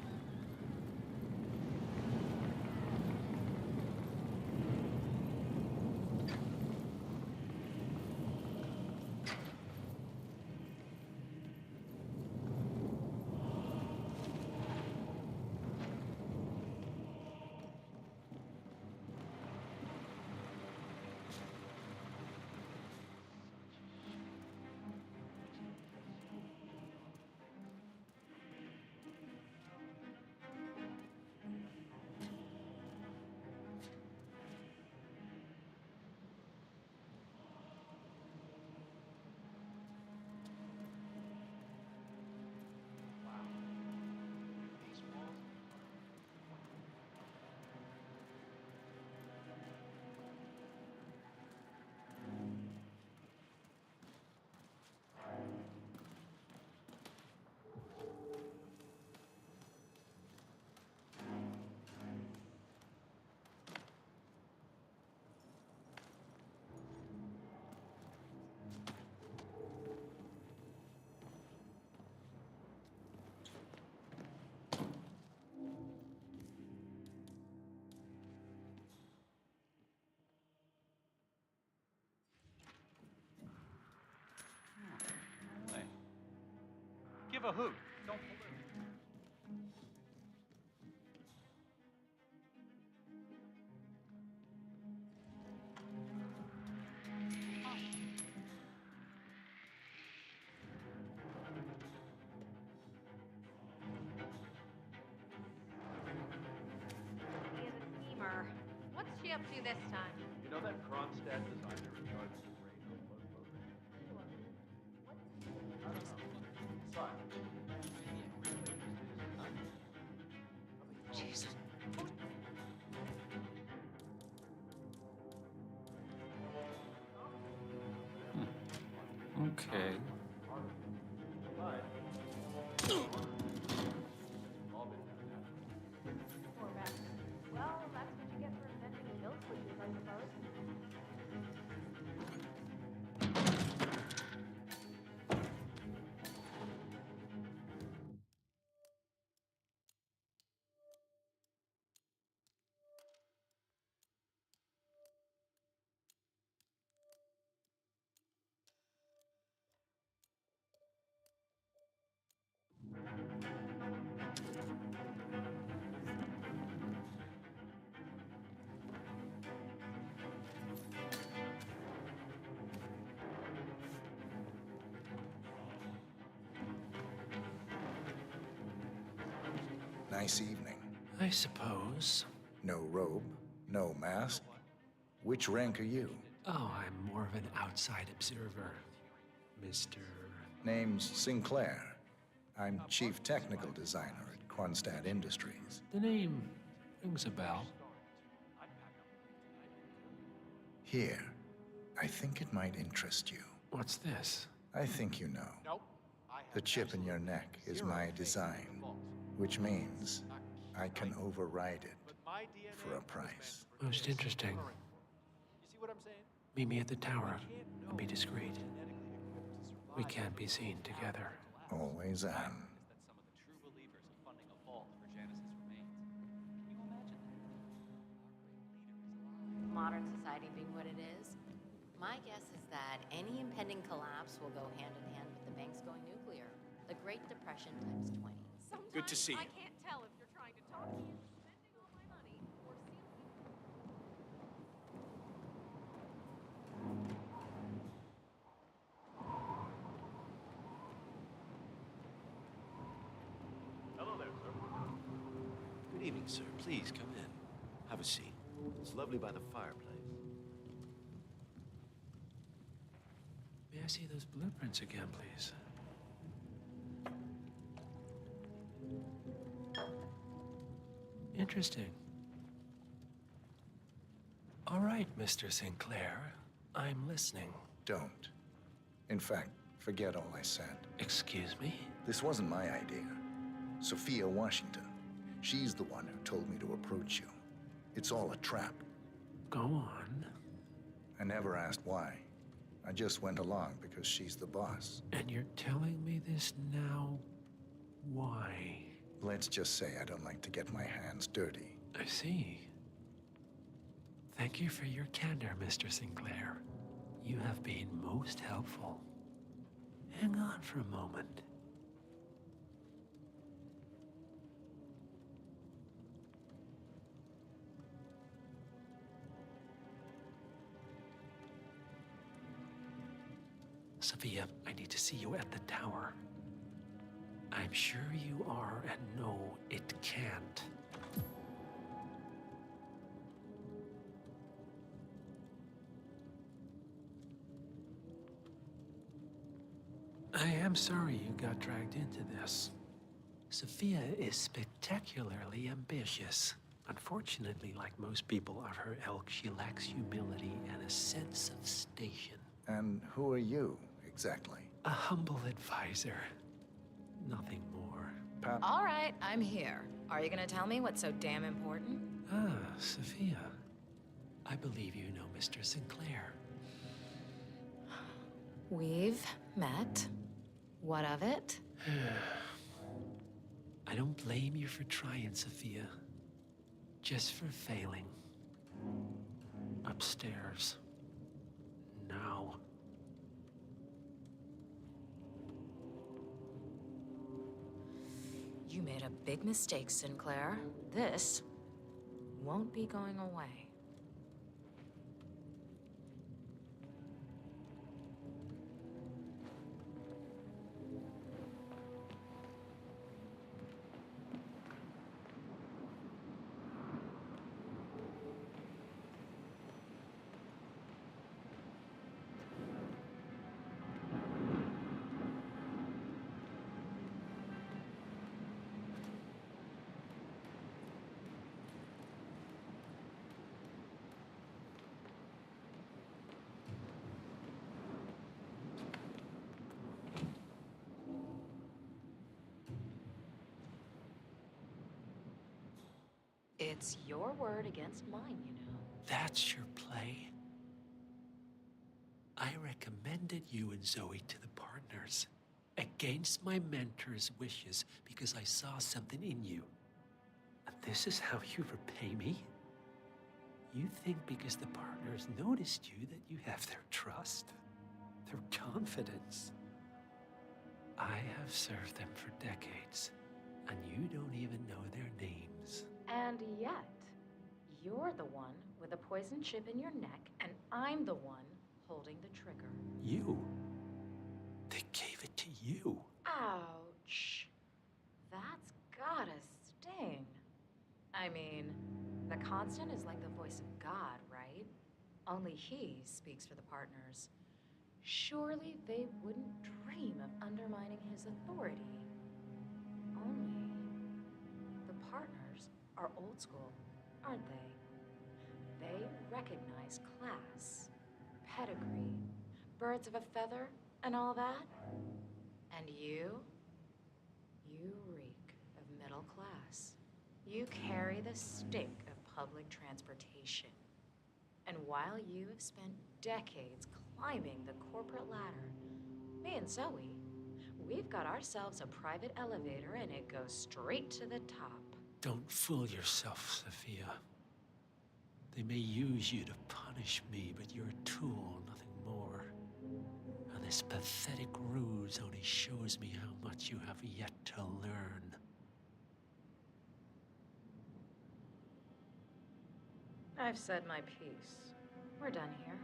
Give a hoot. Don't pollute. she up to this time? You know that Kronstadt designer in charge of the radio program? I don't know. But Jesus. Okay. Poor bastard. Well, that's what you get for inventing kill switches, I suppose. Nice evening. I suppose. No robe, no mask. Which rank are you? Oh, I'm more of an outside observer, Mr. Name's Sinclair. I'm Chief Technical Designer at Kronstadt Industries. The name rings a bell. Here, I think it might interest you. What's this? I think you know. nope. The chip in your neck is my design, which means I can override it for a price. Most interesting. You see what I'm saying? Meet me at the tower and be discreet. We can't be seen together. Always am. That some of the true believers are funding a vault for Janice's remains. Can you imagine that? Modern society being what it is, my guess is that any impending collapse will go hand in hand with the banks going nuclear. The Great Depression times 20. Sometimes Good to see you. I can't tell if you're trying to talk to you, spending all my money, or Hello there, sir. Good evening, sir. Please come in. Have a seat. It's lovely by the fireplace. May I see those blueprints again, please? Interesting. All right, Mr. Sinclair. I'm listening. Don't. In fact, forget all I said. Excuse me? This wasn't my idea. Sophia Washington. She's the one who told me to approach you. It's all a trap. Go on. I never asked why. I just went along because she's the boss. And you're telling me this now? Why? Let's just say I don't like to get my hands dirty. I see. Thank you for your candor, Mr. Sinclair. You have been most helpful. Hang on for a moment. Sophia, I need to see you at the tower. I'm sure you are, and no, it can't. I am sorry you got dragged into this. Sophia is spectacularly ambitious. Unfortunately, like most people of her ilk, she lacks humility and a sense of station. And who are you, exactly? A humble advisor. Nothing more. All right, I'm here. Are you gonna tell me what's so damn important? Ah, Sophia. I believe you know Mr. Sinclair. We've met. What of it? I don't blame you for trying, Sophia. Just for failing. Upstairs. Now. You made a big mistake, Sinclair. This won't be going away. It's your word against mine, you know. That's your play? I recommended you and Zoe to the partners, against my mentor's wishes, because I saw something in you. And this is how you repay me? You think because the partners noticed you that you have their trust, their confidence? I have served them for decades, and you don't even know their names. And yet, you're the one with a poison chip in your neck, and I'm the one holding the trigger. You? They gave it to you. Ouch. That's gotta sting. I mean, the Constant is like the voice of God, right? Only he speaks for the partners. Surely they wouldn't dream of undermining his authority. Only the partners are old school, aren't they? They recognize class, pedigree, birds of a feather, and all that. And you reek of middle class. You carry the stink of public transportation. And while you have spent decades climbing the corporate ladder, me and Zoe, we've got ourselves a private elevator and it goes straight to the top. Don't fool yourself, Sophia. They may use you to punish me, but you're a tool, nothing more. And this pathetic ruse only shows me how much you have yet to learn. I've said my piece. We're done here,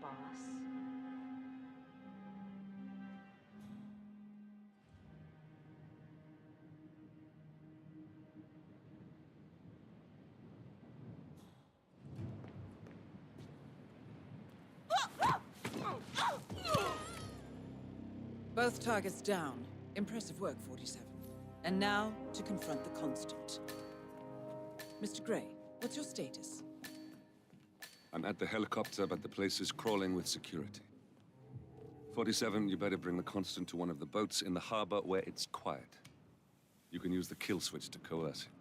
boss. Both targets down. Impressive work, 47. And now, to confront the Constant. Mr. Gray, what's your status? I'm at the helicopter, but the place is crawling with security. 47, you better bring the Constant to one of the boats in the harbor where it's quiet. You can use the kill switch to coalesce him.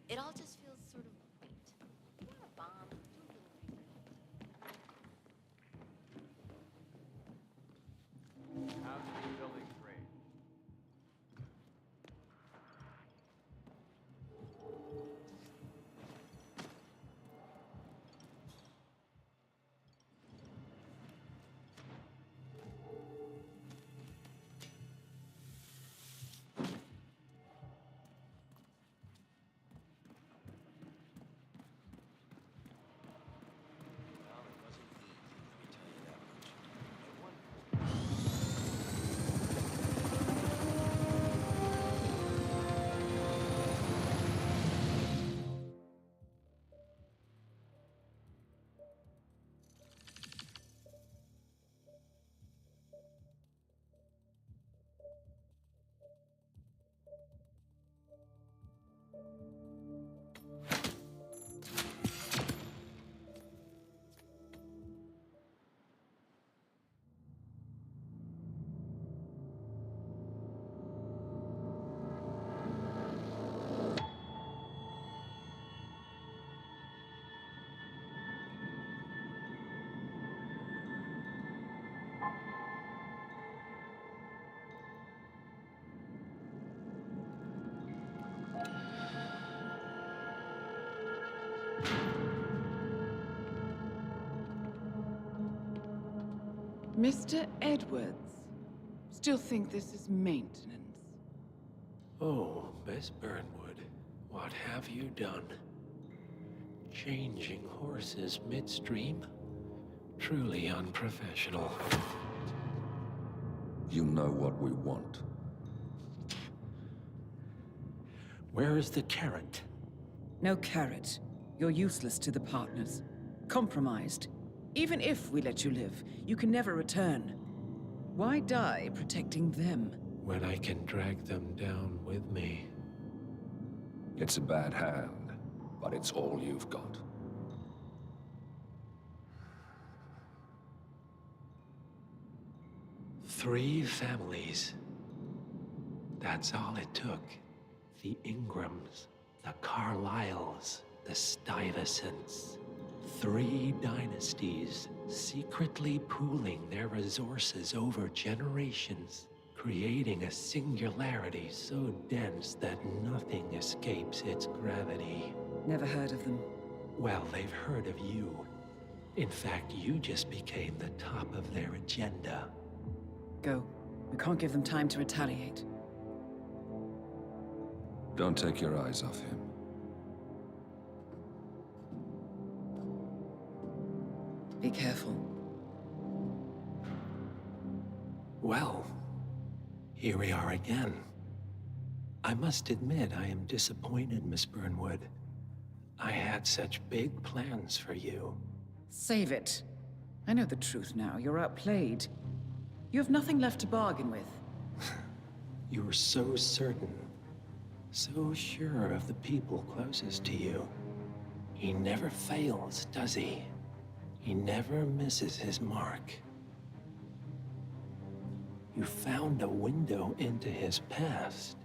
It all just feels sort of quaint. You want a bomb? Do a little research. How's the building grade? Mr. Edwards, still think this is maintenance? Oh, Miss Burnwood, what have you done? Changing horses midstream? Truly unprofessional. You know what we want. Where is the carrot? No carrot. You're useless to the partners. Compromised. Even if we let you live, you can never return. Why die protecting them? When I can drag them down with me. It's a bad hand, but it's all you've got. Three families. That's all it took. The Ingrams, the Carlyles, the Stuyvesants. 3 dynasties, secretly pooling their resources over generations, creating a singularity so dense that nothing escapes its gravity. Never heard of them. Well, they've heard of you. In fact, you just became the top of their agenda. Go. We can't give them time to retaliate. Don't take your eyes off him. Be careful. Well, here we are again. I must admit I am disappointed, Miss Burnwood. I had such big plans for you. Save it. I know the truth now. You're outplayed. You have nothing left to bargain with. You were so certain. So sure of the people closest to you. He never fails, does he? He never misses his mark. You found a window into his past.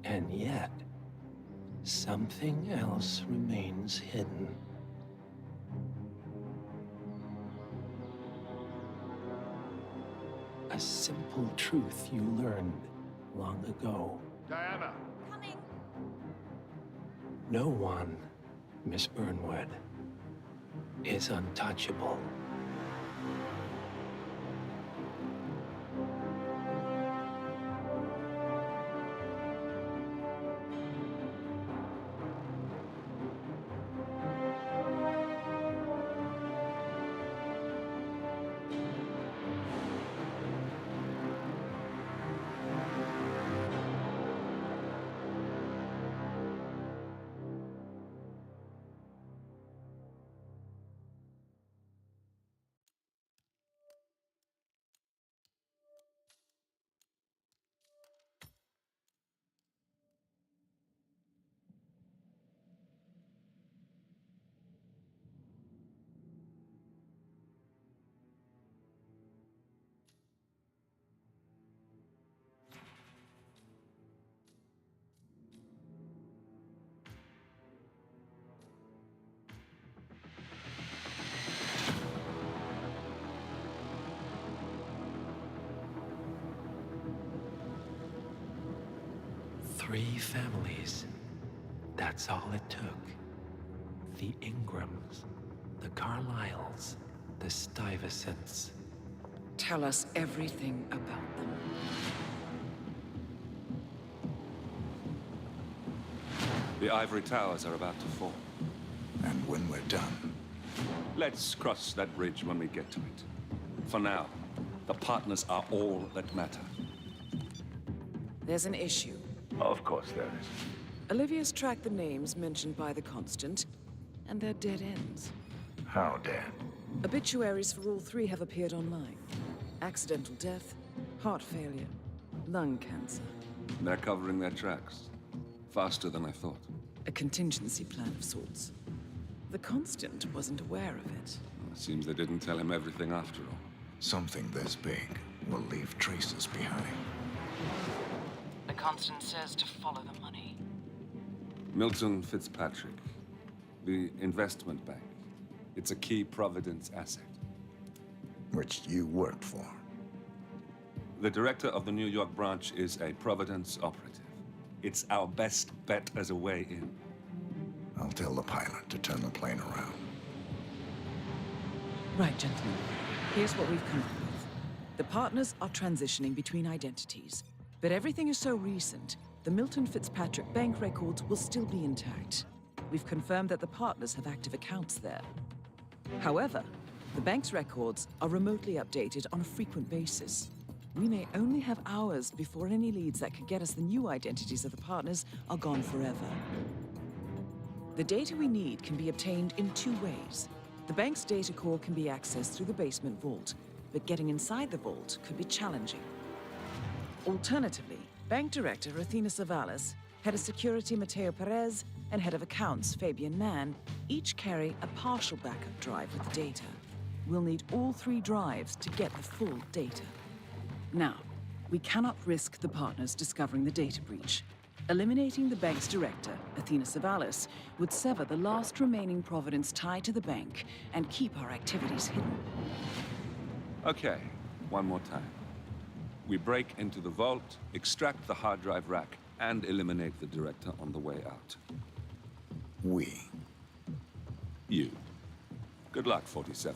And yet, something else remains hidden. A simple truth you learned long ago. Diana! Coming. No one, Miss Burnwood, is untouchable. Three families. That's all it took. The Ingrams, the Carlyles, the Stuyvesants. Tell us everything about them. The ivory towers are about to fall. And when we're done... Let's cross that bridge when we get to it. For now, the partners are all that matter. There's an issue. Of course there is. Olivia's tracked the names mentioned by the Constant, and they're dead ends. How dead? Obituaries for all 3 have appeared online. Accidental death, heart failure, lung cancer. They're covering their tracks. Faster than I thought. A contingency plan of sorts. The Constant wasn't aware of it. Well, it seems they didn't tell him everything after all. Something this big will leave traces behind. The Constant says to follow the money. Milton Fitzpatrick. The investment bank. It's a key Providence asset. Which you worked for. The director of the New York branch is a Providence operative. It's our best bet as a way in. I'll tell the pilot to turn the plane around. Right, gentlemen. Here's what we've come up with. The partners are transitioning between identities. But everything is so recent, the Milton Fitzpatrick bank records will still be intact. We've confirmed that the partners have active accounts there. However, the bank's records are remotely updated on a frequent basis. We may only have hours before any leads that could get us the new identities of the partners are gone forever. The data we need can be obtained in two ways. The bank's data core can be accessed through the basement vault, but getting inside the vault could be challenging. Alternatively, Bank Director Athena Savalas, Head of Security Mateo Perez, and Head of Accounts Fabian Mann each carry a partial backup drive with the data. We'll need all three drives to get the full data. Now, we cannot risk the partners discovering the data breach. Eliminating the bank's director, Athena Savalas, would sever the last remaining Providence tie to the bank and keep our activities hidden. Okay, one more time. We break into the vault, extract the hard drive rack, and eliminate the director on the way out. We. You. Good luck, 47.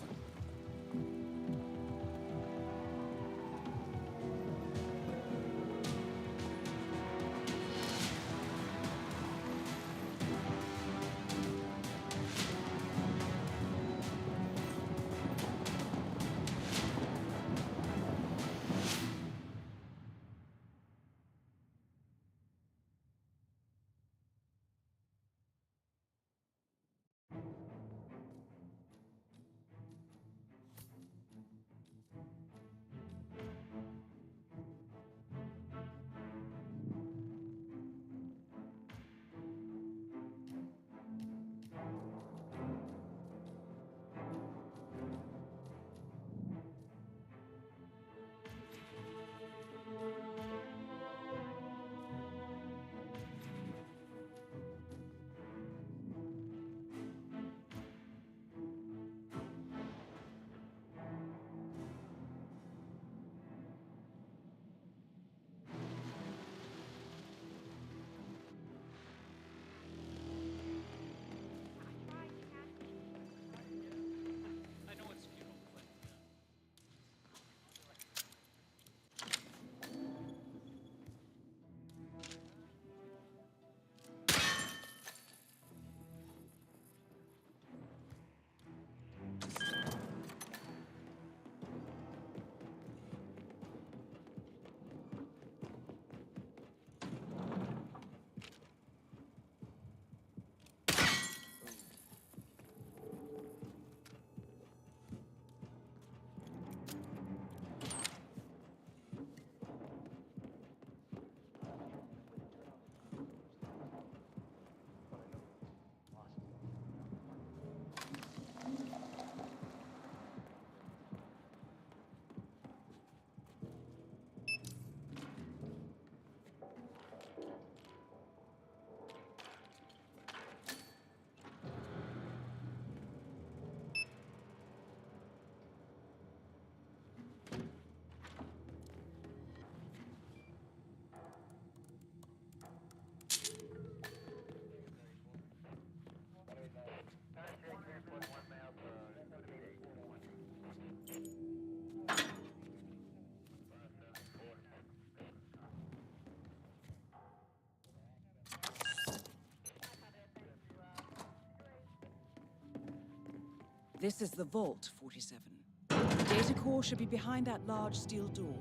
This is the vault, 47. The data core should be behind that large steel door.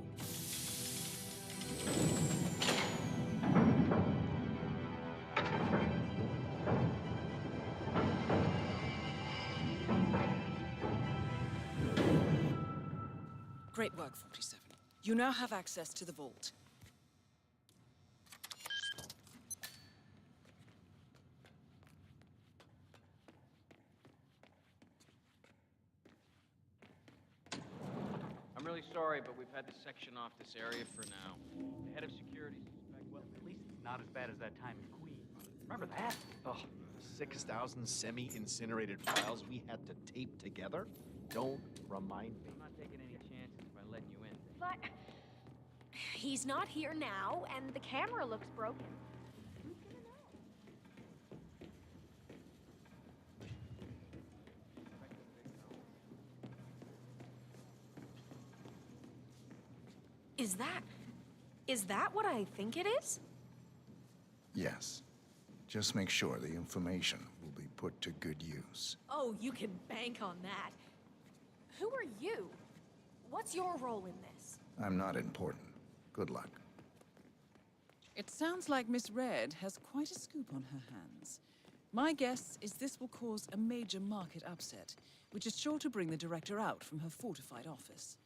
Great work, 47. You now have access to the vault. I'm really sorry, but we've had to section off this area for now. The head of security suspects... Well, at least it's not as bad as that time in Queens. Remember that? Oh, 6,000 semi-incinerated files we had to tape together? Don't remind me. I'm not taking any chances by letting you in. But he's not here now, and the camera looks broken. Who's gonna know? Is that what I think it is? Yes. Just make sure the information will be put to good use. Oh, you can bank on that. Who are you? What's your role in this? I'm not important. Good luck. It sounds like Miss Red has quite a scoop on her hands. My guess is this will cause a major market upset, which is sure to bring the director out from her fortified office.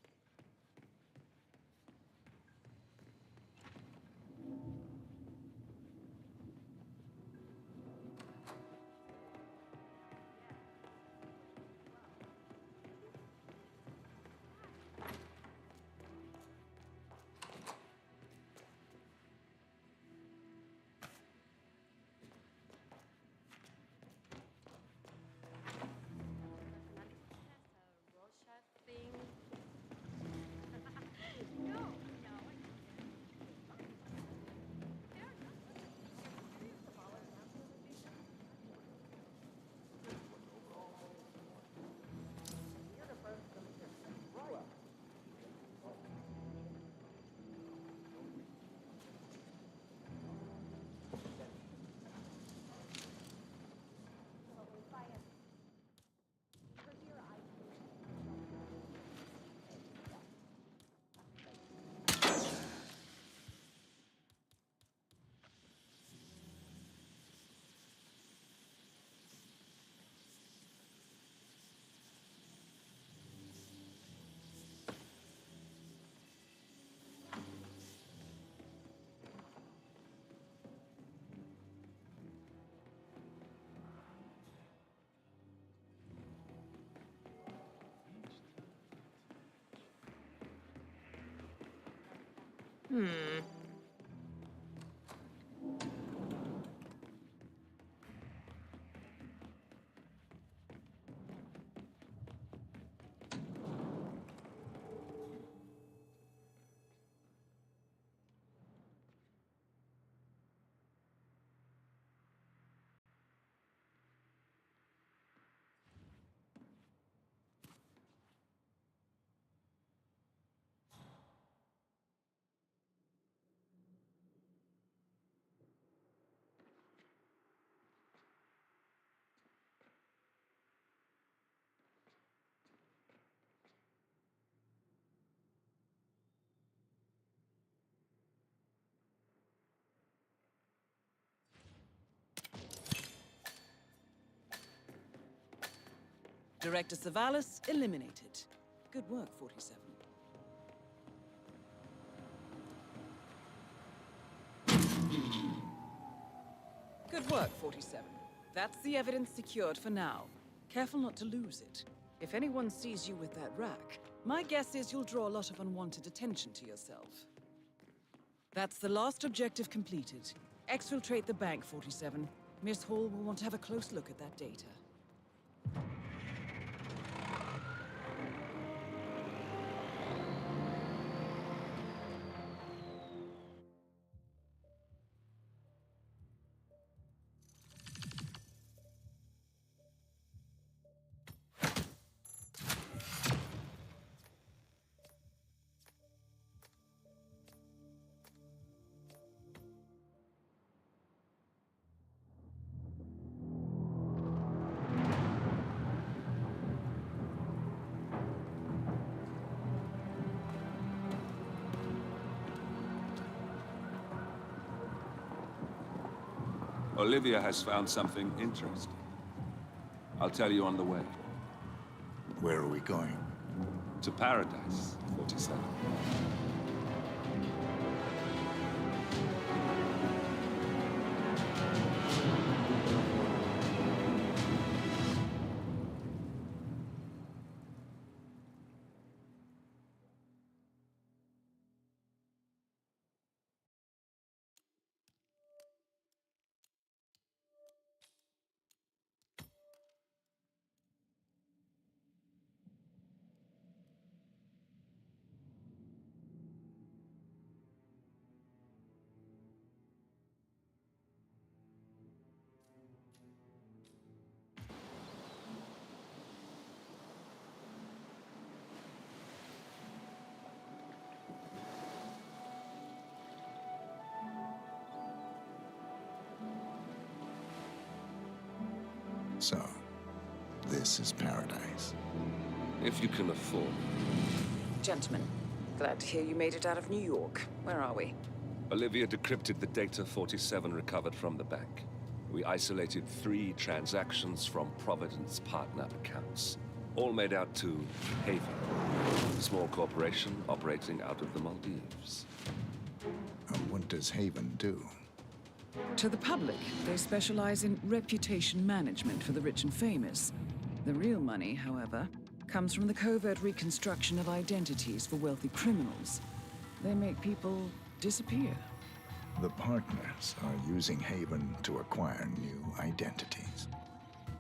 Director Savalas eliminated. Good work, 47. Good work, 47. That's the evidence secured for now. Careful not to lose it. If anyone sees you with that rack, my guess is you'll draw a lot of unwanted attention to yourself. That's the last objective completed. Exfiltrate the bank, 47. Miss Hall will want to have a close look at that data. Olivia has found something interesting. I'll tell you on the way. Where are we going? To paradise, 47. So, this is paradise. If you can afford. Gentlemen, glad to hear you made it out of New York. Where are we? Olivia decrypted the data 47 recovered from the bank. We isolated 3 transactions from Providence partner accounts, all made out to Haven, a small corporation operating out of the Maldives. And what does Haven do? To the public, they specialize in reputation management for the rich and famous. The real money, however, comes from the covert reconstruction of identities for wealthy criminals. They make people disappear. The partners are using Haven to acquire new identities.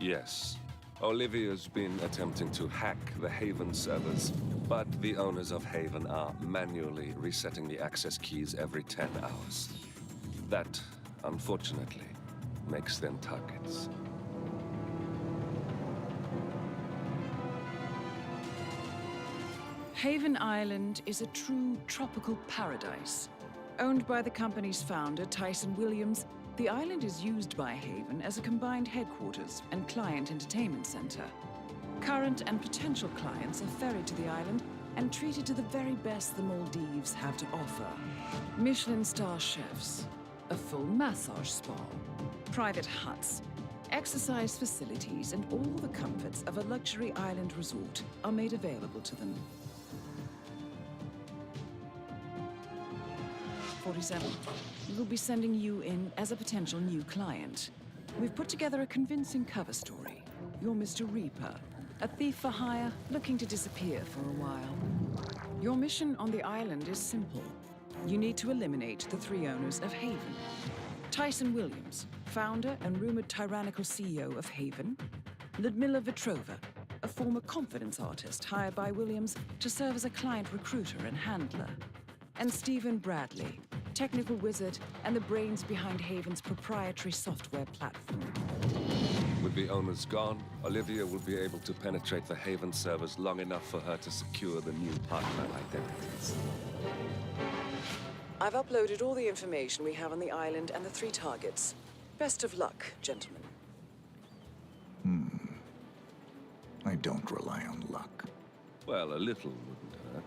Yes. Olivia's been attempting to hack the Haven servers, but the owners of Haven are manually resetting the access keys every 10 hours. That, unfortunately, makes them targets. Haven Island is a true tropical paradise. Owned by the company's founder, Tyson Williams, the island is used by Haven as a combined headquarters and client entertainment center. Current and potential clients are ferried to the island and treated to the very best the Maldives have to offer. Michelin star chefs, a full massage spa, private huts, exercise facilities, and all the comforts of a luxury island resort are made available to them. 47. We'll be sending you in as a potential new client. We've put together a convincing cover story. You're Mr. Reaper, a thief for hire looking to disappear for a while. Your mission on the island is simple. You need to eliminate the 3 owners of Haven. Tyson Williams, founder and rumored tyrannical CEO of Haven. Ludmila Vetrova, a former confidence artist hired by Williams to serve as a client recruiter and handler. And Stephen Bradley, technical wizard and the brains behind Haven's proprietary software platform. With the owners gone, Olivia will be able to penetrate the Haven servers long enough for her to secure the new partner identities. I've uploaded all the information we have on the island and the 3 targets. Best of luck, gentlemen. I don't rely on luck. Well, a little wouldn't hurt.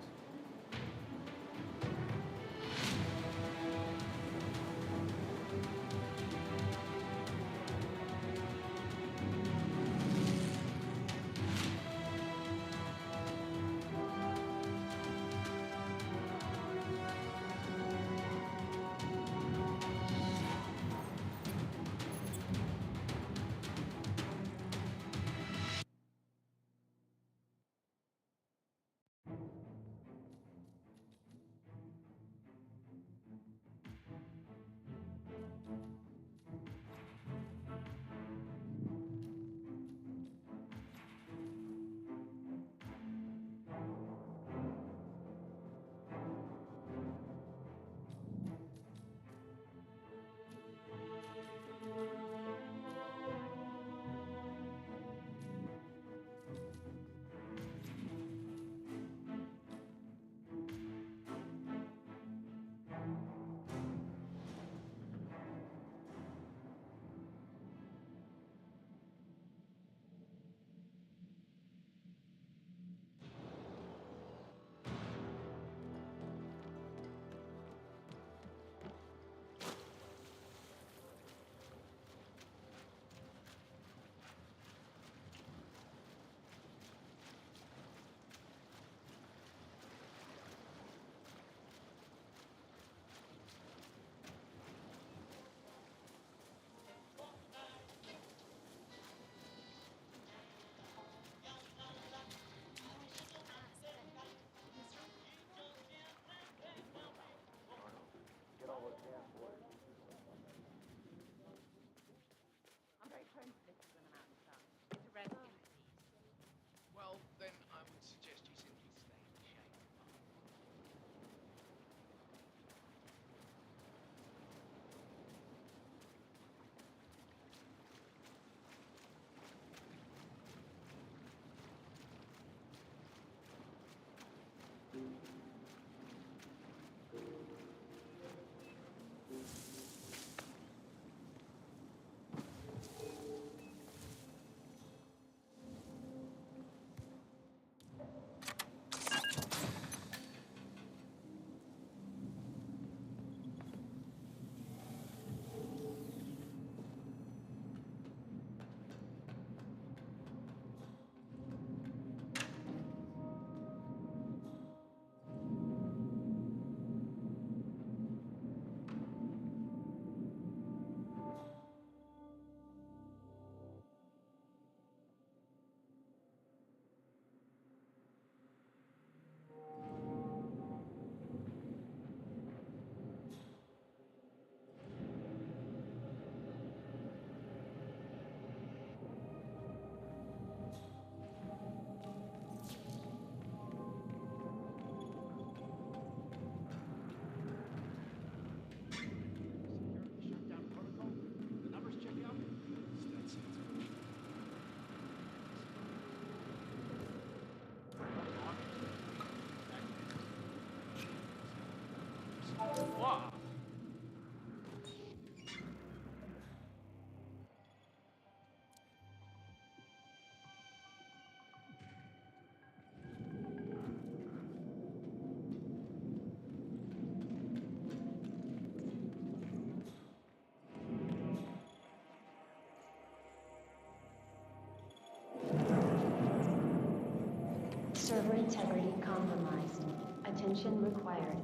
integrity compromised. Attention required.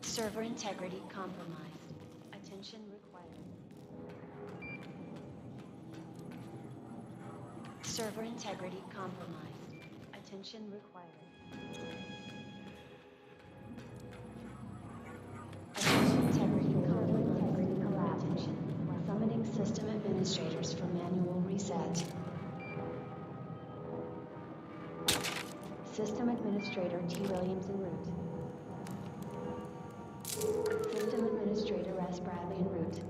Server integrity compromised. Attention required. Server integrity compromised. Attention required. Attention integrity compromised. Attention. Summoning system administrators for manual reset. System administrator T. Williams en route. System administrator S. Bradley en route.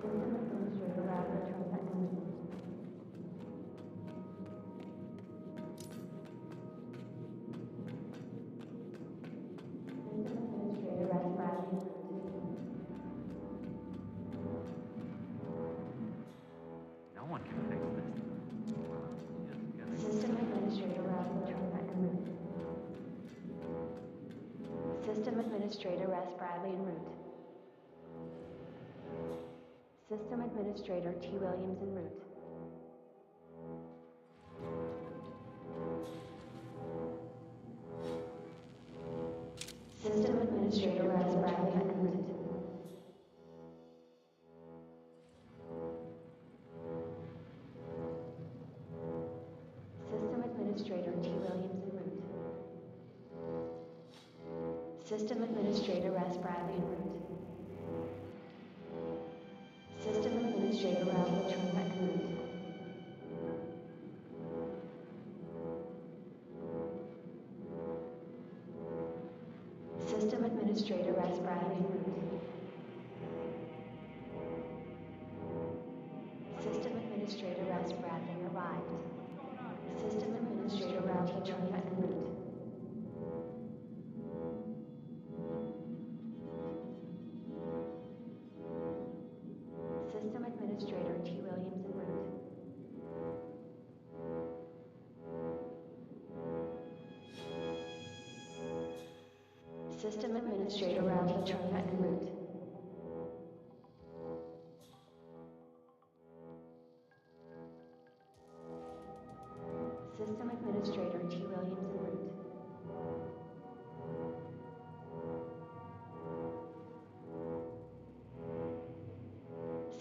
System administrator Bradley en route. No one can fix this. System administrator Bradley en route. System administrator S. Bradley en route. System administrator T. Williams en route. System administrator S. Bradley en route. System administrator T. Williams en route. System administrator S. Bradley en route. System administrator Ralph Fortuna en route. System administrator S. Bradley en route. System administrator S. Bradley arrived. System administrator Ralph Fortuna en route. System administrator T. Williams en route. System administrator Ralph Fortuna en route. System administrator T. Williams en route.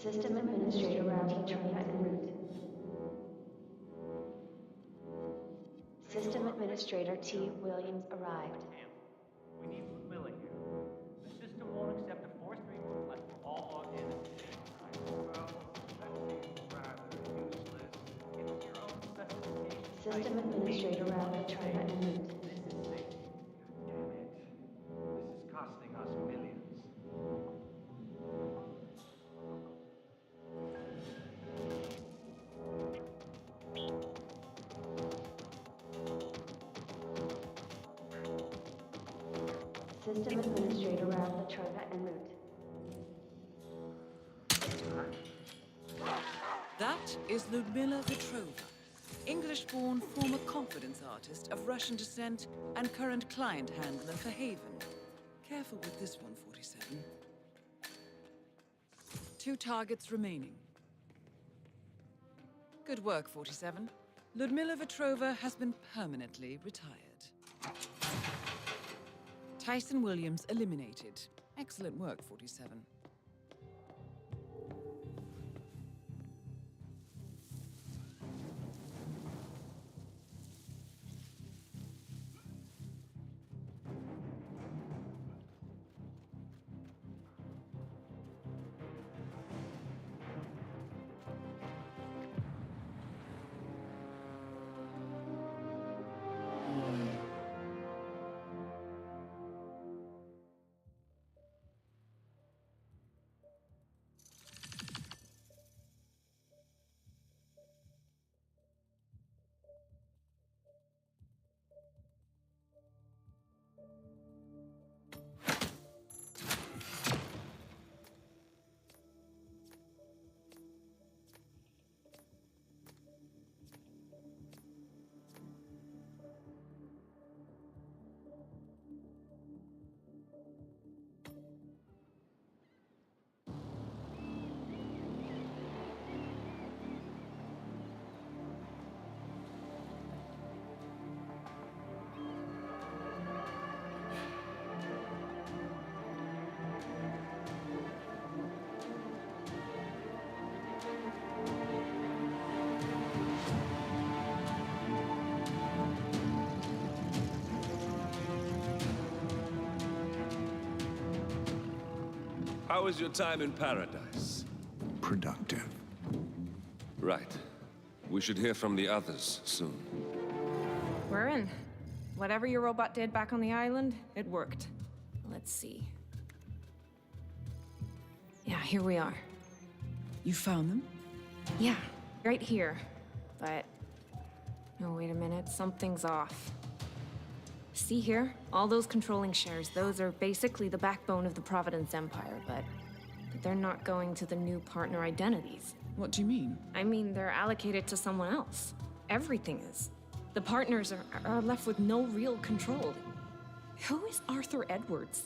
System administrator Ralph Fortuna en route. System administrator T. Williams arrived. We need Ludmilla here. The system won't accept a forced reboot unless we're all logged in at the same time. Well, that seems rather useless. It's your own specification. System administrator Ralph Fortuna en route. This is safe. Damn it. This is costing us millions. System administrator Ralph Fortuna en route. That is Ludmilla Petrova, English-born former confidence artist of Russian descent and current client handler for Haven. Careful with this one, 47. 2 targets remaining. Good work, 47. Ludmilla Petrova has been permanently retired. Tyson Williams eliminated. Excellent work, 47. How was your time in paradise? Productive. Right. We should hear from the others soon. We're in. Whatever your robot did back on the island, it worked. Let's see. Yeah, here we are. You found them? Yeah, right here. But... oh, wait a minute. Something's off. See here? All those controlling shares, those are basically the backbone of the Providence Empire, but they're not going to the new partner identities. What do you mean? I mean, they're allocated to someone else. Everything is. The partners are left with no real control. Who is Arthur Edwards?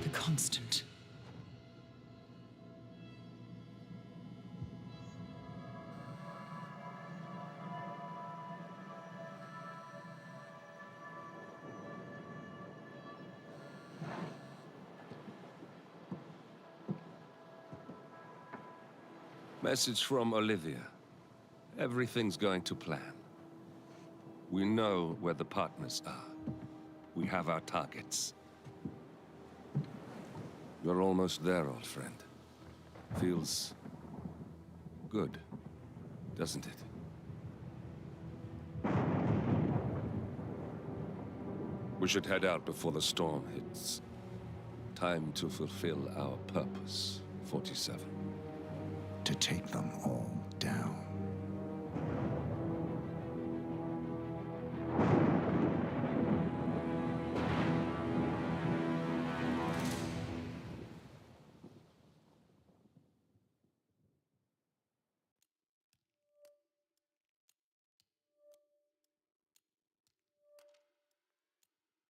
The Constant. Message from Olivia. Everything's going to plan. We know where the partners are. We have our targets. You're almost there, old friend. Feels good, doesn't it? We should head out before the storm hits. Time to fulfill our purpose, 47. To take them all down.